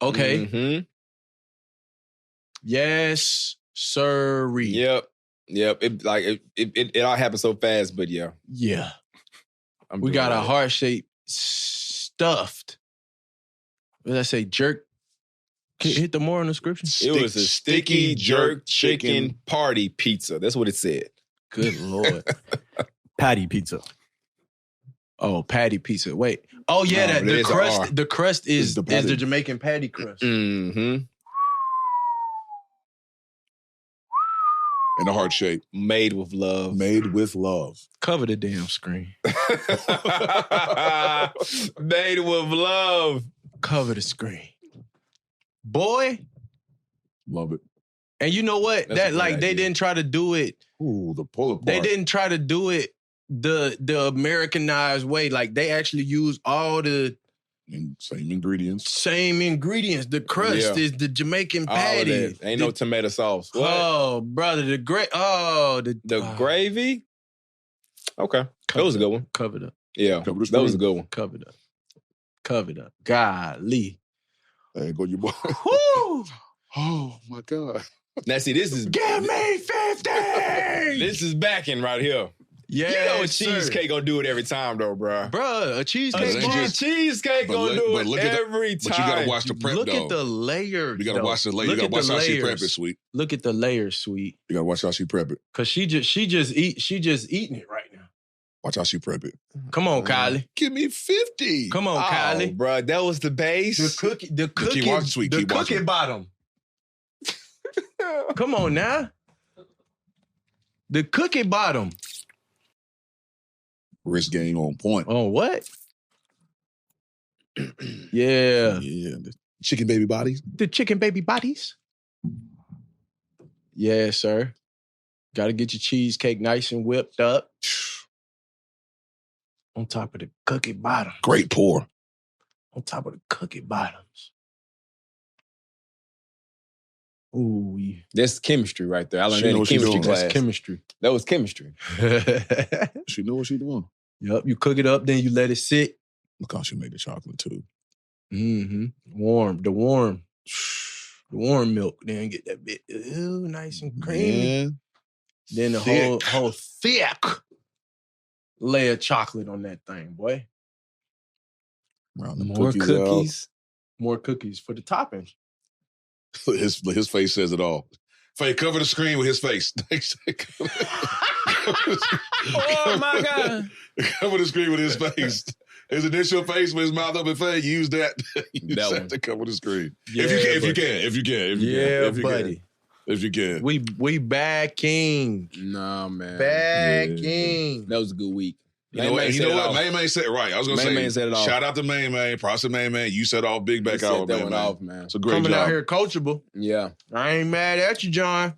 Okay. Mm-hmm. yes, sirree. Yep. It all happened so fast, but yeah. Yeah. We got a heart-shaped stuffed. What did I say? Jerk. Can you hit the more in the description? It was a sticky jerk chicken party pizza. That's what it said. Good Lord. Patty pizza. Oh, patty pizza. Wait. Oh yeah, the crust. The crust is the Jamaican patty crust. Mm-hmm. And a heart shape. Made with love. Made with love. Cover the damn screen. Made with love. Cover the screen. Boy. Love it. And you know what? That's they didn't try to do it. Ooh, the pull apart. They didn't try to do it the Americanized way. Like they actually use all the same ingredients. The crust is the Jamaican patty. Ain't no tomato sauce. What? Oh, brother, the gravy. Okay, that was a good one. Covered up. Yeah, that was a good one. Covered up. Golly. There you go, your boy. Woo! Oh my God. Now see, this is give me 50. This is backing right here. Yeah, You know a cheesecake gonna do it every time, though, bro. Bruh, a cheesecake. Cheesecake gonna do it every time. But you gotta watch the prep, Look at the layers. You gotta watch the layers. You gotta watch how she prep it, Sweet. Look at the layers, Sweet. You gotta watch how she prep it. Cause she just eating it right now. Watch how she prep it. Come on, Kylie. Give me 50. Come on, Kylie. Bro, that was the base. The cookie Keep watching, Sweet. The cookie bottom. Come on now. The cookie bottom. Wrist game on point. Oh, what? Yeah. Yeah. The chicken baby bodies. The chicken baby bodies. Yeah, sir. Got to get your cheesecake nice and whipped up. On top of the cookie bottom. Great pour. On top of the cookie bottoms. Ooh, yeah. That's chemistry right there. I learned She that in know what she chemistry doing. class. That's chemistry. That was chemistry. She know what she doing. Yep, you cook it up, then you let it sit. Look how she made the chocolate too. Mm-hmm. The warm milk. Then get that bit nice and creamy. Man. Then the whole thick layer of chocolate on that thing, boy. Around the More cookies. More cookies for the toppings. His face says it all. Faye, cover the screen with his face. Oh my God. Cover the screen with his face. His initial face with his mouth up and Faye, use that. You That just one. have to cover the screen. Yeah, if you can. Yeah, buddy. If you can. We backing. Nah, man. Backing. That was a good week. You know what? Main Man said it right. I was going to say, Man said it all. shout out to Main Man. Props to Main Man. You said all big back out, that man. one off, man. It's a great Coming job. out here coachable. Yeah. I ain't mad at you, John.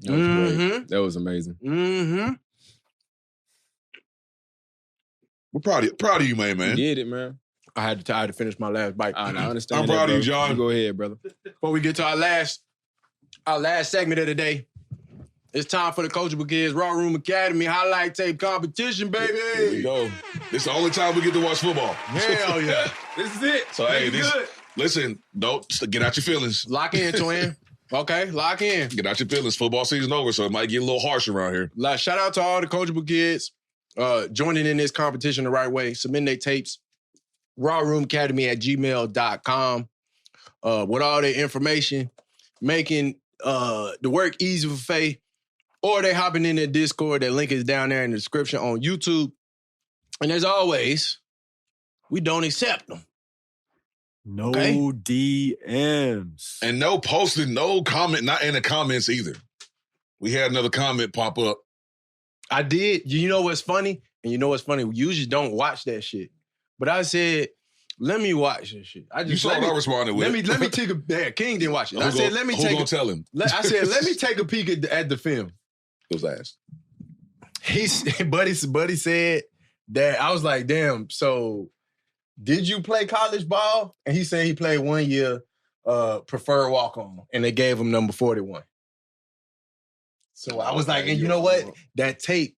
That was great. That was amazing. Mm-hmm. We're proud of you, Main Man. You did it, man. I had to finish my last bite. I understand. I'm that, proud of you, brother. John. Go ahead, brother. Before we get to our last segment of the day, it's time for the Coachable Kids Raw Room Academy Highlight Tape Competition, baby. Here we go. This is the only time we get to watch football. Hell yeah. This is it. So, hey, listen, don't get out your feelings. Lock in, twin. Okay, lock in. Get out your feelings. Football season over, so it might get a little harsh around here. Shout out to all the Coachable Kids joining in this competition the right way. Submitting their tapes. rawroomacademy@gmail.com with all their information, making the work easy for Faye. Or they hopping in their Discord. That link is down there in the description on YouTube. And as always, we don't accept them. No DMs. And no posting, no comment, not in the comments either. We had another comment pop up. I did. You know what's funny? And you know what's funny? We usually don't watch that shit. But I said, let me watch this shit. You saw what I responded with. Let me take a... Yeah, King didn't watch it. I said, let me take a... tell him? I said, let me take a peek at the film. Those ass. Buddy said that. I was like, damn, so did you play college ball? And he said he played 1 year preferred walk-on, and they gave him number 41. So I was like, and you know what? That tape,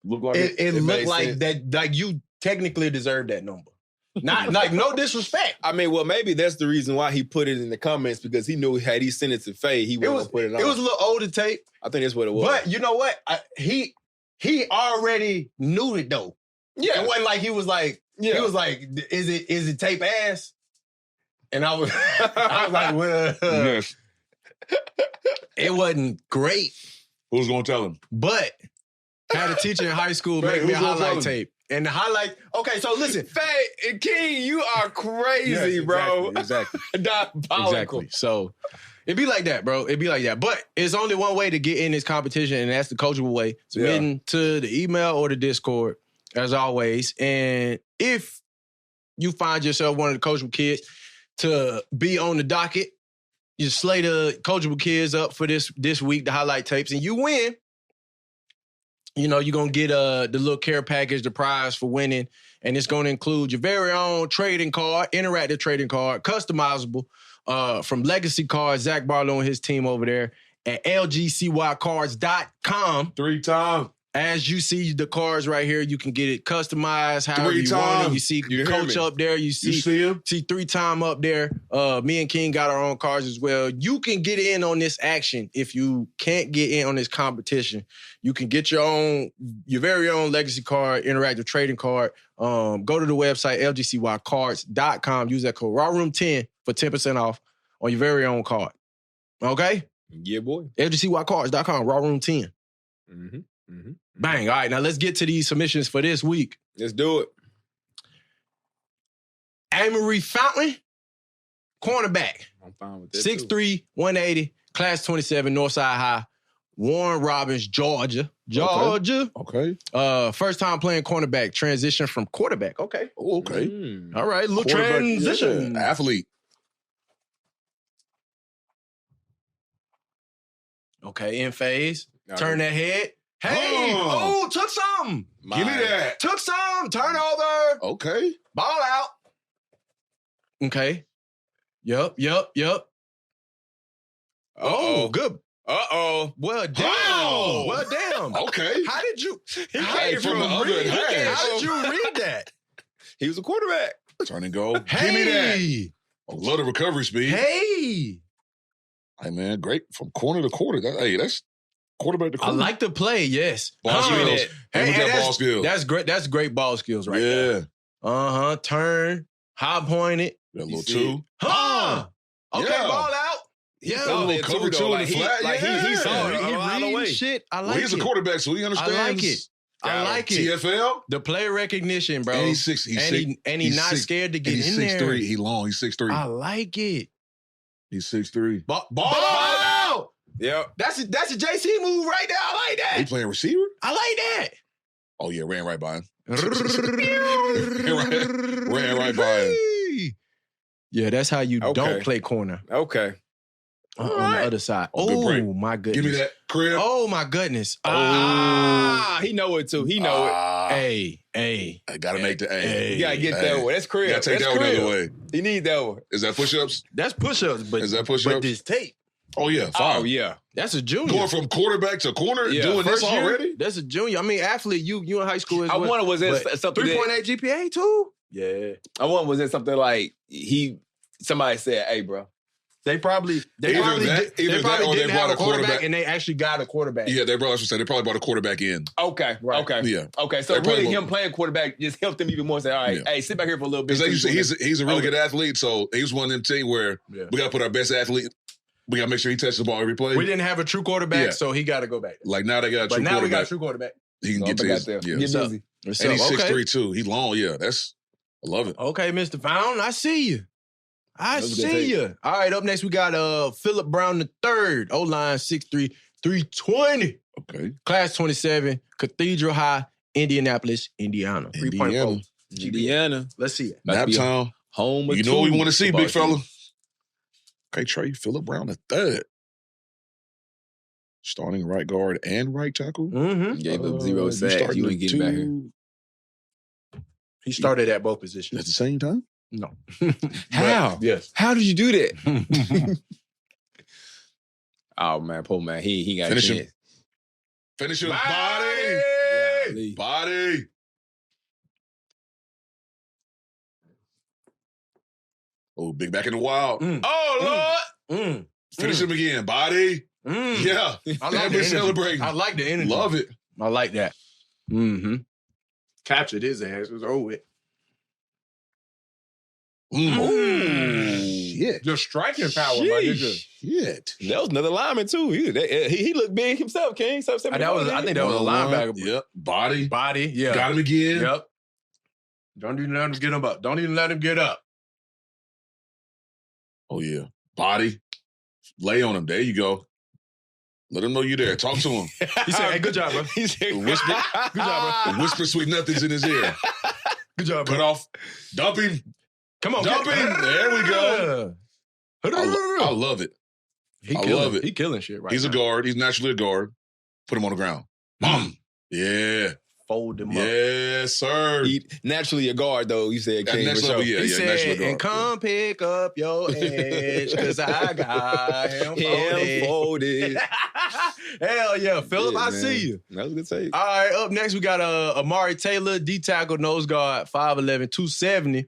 looked like it looked like sense. That, like you technically deserve that number. Not like no disrespect. I mean, well, maybe that's the reason why he put it in the comments, because he knew had he sent it to Faye, he wasn't gonna put it on. It was a little older tape. I think that's what it was. But you know what? He already knew it though. Yeah. It wasn't like he was like, he was like, is it tape ass? And I was like, well, yes. It wasn't great. Who's gonna tell him? But I had a teacher in high school make me a highlight tape. And the highlight, okay, so listen. Faye and King, you are crazy, yes, bro. Exactly. Diabolical. Exactly. So it'd be like that, bro. It'd be like that. But it's only one way to get in this competition, and that's the coachable way. Submitting to the email or the Discord, as always. And if you find yourself one of the coachable kids to be on the docket, you slay the coachable kids up for this week, the highlight tapes, and you win. You know, you're going to get the little care package, the prize for winning, and it's going to include your very own trading card, interactive trading card, customizable from Legacy Cards, Zach Barlow and his team over there at lgcycards.com. 3 times. As you see the cards right here, you can get it customized however you want it. You see Coach up there. You see him? See 3-time up there. Me and King got our own cards as well. You can get in on this action if you can't get in on this competition. You can get your very own legacy card, interactive trading card. Go to the website, lgcycards.com. Use that code RAWROOM10 for 10% off on your very own card. Okay? Yeah, boy. lgcycards.com, RAWROOM10. Mm-hmm. Mm-hmm. Bang. All right, now let's get to these submissions for this week. Let's do it. Amory Fountain, cornerback. I'm fine with that. 6'3", 180, class 27, Northside High. Warren Robbins, Georgia. Okay. First time playing cornerback, transition from quarterback. Okay. Oh, okay. All right, little transition. Yeah. Athlete. Okay, in phase. All Turn that head. Hey! Oh, took some. Give me that. Took some. Turnover. Okay. Ball out. Okay. Yup. Oh, good. Uh-oh. Well, damn. Oh. Well, damn. Okay. How did you? He came from the other half. How did you read that? He was a quarterback. Turn and go. Hey. Give me that. I love the recovery speed. Hey. Hey, man, great. From corner to quarter. That's quarterback to I corner. like the play, yes. Ball skills. Hey, Got ball skills. That's great. That's great ball skills right there. Yeah. Turn. High pointed. That little two. Okay, Yeah. ball out. Yeah. A little cover two in the flat. He saw it. He reading shit. I like it. He's a quarterback, so he understands. I like it. I like it. TFL? The play recognition, bro. And he's 6. And he's not scared to get in there. 6'3". He long. He's 6'3". I like it. He's 6'3". Ball out. Yep. That's a JC move right there. I like He that. playing receiver? I like that. Oh, yeah, ran right by him. Ran right by him. Yeah, that's how you Okay. don't play corner. Okay. On the other side. Oh, good break. Oh, my goodness. Give me that crib. Oh, my goodness. He know it too. He know it. Hey. I gotta make the A. You gotta get that one. That's crib. You gotta take That's that one the crib. other way. He need that one. Is that push-ups? That's push-ups, but Is that push-ups? But this tape, Oh, yeah. Fine. Oh, yeah. that's a junior. Going from quarterback to corner, Yeah. doing this First year, already? That's a junior. I mean, athlete, you in high school as I well. wonder, was that something 3.8 GPA too? Yeah. I wonder, was it something like somebody said, hey, bro. They probably Either that or they didn't brought have a quarterback. and they actually got a quarterback. Yeah, they probably brought a quarterback in. Okay. Right. Okay. Yeah. Okay. So They probably really will- him playing quarterback just helped them even more. Say, all right, Yeah. hey, sit back here for a little bit. Because he's a really good athlete, so he's one of them teams where Yeah. we got to put our best athlete. We got to make sure he touches the ball every play. We didn't have a true quarterback, Yeah. so he got to go back. Like now they got a But true now we quarterback. got a true quarterback. He can Go get to back his. out there. Yeah. Get So- busy. And he's okay. 6'3" too. He long. Yeah, I love it. Okay, Mr. Fountain, I see you. I That's a good see you. All right, up next we got Philip Brown III, O-line 6'3", 320. Okay. Class 27, Cathedral High, Indianapolis, Indiana. 3.4. Indiana. Let's see it. Nap time. Home. You know what we want to see, big fella. Okay, Trey, Philip Brown III. Starting right guard and right tackle. Mm-hmm. Gave up 0 sacks. You ain't getting back here. He started at both positions. At the same time? No. How? But, yes. How did you do that? Oh man, poor man. He got Finish a him. chance. Finish him. Body! Golly. Body. Oh, big back in the wild. Oh Lord. Finish him again. Body. Yeah. I like And the we're energy. celebrating. I like the energy. Love it. I like that. Mm-hmm. Captured his ass. It was over with. Shit. The striking power, my nigga. Shit. That was another lineman too. He looked big himself, King. So I think that was a linebacker. Yep. Body. Body, yeah. Got him again. Yep. Don't even let him get him up. Don't even let him get up. Oh, yeah. Body. Lay on him. There you go. Let him know you're there. Talk to him. He said, hey, good job, bro. He said, Whisper. Good job, bro. Whisper sweet nothings in his ear. Good job, Cut bro. off. Dump him. Come on. Dump him. There we go. I love it. I love it. He killing shit right He's now. a guard. He's naturally a guard. Put him on the ground. Boom. Yeah. fold them up. Yes, sir. He, naturally a guard, though, you said, King. Next level, yeah. He said, guard. and come pick up your edge, because I got him folded. Hell yeah. Phillip, I see you. That was a good take. All right, up next, we got Amari Taylor, D-tackle, nose guard, 5'11", 270.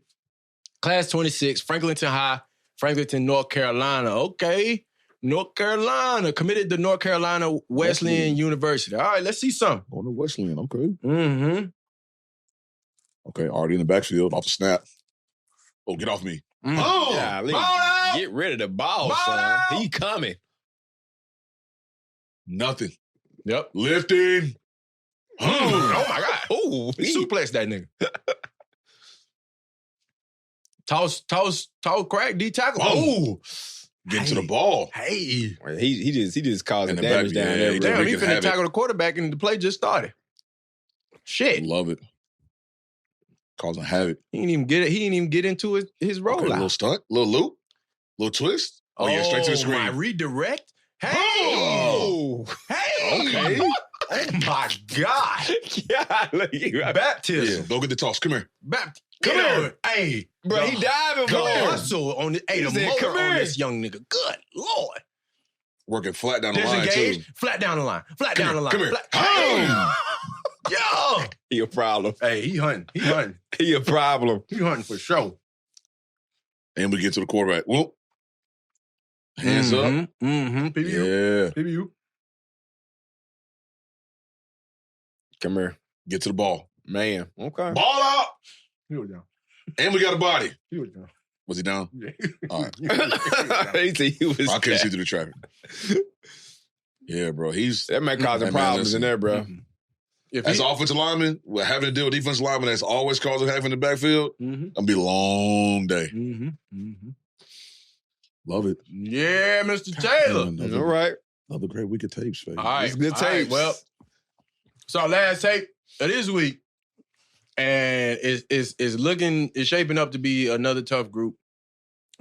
Class 26, Franklinton High, Franklinton, North Carolina. Okay. North Carolina, committed to North Carolina Wesleyan University. All right, let's see something. Going to Wesleyan, okay. Mm-hmm. Okay, already in the backfield, off the snap. Oh, get off me. Oh, yeah, get rid of the ball, son. He coming. Nothing. Yep. Lifting. Oh, my God. Oh, He suplexed that nigga. Toss, crack, D-tackle. Oh. Get to the ball. Hey. He just causing the damage back, down yeah, there. he bro. Damn, he making finna havoc. tackle the quarterback and the play just started. Shit. Love it. Causing havoc. He didn't even get it. He didn't even get into his Okay, rollout. little stunt, little loop, little twist. Oh, yeah, straight to the screen. My redirect. Hey. Oh. Hey. Okay. Oh my God. Yeah, look, Baptism. Yeah, go get the toss. Come here. Come here. Hey. bro, he diving, Come bro. hustle on this. Hey, the said, motor "Come on here." this young nigga. Good Lord. Working flat down the line, Disengage. too. Flat down the line. Flat Come down here, the line. come here. Flat- Hey. Yo. He a problem. Hey, he hunting. He hunting. He a problem. He hunting for sure. And we get to the quarterback. Whoop. Hands up. Mm-hmm. PBU. Yeah. PBU. Come here. Get to the ball. Man. Okay. Ball out. He was down. And we got a body. He was down. Was he down? Yeah. All right. He said he was I couldn't see dead. through the traffic. Yeah, bro. He's That man causing That man, problems in listen. there, bro. If as he, an offensive lineman, with having to deal with defensive lineman that's always causing havoc in the backfield, gonna be a long day. Love it. Yeah, Mr. Taylor. All right. Another great week of tapes, baby. All right. It's good All right, tapes. well, so our last tape of this week, and it's shaping up to be another tough group.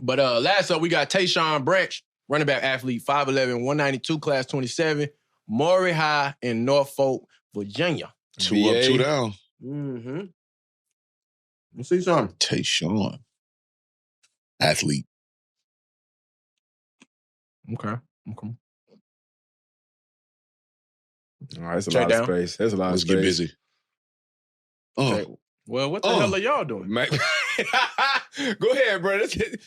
But last up, we got Tayshawn Branch, running back athlete, 5'11", 192, class 27, Maury High in Norfolk, Virginia. 2 up, 2 down. Mm-hmm. Let's see something. Tayshawn. Athlete. Okay. All right, that's a Check lot down. of space. That's a lot Let's of space. get busy. Okay. Well, what the hell are y'all doing? Man. Go ahead, bro.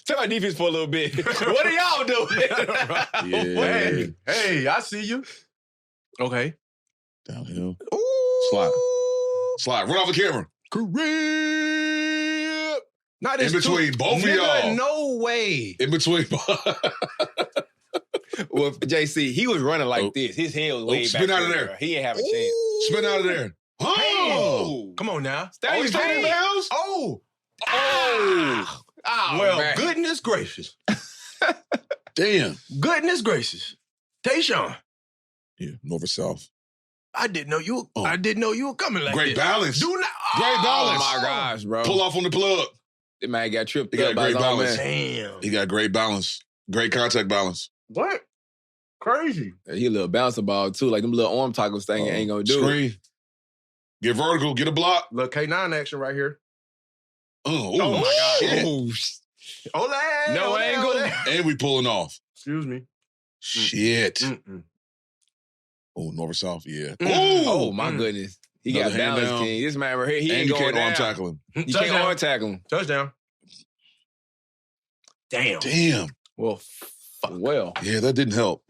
Tell my defense for a little bit. What are y'all doing? Yeah. Hey, I see you. Okay. Downhill. Ooh. Slide. Run off the camera. Crib. Not In between both of y'all. No way. In between. Well, JC, he was running like this. His head was way back. spin out of there. Bro. He ain't have a chance. Spin out of there. Oh. Come on now. Stay He's taking bounds. Oh. Oh. Well, man. goodness gracious. Damn. Goodness gracious. Tayshawn, Yeah, north or south. I didn't know you were coming like Great this. balance. Do not. Great balance. Oh, my gosh, bro. Pull off on the plug. That man got tripped He got up by great his own balance. man. Damn. He got great balance. Great contact balance. What? Crazy. He a little bouncer ball, too. Like them little arm tackles thing ain't gonna do it. Screen. Get vertical. Get a block. Look, K9 action right here. Oh Oh, my God. shit. Ole. No ole, angle. ole. And we pulling off. Excuse me. Shit. Mm-mm. Oh, north or south? Yeah. Oh, my goodness. He Another got hand balance, down. King. This man right here, he And ain't you going can't arm down. tackle him. You can't Touchdown. arm tackle him. Touchdown. Damn. Damn. Well, fuck. Well, Yeah, that didn't help.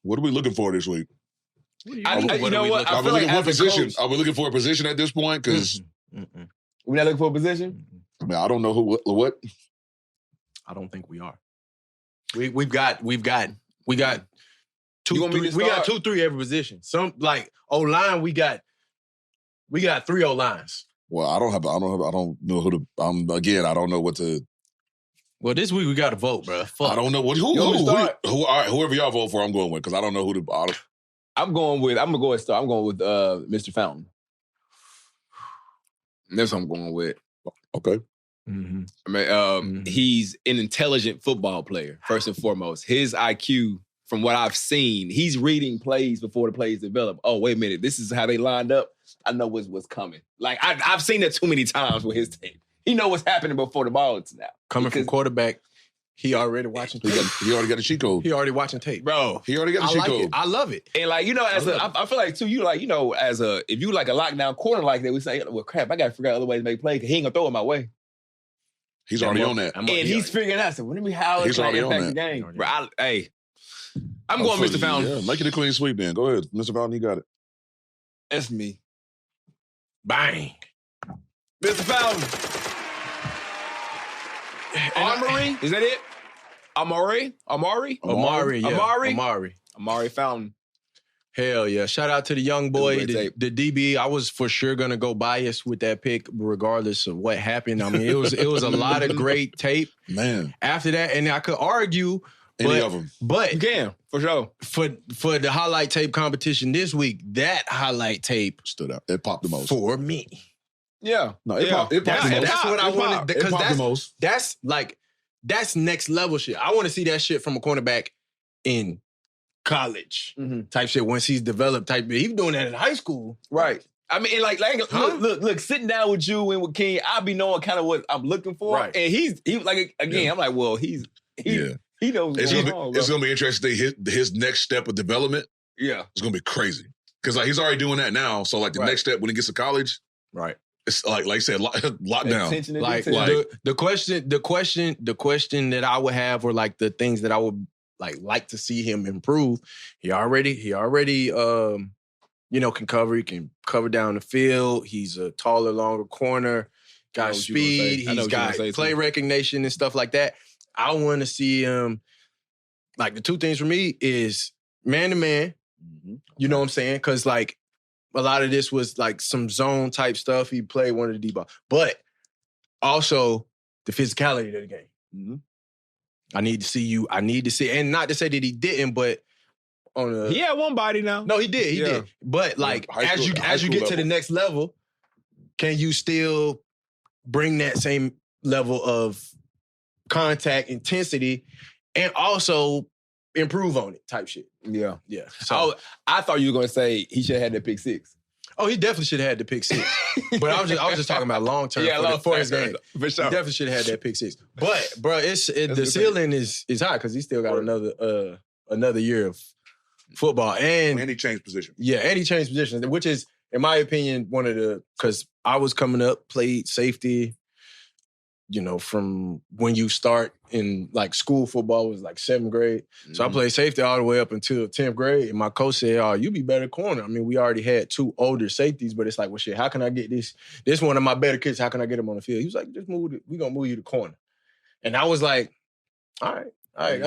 What are we looking for this week? you know what? I Are we feel like looking for a as a position? coach, Are we looking for a position at this point? Because we not looking for a position? I mean, I don't know who what. I don't think we are. We've got You two, want me three, to we got start? 2-3 every position. Some like O-line, we got 3 O-lines. Well, I don't know who to. Again, I don't know what to. Well, this week we got to vote, bro. Fuck. I don't know what You want me to start? who. All right, whoever y'all vote for, I'm going with because I don't know who to. I'm gonna go and start. I'm going with Mr. Fountain. That's what I'm going with. Okay. Mm-hmm. I mean, he's an intelligent football player, first and foremost. His IQ from what I've seen, he's reading plays before the plays develop. Oh, wait a minute. This is how they lined up. I know what's coming. Like, I've seen that too many times with his tape. He know what's happening before the ball is snapped. Coming from quarterback, he already watching tape. He already got a cheat code. He already watching tape. Bro. He already got a cheat code. I love it. And like, I feel like too, if you like a lockdown corner like that, we say, well, crap, I got to figure out other ways to make play because he ain't going to throw it my way. He's already on that. And he's figuring out, so let me how it's going to impact the game. Bro, I'm going Mr. Fountain. Yeah, make it a clean sweep then. Go ahead. Mr. Fountain, you got it. That's me. Bang. Mr. Fountain. Amari? Is that it? Amari Fountain. Hell yeah. Shout out to the young boy, the DB. I was for sure going to go biased with that pick regardless of what happened. I mean, it was a lot of great tape. Man. After that, and I could argue any of them. But you can, for sure. For the highlight tape competition this week, that highlight tape stood out. It popped the most. For me. Yeah. No, it popped the most. That's what I wanted. Because that's next level shit. I want to see that shit from a cornerback in college type shit once he's developed type. He's doing that in high school. Right. I mean, look, sitting down with you and with King, I'll be knowing kind of what I'm looking for. Right. And he like, again, I'm like, well, he knows what's going on. It's going to be interesting. His next step of development. Yeah. It's going to be crazy. Because like, he's already doing that now. So like the next step when he gets to college. Right. It's like you said, lockdown. The question that I would have, or like the things that I would like to see him improve. He already can cover. He can cover down the field. He's a taller, longer corner. Got speed. He's got play recognition and stuff like that. I want to see him. Like the two things for me is man to man. You know what I'm saying? Because like. A lot of this was like some zone type stuff. He played one of the deep ball. But also the physicality of the game. Mm-hmm. I need to see, and not to say that he didn't, but he had one body now. No, he did. He did. But like as you get to the next level, can you still bring that same level of contact, intensity, and also improve on it type shit. Yeah. Yeah. So I thought you were going to say he should have had that pick six. Oh, he definitely should have had the pick six. But I was just talking about long term for his game. For sure. He definitely should have had that pick six. But bro, the ceiling is high because he still got another year of football. And he changed position. Yeah, and he changed positions, which is, in my opinion, one of the, because I was coming up, played safety, from when you start in like school football was like 7th grade. Mm-hmm. So I played safety all the way up until 10th grade. And my coach said, oh, you be better corner. I mean, we already had 2 older safeties, but it's like, well, shit, how can I get this one of my better kids, how can I get him on the field? He was like, just move it. We're going to move you to corner. And I was like, all right. I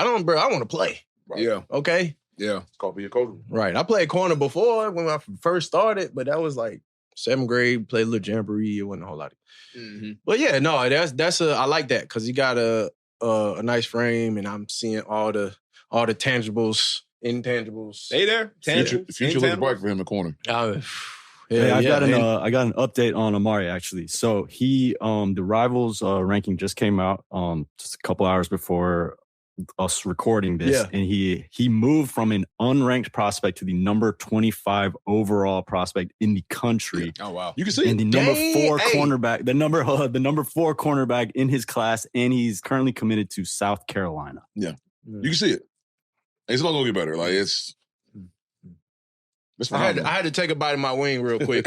want to play. Right. Yeah. Okay. Yeah. It's called being a coach. Right. I played corner before when I first started, but that was like 7th grade, played a little jamboree. It wasn't a whole lot of. Mm-hmm. But yeah, no, I like that because he got a nice frame, and I'm seeing all the tangibles, intangibles. They there. Future looks bright for him in the corner. I got an update on Amari actually. So he the Rivals ranking just came out just a couple hours before us recording this, and he moved from an unranked prospect to the number 25 overall prospect in the country. Oh wow, you can see and the number 4 cornerback, the number 4 cornerback in his class, and he's currently committed to South Carolina. Yeah, you can see it. It's not gonna get better. Like it's I had to take a bite of my wing real quick,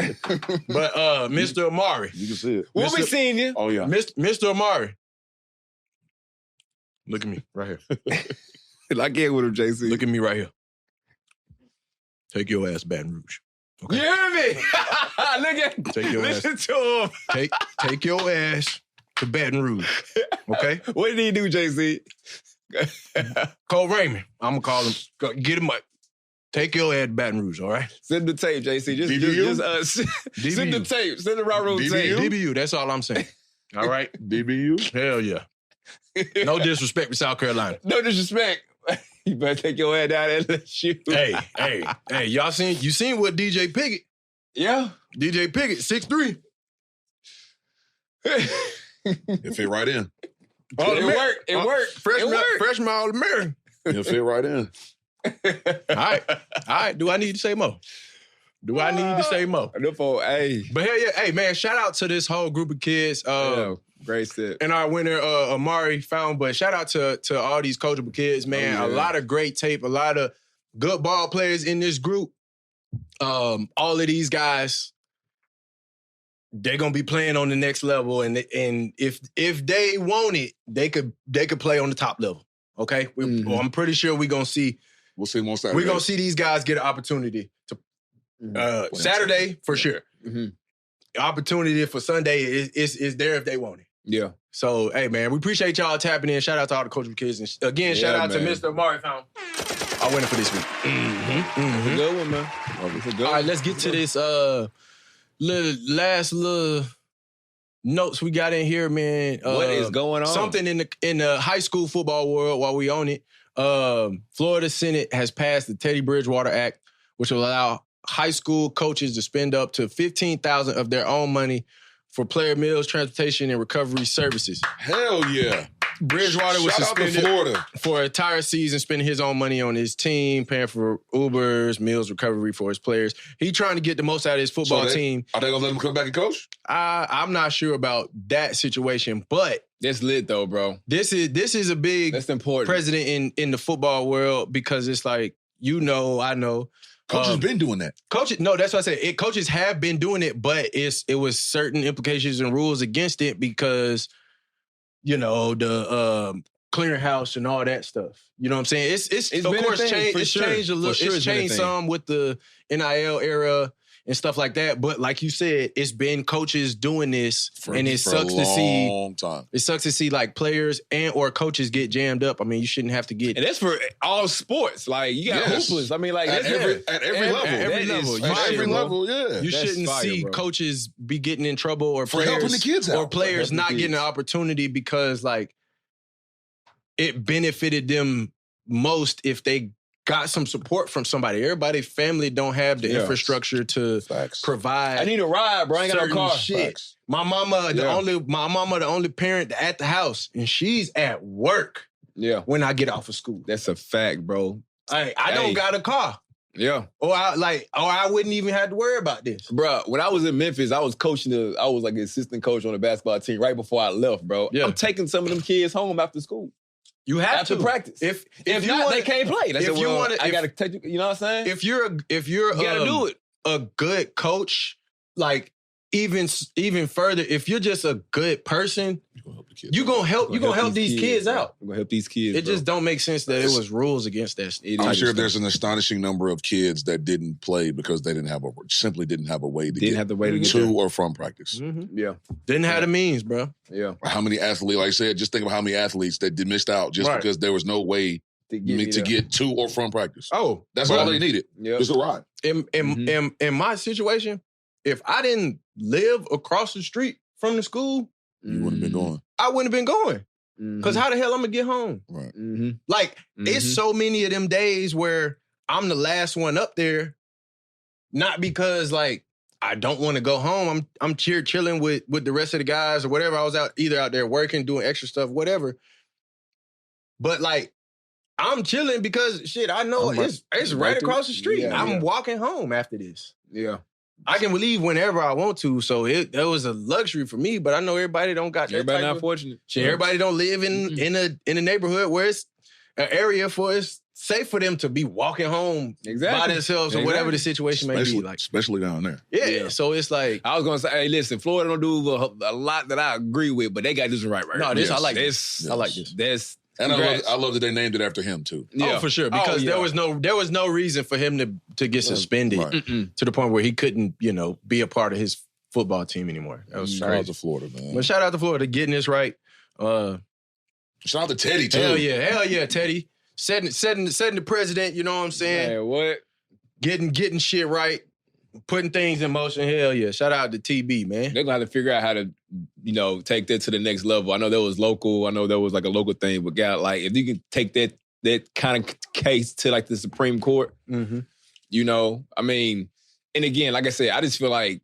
but Mr. Amari, you can see it. We'll be seeing you. Oh yeah, Mr. Amari. Look at me right here. I get with him, JC. Look at me right here. Take your ass, Baton Rouge. Okay. You hear me? Listen to him. Take your ass to Baton Rouge. Okay? What did he do, JC? Call Raymond. I'm going to call him. Get him up. Take your ass to Baton Rouge, all right? Send the tape, JC. Send the tape. Send the raw road tape. DBU, that's all I'm saying. All right? DBU? Hell yeah. No disrespect to South Carolina. No disrespect. You better take your head down and LSU. Hey, y'all seen what DJ Pickett? Yeah. DJ Pickett, 6'3". It fit right in. It worked. Freshman All-American. He'll fit right in. All right. Do I need to say more? Hey. But hell yeah, hey man, shout out to this whole group of kids. Great step. And our winner, Amari, found. But shout out to all these coachable kids, man. Oh, yeah. A lot of great tape, a lot of good ball players in this group. All of these guys, they're gonna be playing on the next level, and if they want it, they could play on the top level. Okay, I'm pretty sure we're gonna see. We'll see them on Saturday. We're gonna see these guys get an opportunity to Saturday for sure. Opportunity for Sunday is there if they want it. Yeah. So hey man, we appreciate y'all tapping in. Shout out to all the coachable kids, and again, shout out to Mr. Amari Found. Our winner for this week. It's a good one, man. All right, let's get to this last little notes we got in here, man. What is going on? Something in the high school football world while we own it. Florida Senate has passed the Teddy Bridgewater Act, which will allow high school coaches to spend up to $15,000 of their own money for player meals, transportation, and recovery services. Hell yeah. Bridgewater was suspended for an entire season, spending his own money on his team, paying for Ubers, meals, recovery for his players. He trying to get the most out of his football team. Are they going to let him come back and coach? I'm not sure about that situation, but that's lit though, bro. This is a big that's important president in the football world, because it's like, I know. Coaches been doing that. No, that's what I said. Coaches have been doing it, but it was certain implications and rules against it because, the clearinghouse and all that stuff. You know what I'm saying? It's of course changed. It's changed a little. It's changed some with the NIL era and stuff like that. But like you said, it's been coaches doing this, and it sucks to see. It sucks to see like players and or coaches get jammed up. I mean, you shouldn't have to get. And that's for all sports. Like you got hoopers. I mean, like at every level. Yeah, you shouldn't see coaches be getting in trouble or for helping the kids out, or players not getting an opportunity because like it benefited them most if they got some support from somebody. Everybody's family don't have the infrastructure to provide. I need a ride, bro. I ain't got no car. Shit. My mama, the only parent at the house, and she's at work. Yeah. When I get off of school. That's a fact, bro. I don't got a car. Yeah. Or I wouldn't even have to worry about this. Bro, when I was in Memphis, I was like an assistant coach on the basketball team right before I left, bro. Yeah. I'm taking some of them kids home after school. You have to practice. If you not, wanna, they can't play. That's if you want to, I gotta take you. You know what I'm saying? If you're you gotta do it. A good coach, like even further, if you're just a good person, you're gonna help these kids out. You're gonna help these kids. It just don't make sense that it was rules against that. I'm sure there's an astonishing number of kids that didn't play because they simply didn't have a way to get to or from practice. Mm-hmm. Yeah, didn't have the means, bro. Yeah. How many athletes? Like I said, just think of how many athletes that missed out just because there was no way to get to or from practice. Oh, that's all they needed. Just a ride. In my situation, if I didn't live across the street from the school, you wouldn't have been going. I wouldn't have been going. Because how the hell I'm going to get home? Right. Like, it's so many of them days where I'm the last one up there, not because, like, I don't want to go home. I'm chilling with the rest of the guys or whatever. I was either out there working, doing extra stuff, whatever. But, like, I'm chilling because, shit, I know it's right across the street. Yeah, I'm walking home after this. Yeah. I can leave whenever I want to, so it was a luxury for me. But I know everybody don't got that. Everybody not fortunate. Shit, everybody don't live in a neighborhood where it's an area for it's safe for them to be walking home by themselves or whatever the situation may be. Like, especially down there. Yeah, so it's like I was gonna say, hey, listen, Florida don't do a lot that I agree with, but they got this right. No, this I like this. I like this. And I love that they named it after him too. Yeah. Oh, for sure. Because there was no reason for him to get suspended to the point where he couldn't, be a part of his football team anymore. That was shout out to Florida, man. But shout out to Florida getting this right. Shout out to Teddy too. Hell yeah, Teddy. Setting the president, you know what I'm saying? Man, what? Getting shit right. Putting things in motion. Hell yeah. Shout out to TB, man. They're gonna have to figure out how to, take that to the next level. I know that was local. I know that was like a local thing, but God, like if you can take that kind of case to like the Supreme Court, I mean, and again, like I said, I just feel like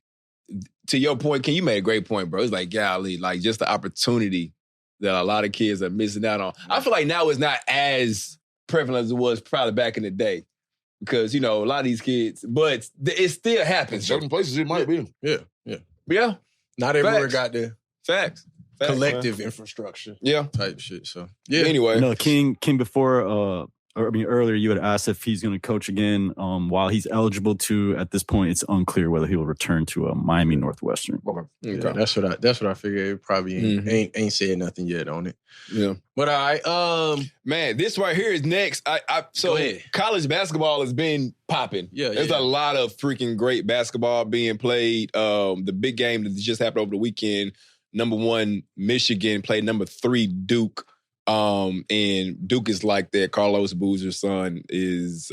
to your point, Ken, you made a great point, bro. It's like, golly, like just the opportunity that a lot of kids are missing out on. I feel like now it's not as prevalent as it was probably back in the day. Because, you know, a lot of these kids, but it still In happens. certain places, it might be. Yeah. Yeah. Not everywhere Facts. got the Facts. collective infrastructure Yeah. type shit. So Anyway. No, King before earlier you had asked if he's going to coach again. While he's eligible to, at this point, it's unclear whether he will return to Miami Northwestern. Okay. Yeah, that's what I figured. It probably ain't said nothing yet on it. Yeah. But all right, man, this right here is next. So college basketball has been popping. Yeah, There's a lot of freaking great basketball being played. The big game that just happened over the weekend, number 1, Michigan played number 3, Duke. And Duke is like that. Carlos Boozer's son is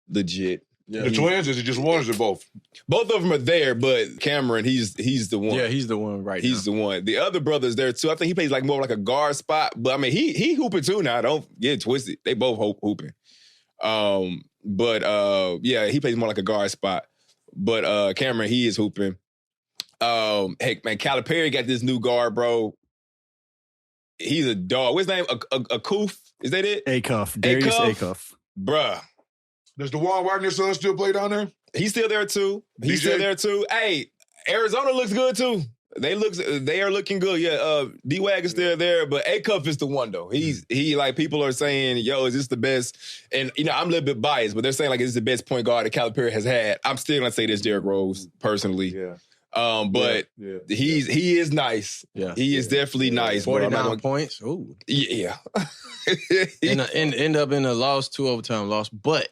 legit. Yeah. The twins, is it just one or is it both? Both of them are there, but Cameron, he's the one. Yeah, he's the one right He's the one. The other brother's there too. I think he plays like more like a guard spot, but I mean he hooping too now. Don't get it twisted. They both hooping. Yeah, he plays more like a guard spot. But Cameron, he is hooping. Heck, man, Calipari got this new guard, bro. He's a dog. What's his name? Akuf? Is that it? Acuff. Darius Acuff. Bruh. Does DeJuan Wagner's son still play down there? He's still there too. Hey, Arizona looks good too. They are looking good. Yeah, D-Wag is still there, but Acuff is the one though. He like people are saying, yo, is this the best? And you know, I'm a little bit biased, but they're saying like, is this the best point guard that Calipari has had? I'm still gonna say this Derrick Rose personally. Yeah. But he is nice. Yeah. He is definitely nice. 49 points. Ooh. Yeah. End up in a loss, 2 overtime loss, but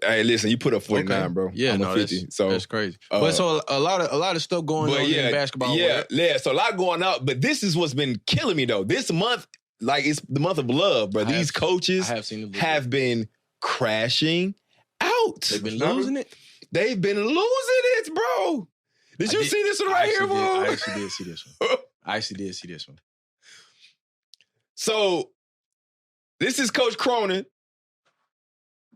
hey, listen, you put up 49, bro. Yeah, I'm no, 50. So that's crazy. But so a lot of stuff going on in basketball. Yeah. So a lot going on. But this is what's been killing me though. This month, like it's the month of love, bro. These coaches have been crashing out. They've been losing it. They've been losing it, bro. Did you see this one right here, bro? I actually did see this one. So this is Coach Cronin.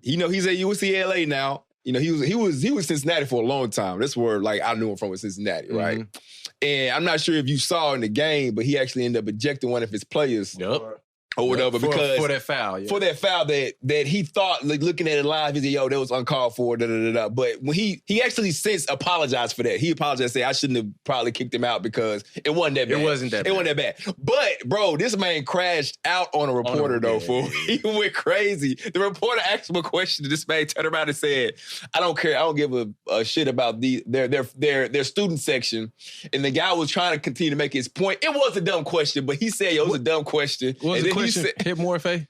You know, he's at UCLA now. You know, he was Cincinnati for a long time. That's where like I knew him from, was Cincinnati, right? Mm-hmm. And I'm not sure if you saw in the game, but he actually ended up ejecting one of his players. Yep. Or whatever, because for that foul, for that foul that he thought, like looking at it live, he said, "Yo, that was uncalled for." But when he actually since apologized for that. He apologized, said, "I shouldn't have probably kicked him out because it wasn't that bad. It wasn't that bad. But bro, this man crashed out on a reporter though. Fool, he went crazy. The reporter asked him a question. This man turned around and said, "I don't care. I don't give a shit about their student section." And the guy was trying to continue to make his point. It was a dumb question, but he said, "Yo, it was a dumb question." What was the question? Hit more, Faye?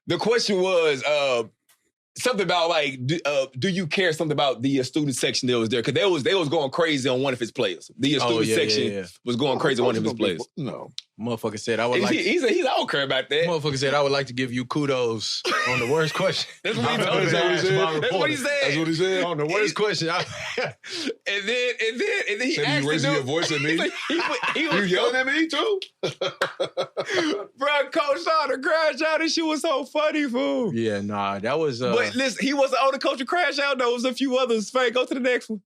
The question was something about like, do you care something about the student section that was there? Because they was going crazy on one of his players. The student section was going crazy on one of his players. No. Motherfucker said, I would like he said, I don't care about that. Motherfucker said, I would like to give you kudos on the worst question. That's what he told me. That's what he said. That's what he said. On the worst question. And then he said asked you raising your voice at me? He was yelling at me too? Bro, Coach saw the crash out and shit was so funny, fool. Yeah, nah, that was... But listen, he wasn't the only coach to crash out, though. It was a few others. Faye, go to the next one.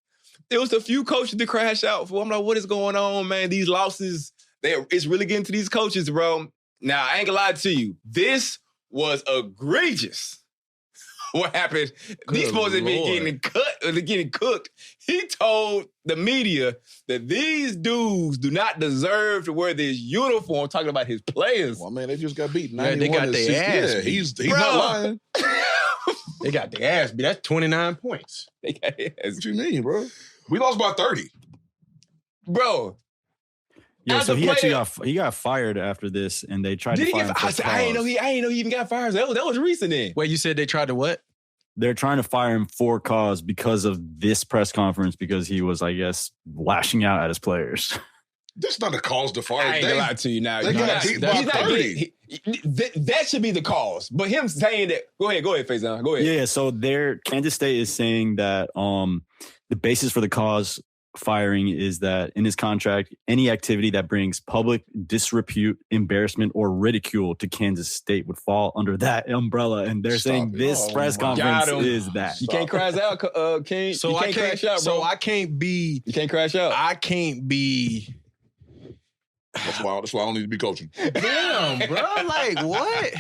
There was a few coaches to crash out, fool. I'm like, what is going on, man? These losses... It's really getting to these coaches, bro. Now, I ain't gonna lie to you. This was egregious. What happened? These supposed to be getting cooked. He told the media that these dudes do not deserve to wear this uniform, talking about his players. Well, man, they just got beat. Yeah, they got their ass beat. He's not lying. They got their ass beat. That's 29 points. They got their ass. What you mean, bro? We lost by 30. Bro. Yeah, so he got fired after this, and they tried to fire him. I ain't know he even got fired. That was recent then. Wait, you said they tried to what? They're trying to fire him for cause because of this press conference, because he was, I guess, lashing out at his players. That's not a cause to fire. I ain't gonna lie to you now. They got beat by 30. That should be the cause. But him saying that, go ahead, Faison. Go ahead. Yeah, so Kansas State is saying that the basis for the cause firing is that in his contract, any activity that brings public disrepute, embarrassment, or ridicule to Kansas State would fall under that umbrella. And they're saying this press conference is that. You can't crash out, King. So you can't crash out, bro. So I can't be. You can't crash out. I can't be. That's why I don't need to be coaching. Damn, bro. Like, what?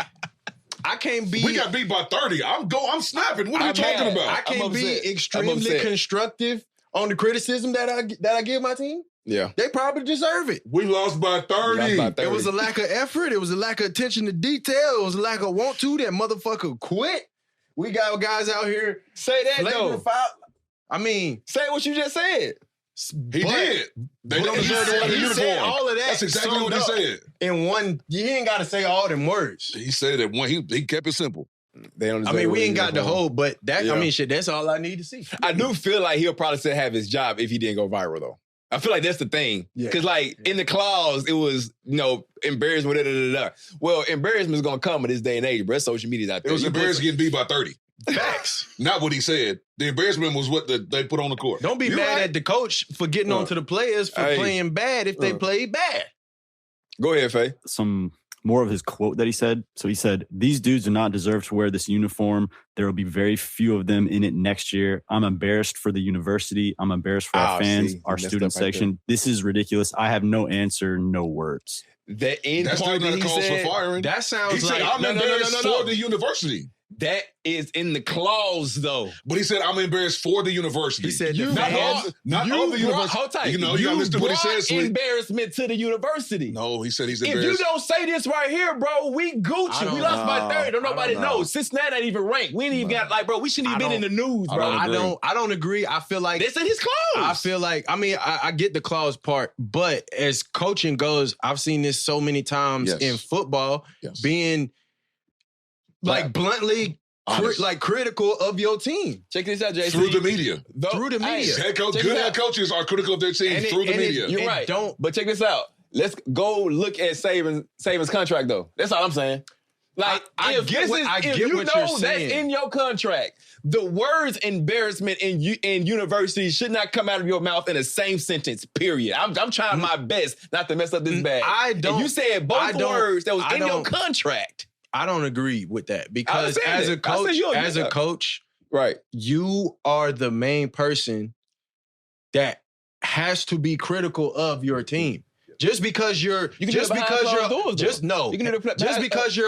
I can't be. We got beat by 30. I'm snapping. What are you talking about? I can't be extremely constructive on the criticism that I give my team. Yeah. They probably deserve it. We lost by 30. It was a lack of effort. It was a lack of attention to detail. It was a lack of want to. That motherfucker quit. We got guys out here. Say that, though. I mean. Say what you just said. He did. They don't deserve to wear the uniform. Said all of that. That's exactly what he said. In one, you ain't got to say all them words. He said it one. He kept it simple. They don't. I mean, we ain't got the whole, but that. Yeah. I mean, shit. That's all I need to see. I do feel like he'll probably still have his job if he didn't go viral, though. I feel like that's the thing. Because, in the clause, it was, embarrassment, da-da-da-da. Well, embarrassment is going to come in this day and age, bro. Social media's out there. It was embarrassing getting beat by 30. Facts. Not what he said. The embarrassment was what they put on the court. Don't be mad at the coach for getting onto the players for playing bad if they played bad. Go ahead, Faye. Some more of his quote that he said. So he said, "These dudes do not deserve to wear this uniform. There will be very few of them in it next year. I'm embarrassed for the university. I'm embarrassed for our fans, our student section. This is ridiculous. I have no answer, no words." That end That's part still that not a he cause said, for firing. That sounds he like said, I'm embarrassed for the university. That is in the clause, though. But he said, I'm embarrassed for the university. He said, not all the university. Hold tight. You understood what he said, Sweet. Embarrassment to the university. No, he said he's embarrassed. If you don't say this right here, bro, we Gucci. We lost by 30. Don't nobody know. Cincinnati ain't even ranked. We ain't even got, we shouldn't even been in the news, bro. I don't agree. I feel like it's in his clause. I feel like, I get the clause part, but as coaching goes, I've seen this so many times in football, being bluntly critical of your team. Check this out, JC. Through the media. Through the media. Good head coaches are critical of their team through the media. You're right. But check this out. Let's go look at Saban's contract, though. That's all I'm saying. If you know that's in your contract, the words embarrassment in university should not come out of your mouth in the same sentence, period. I'm trying my best not to mess up this bag. If you said both words that was in your contract. I don't agree with that because as a coach, right, you are the main person that has to be critical of your team. Just because you're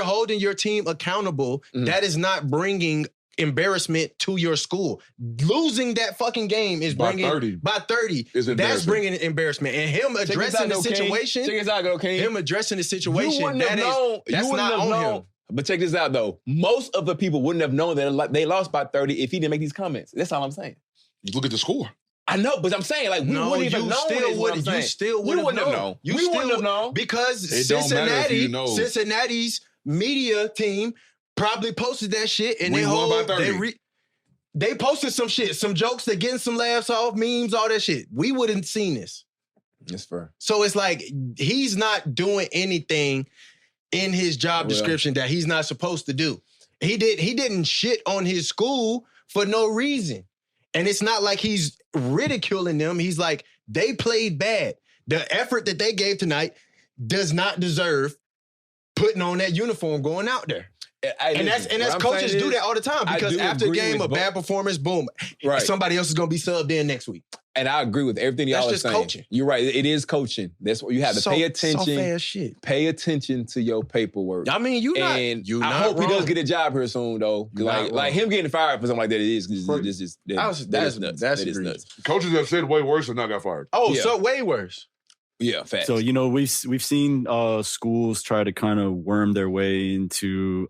holding your team accountable, that is not bringing embarrassment to your school. Losing that fucking game is bringing by 30. That's bringing embarrassment. And him addressing the situation. Him addressing the situation. That's not on him. But check this out, though. Most of the people wouldn't have known that they lost by 30 if he didn't make these comments. That's all I'm saying. You look at the score. I know, but I'm saying, we wouldn't even know. You wouldn't have known. We wouldn't have known. Because Cincinnati's media team probably posted that shit and they posted some shit, some jokes, they're getting some laughs off, memes, all that shit. We wouldn't have seen this. That's fair. So it's like he's not doing anything in his job description that he's not supposed to do. He didn't shit on his school for no reason. And it's not like he's ridiculing them. He's like, they played bad. The effort that they gave tonight does not deserve putting on that uniform going out there. And that's coaches do that all the time because after a game, a bad performance, boom, somebody else is going to be subbed in next week. And I agree with everything y'all are saying. That's just coaching. You're right. It is coaching. That's what you have to pay attention. So fast shit. Pay attention to your paperwork. I mean, I hope he does get a job here soon, though. Like him getting fired for something like that, that's nuts. Coaches have said way worse and not got fired. So way worse. Yeah, facts. So, we've seen schools try to kind of worm their way into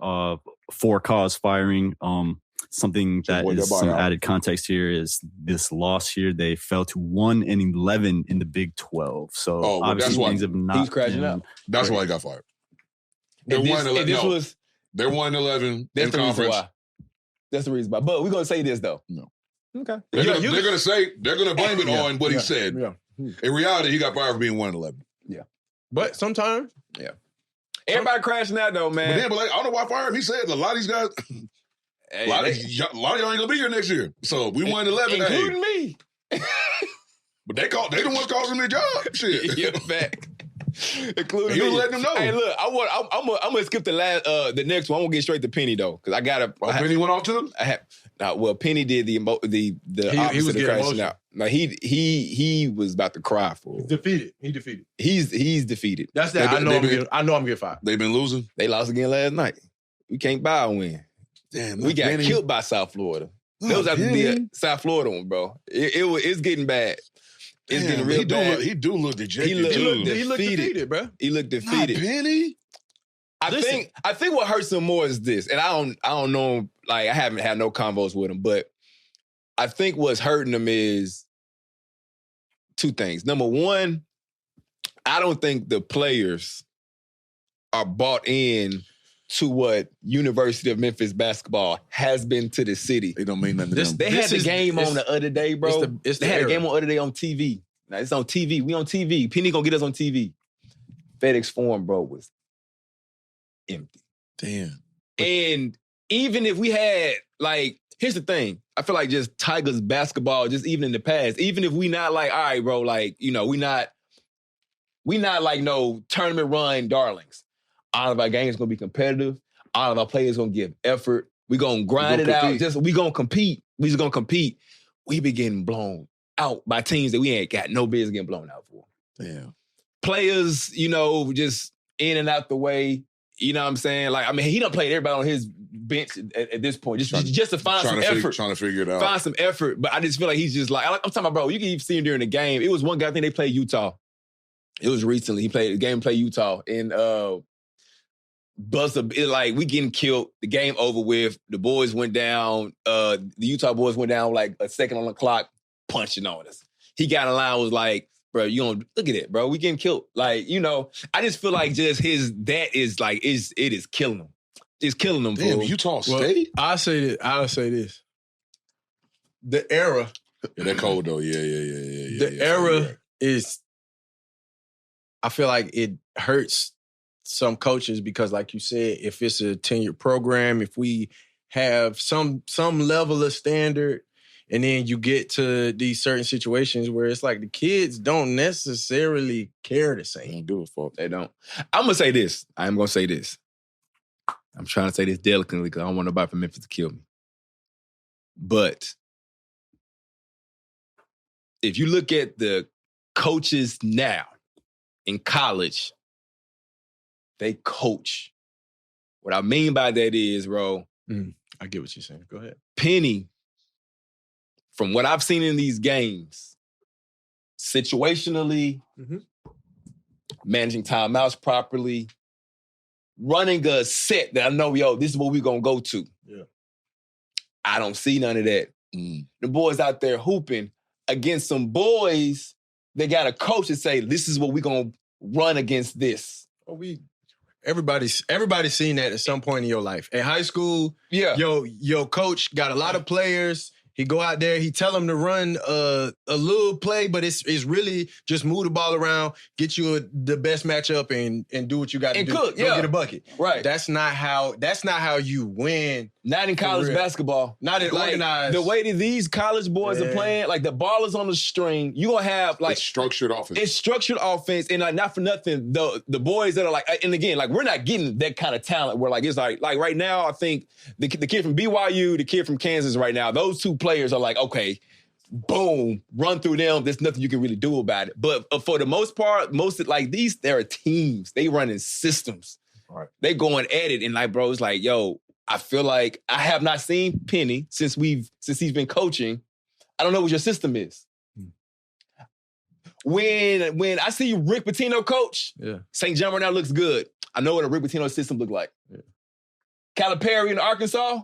for-cause firing. Something that is some added context here is this loss here. They fell to 1-11 in the Big 12. So obviously things have not. He's crashing out. That's why he got fired. They're 1-11. They're 1-11 in conference. That's the reason why. But we're gonna say this though. No. Okay. They're gonna blame it on what he said. Yeah. In reality, he got fired for being 1-11. Yeah. But sometimes, everybody crashing out though, man. But I don't know why fired him. He said a lot of these guys. A lot of y'all ain't gonna be here next year. So we 1-11, including me. But they the ones causing their job. Shit. Yeah, fact. Including you me. letting them know. Hey, look, I'm gonna skip the next one. I'm gonna get straight to Penny though, because I gotta. Penny went off too. Penny did the opposite he was of crashing out. Now he was about to cry for. He's defeated. He's defeated. That's that. I know I'm getting fired. They've been losing. They lost again last night. We can't buy a win. Damn, We got killed by South Florida. That was after the South Florida one, bro. It's getting bad. It's getting real bad. He do look dejected. He looked defeated, bro. He looked defeated. Not Penny. I think what hurts him more is this, and I don't know. Like I haven't had no convos with him, but I think what's hurting him is two things. Number one, I don't think the players are bought in to what University of Memphis basketball has been to the city. They don't mean nothing to them. They had the game on the other day, bro. They had a game on the other day on TV. Now, it's on TV. We on TV. Penny gonna get us on TV. FedEx Forum, bro, was empty. Damn. And even if we had, like, here's the thing. I feel like just Tigers basketball, just even in the past, even if we not like, all right, bro, like, you know, we not like no tournament run darlings. All of our games gonna be competitive. All of our players gonna give effort. We gonna grind it out. We gonna compete. We just gonna compete. We be getting blown out by teams that we ain't got no business getting blown out for. Damn. Players, you know, just in and out the way. You know what I'm saying? Like, I mean, he done played everybody on his bench at this point, just to find some effort. Trying to figure it out. Find some effort. But I just feel like he's just like, I'm talking about, bro, you can even see him during the game. It was one guy, I think they played Utah. It was recently. He played Utah. And buzzer, like, we getting killed. The game over with. The boys went down. The Utah boys went down like a second on the clock, punching on us. He got in line, was like, bro, you don't look at it, bro. We getting killed. Like, you know, I just feel like just it is killing him. It's killing him. Damn, Utah State? Well, I'll say this. The era. Yeah, that cold though. Yeah. The era is, I feel like it hurts some coaches because, like you said, if it's a 10-year program, if we have some level of standard, and then you get to these certain situations where it's like the kids don't necessarily care the same. They don't give a fuck. They don't. I'm going to say this. I am going to say this. I'm trying to say this delicately because I don't want nobody from Memphis to kill me. But if you look at the coaches now in college, they coach. What I mean by that is, bro. I get what you're saying. Go ahead. Penny, from what I've seen in these games, situationally, managing timeouts properly, running a set that I know, this is what we're going to go to. Yeah. I don't see none of that. The boys out there hooping against some boys that got a coach that say, this is what we're going to run against this. Everybody's seen that at some point in your life. In high school, your coach got a lot of players. He go out there, he tell them to run a little play, but it's really just move the ball around, get you the best matchup, and do what you got to do. Cook, Go get a bucket. Right. That's not how you win. Not in college basketball. Not in organized. The way that these college boys are playing, like the ball is on the string, you're going to have like... It's structured offense. It's structured offense, and like not for nothing, the boys that are like... And again, like we're not getting that kind of talent where like it's like right now, I think the kid from BYU, the kid from Kansas right now, those two players are like, okay, boom, run through them. There's nothing you can really do about it. But for the most part, they're teams. They run in systems. Right. They going at it, and like, bro, it's like, yo, I feel like I have not seen Penny since he's been coaching. I don't know what your system is. When I see Rick Pitino coach, St. John right now looks good. I know what a Rick Pitino system look like. Yeah. Calipari in Arkansas,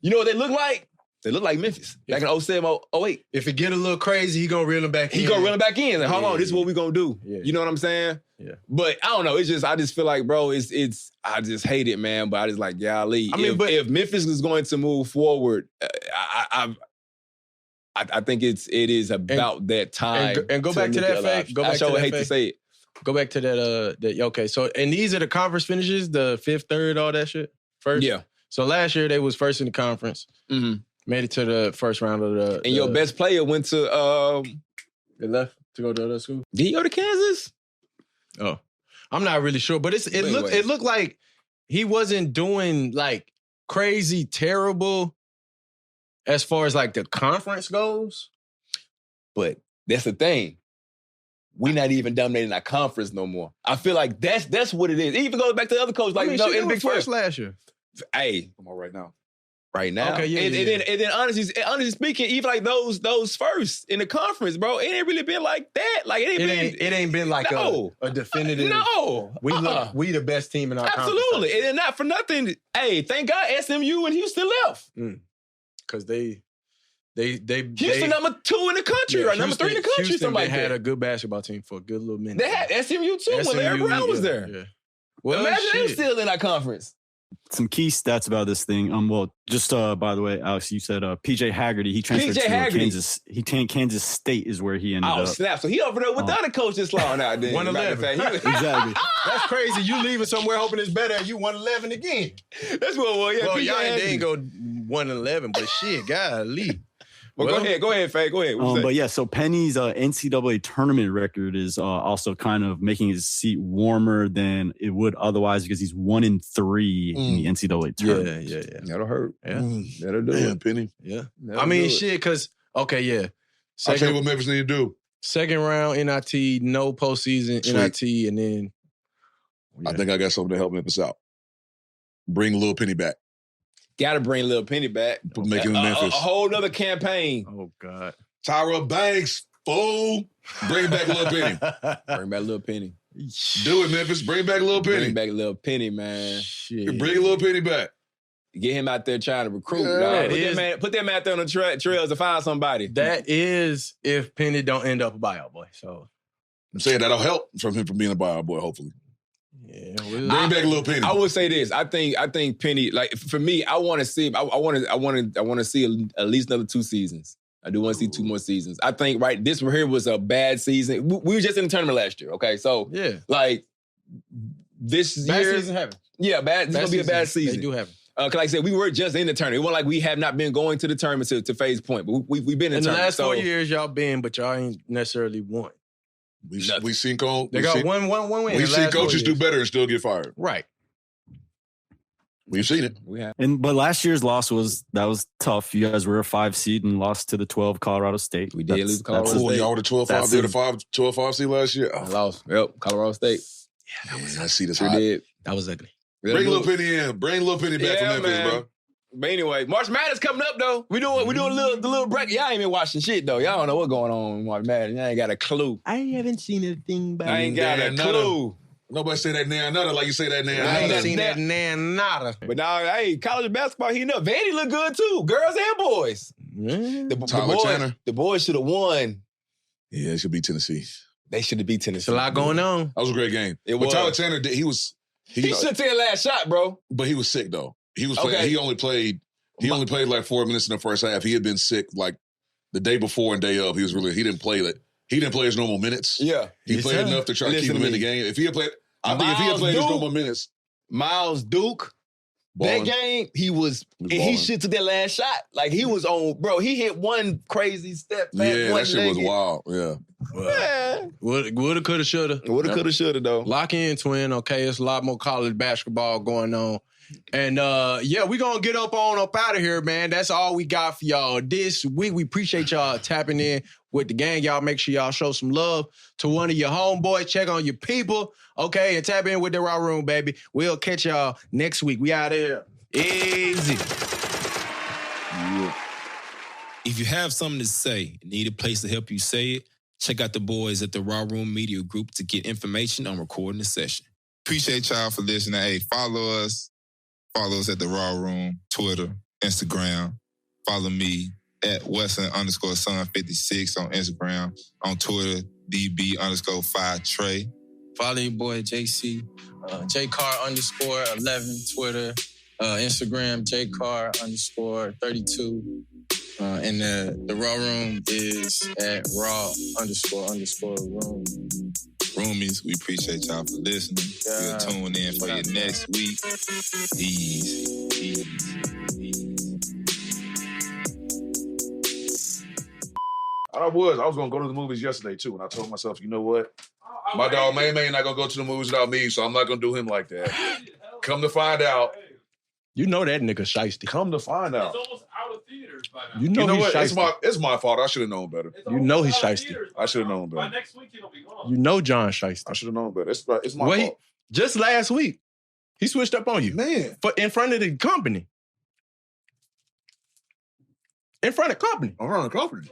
you know what they look like? They look like Memphis back in 07, 08. If it get a little crazy, he gonna reel them back in. He gonna reel them back in. Like, hold on, this is what we gonna do. Yeah. You know what I'm saying? Yeah. But I don't know. I just feel like, bro, I just hate it, man. But I just like, golly. I mean, if Memphis is going to move forward, I think it is about that time. And go back to that fact. I hate to say it. Go back to that. Okay, so and these are the conference finishes, the 5th, 3rd, all that shit. First. Yeah. So last year they was first in the conference. Mm-hmm. Made it to the first round of the... And your best player went to... They left to go to other school? Did he go to Kansas? Oh. I'm not really sure, but it looked like he wasn't doing like crazy terrible as far as like the conference goes. But that's the thing. We're not even dominating our conference no more. I feel like that's what it is. It even goes back to the other coach. Like, in the Big 12 last year. Hey, I'm all right now. Right now. Okay, yeah. And then honestly speaking, even like those first in the conference, bro, it ain't really been like that. Like it ain't been like a definitive. No. We the best team in our conference. Absolutely. And then not for nothing. Hey, thank God SMU and Houston left. Because they Houston number 2 in the country, right? Number 3 in the country, Houston, something like that. They had that. a good basketball team for a good little minute. They had SMU too when Larry Brown was there. Yeah. Well, imagine them still in our conference. Some key stats about this thing. Well, just by the way, Alex, you said PJ Haggerty. He transferred to Kansas. Kansas State is where he ended up. Oh snap! So he over there with the other coach that's long out there. 111. Exactly. That's crazy. You leaving somewhere hoping it's better, and you 111 again. That's what. Well, yeah. Well, PJ y'all Haggerty. ain't go 111, but shit, golly. Well, go ahead, Faye. Go ahead. But yeah, so Penny's NCAA tournament record is also kind of making his seat warmer than it would otherwise because he's 1-3 in the NCAA tournament. Yeah. That'll hurt. Yeah. That'll do it. Penny. Yeah. That'll I mean, do it. shit, because, okay, yeah. I'll tell you what Memphis need to do. Second round NIT, no postseason NIT, and then. I think I got something to help Memphis out. Bring Lil Penny back. Gotta bring Lil Penny back. Make him in Memphis. A whole nother campaign. Oh, God. Tyra Banks, fool. Bring back Lil Penny. Bring back Lil Penny. Do it, Memphis. Bring back Lil Penny. Bring back Lil Penny, man. Shit. Bring Lil Penny back. Get him out there trying to recruit. Yeah, put that man out there on the trails to find somebody. That is if Penny don't end up a buyout boy. So I'm saying that'll help from him from being a buyout boy, hopefully. Yeah, bring back Lil Penny. I would say this. I think Penny, like for me, I want to see. I want to see at least another 2 seasons. I do want to see 2 more seasons. I think this one here was a bad season. We were just in the tournament last year. Okay, so yeah, like this bad year, season happen. Yeah, bad. It's gonna be a bad season. They do happen. Cause like I said, we were just in the tournament. It wasn't like we have not been going to the tournament to Faye's point, but we've been in the tournament. last 4 years, y'all been, but y'all ain't necessarily won. We seen Cole. They got one win. We've seen coaches do better and still get fired. Right. We've seen it. We have. But last year's loss was tough. You guys were a 5 seed and lost to the 12 Colorado State. We did lose Colorado State. Y'all were the 12-5. They were the 12-5 seed last year. I lost. Yep, Colorado State. Yeah, that was. I see this. Sure did. That was ugly. Bring Lil Penny in. Bring Lil Penny back from Memphis, bro. But anyway, March Madness coming up though. We doing the little break. Y'all ain't been watching shit though. Y'all don't know what's going on with March Madness. Y'all ain't got a clue. I haven't seen a thing about it. I ain't got a clue. Nobody say that now nada like you say that now. I ain't seen that nada. But now, hey, college basketball heating up. Vandy look good too. Girls and boys. The boys should have won. Yeah, it should be Tennessee. They should have beat Tennessee. It's a lot going on. That was a great game. But Tyler Tanner did. He should have taken the last shot, bro. But he was sick though. He was playing. He only played like 4 minutes in the first half. He had been sick like the day before and day of. He didn't play his normal minutes. Yeah. He played enough to try to keep him in the game. If he had played his normal minutes. Miles Duke, balling. that game, he should took that last shot. Like he was on, bro. He hit one crazy step back. Yeah, that shit was wild. Yeah. Woulda, coulda, shoulda. Woulda, coulda, shoulda though. Lock in, twin. Okay, it's a lot more college basketball going on. And we gonna get up out of here, man. That's all we got for y'all this week. We appreciate y'all tapping in with the gang. Y'all make sure y'all show some love to one of your homeboys. Check on your people, okay? And tap in with the Raw Room, baby. We'll catch y'all next week. We out of here. Easy. Yeah. If you have something to say, need a place to help you say it, check out the boys at the Raw Room Media Group to get information on recording the session. Appreciate y'all for listening. Hey, follow us. Follow us at the Raw Room, Twitter, Instagram. Follow me at Wesson_Son56 on Instagram. On Twitter, DB_5Trey. Follow your boy JC, JCar_11, Twitter, Instagram, JCar_32. And the Raw Room is at Raw__room. Roomies, we appreciate y'all for listening. We'll tune in for you next week. Ease. I was going to go to the movies yesterday, too. And I told myself, you know what? My dog, May not going to go to the movies without me, so I'm not going to do him like that. Come to find out. You know that nigga shiesty. Come to find out. It's almost out of theaters by now. You know what? shiesty. It's my fault. I should have known better. You know he's shiesty. I should have known better. By next week, it'll be gone. You know John shiesty. I should have known better. It's my fault. Just last week. He switched up on you. Man. In front of the company. In front of company. In front of the company.